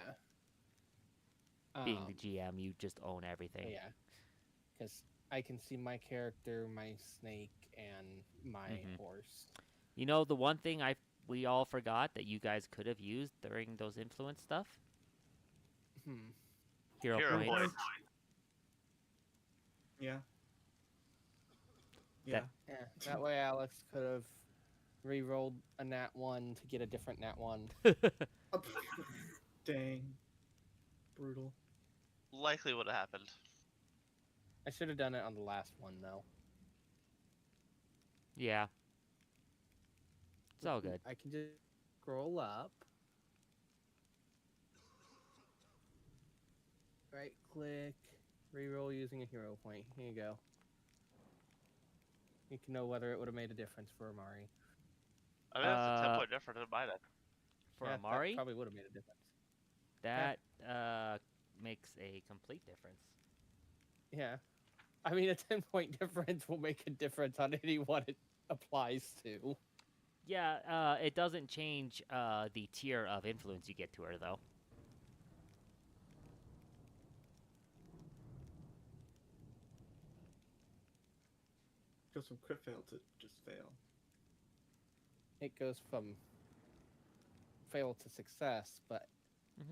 Being the GM, you just own everything. Yeah. Because I can see my character, my snake, and my horse. You know, the one thing we all forgot that you guys could have used during those influence stuff? Hero Hero points. points. Yeah. Yeah. Yeah. That way Alex could have re-rolled a nat 1 to get a different nat 1. Dang. Brutal. Likely would have happened. I should have done it on the last one, though. Yeah. It's all good. I can just scroll up. Right click. Reroll using a hero point. Here you go. You can know whether it would have made a difference for Amari. I mean, that's a 10-point difference in my then. For Yeah, Amari, that probably would have made a difference. that makes a complete difference. Yeah. I mean, a 10-point difference will make a difference on anyone it applies to. Yeah, it doesn't change the tier of influence you get to her, though. Goes from crit fail to just fail. It goes from fail to success, but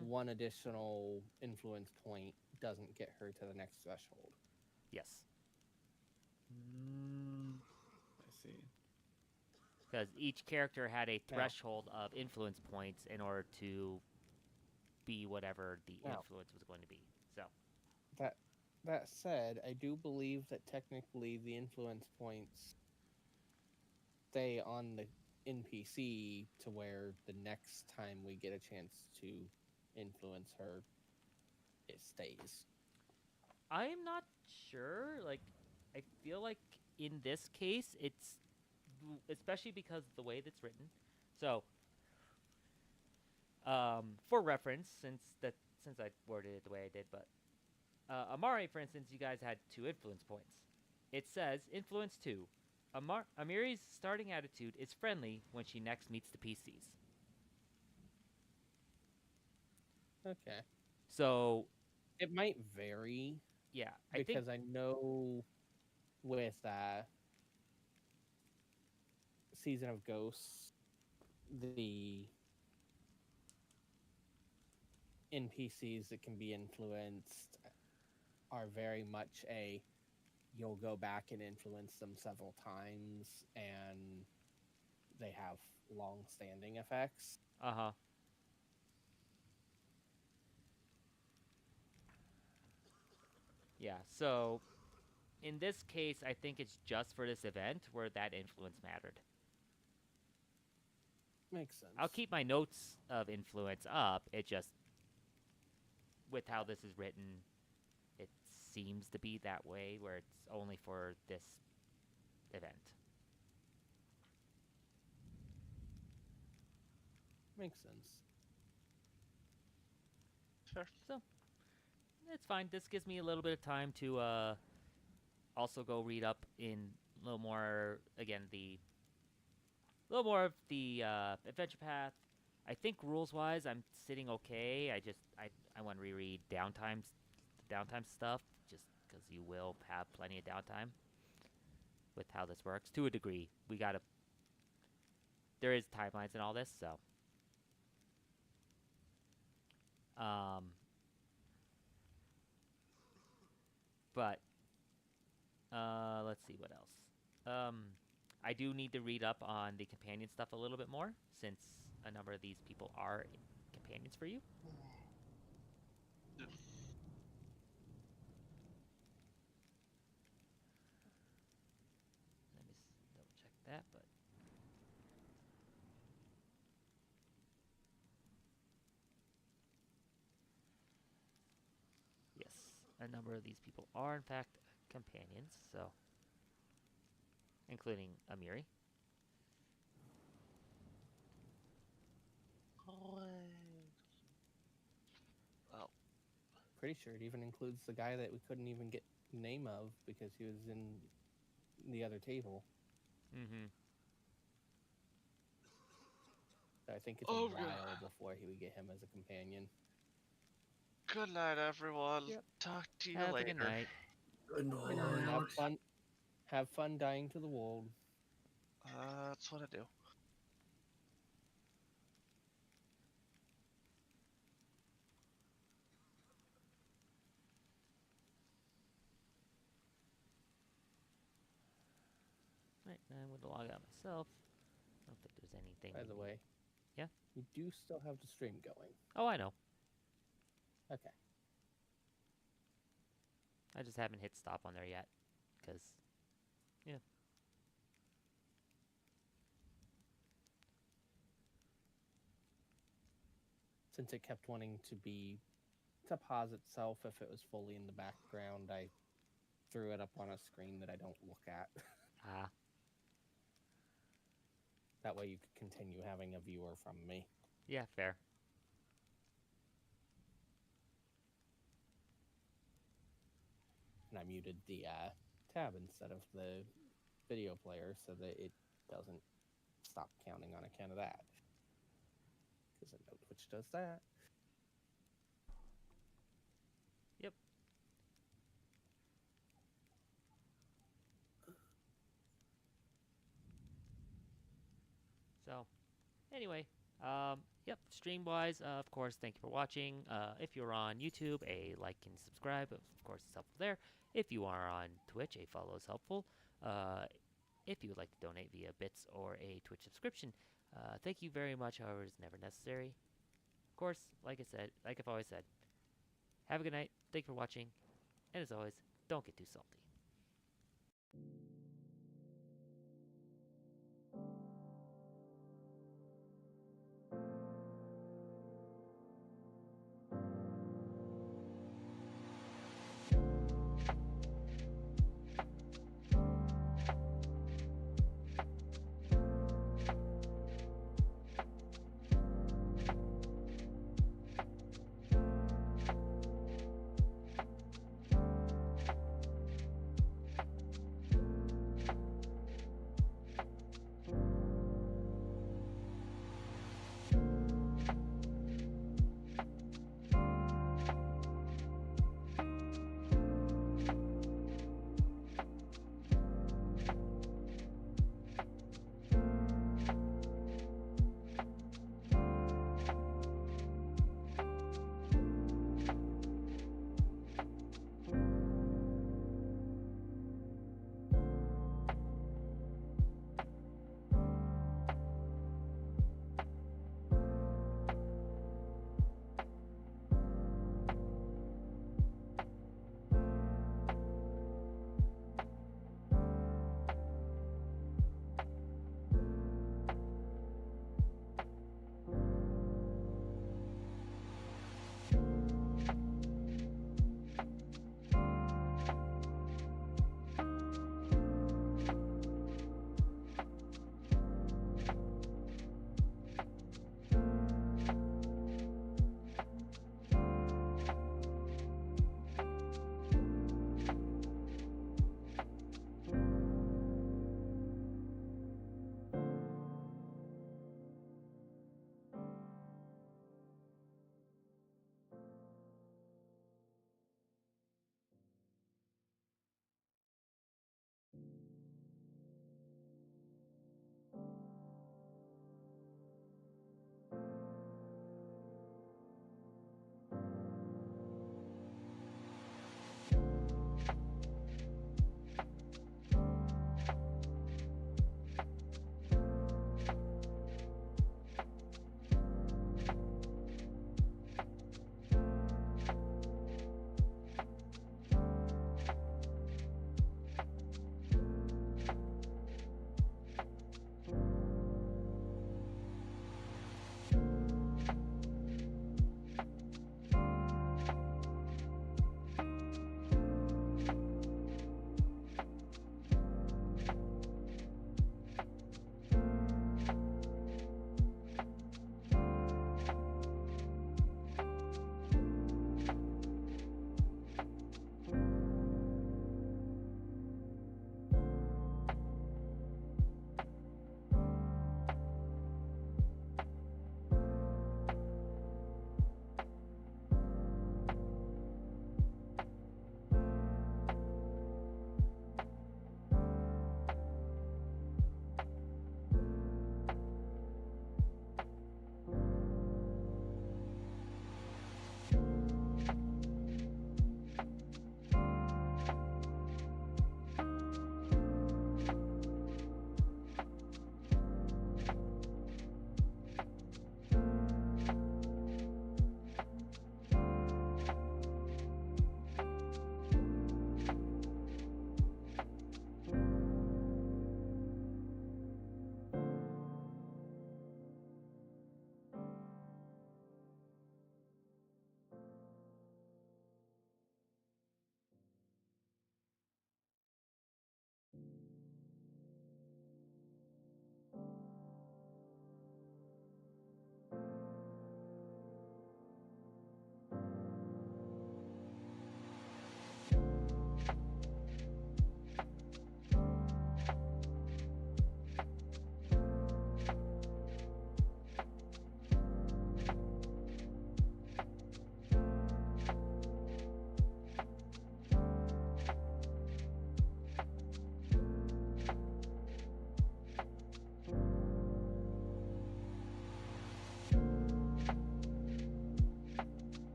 one additional influence point doesn't get her to the next threshold. Yes. I see. Because each character had a threshold of influence points in order to be whatever the influence was going to be. So that said, I do believe that technically the influence points stay on the NPC to where the next time we get a chance to influence her, it stays. I am not sure. Like, I feel like in this case, it's especially because of the way that's written. So, for reference, since I worded it the way I did, but Amari, for instance, you guys had 2 influence points. It says influence 2. Amiri's starting attitude is friendly when she next meets the PCs. Okay. So It might vary yeah, because I know with Season of Ghosts, the NPCs that can be influenced are very much you'll go back and influence them several times, and they have long-standing effects. Uh-huh. Yeah, so in this case, I think it's just for this event where that influence mattered. Makes sense. I'll keep my notes of influence up. It just, with how this is written, it seems to be that way where it's only for this event. Makes sense. Sure. So, it's fine. This gives me a little bit of time to also go read up in a little more, again, a little more of the Adventure Path. I think rules-wise, I'm sitting okay. I want to reread downtime stuff, just because you will have plenty of downtime with how this works. To a degree, there is timelines and all this, so. But let's see what else. I do need to read up on the companion stuff a little bit more, since a number of these people are companions for you. Let me double check that, but yes, a number of these people are in fact companions, so including Amiri. Well, Pretty sure it even includes the guy that we couldn't even get name of because he was in the other table. Mm-hmm. So I think it's a while before he would get him as a companion. good night, everyone. Yep. Talk to you Have later. a good night. Good night. Have fun dying to the world. That's what I do. Right, and I'm going to log out myself. I don't think there's anything. By the way. Yeah? We do still have the stream going. Oh, I know. Okay. I just haven't hit stop on there yet, because, yeah. Since it kept wanting to pause itself if it was fully in the background, I threw it up on a screen that I don't look at. Ah. That way you could continue having a viewer from me. Yeah, fair. And I muted the tab instead of the video player so that it doesn't stop counting on account of that. Because I know Twitch does that. Yep. So, anyway, yep, stream-wise, of course, thank you for watching. If you're on YouTube, a like and subscribe, of course, is helpful there. If you are on Twitch, a follow is helpful. If you would like to donate via bits or a Twitch subscription, thank you very much, however, it's never necessary. Of course, like I've always said, have a good night, thank you for watching, and as always, don't get too salty.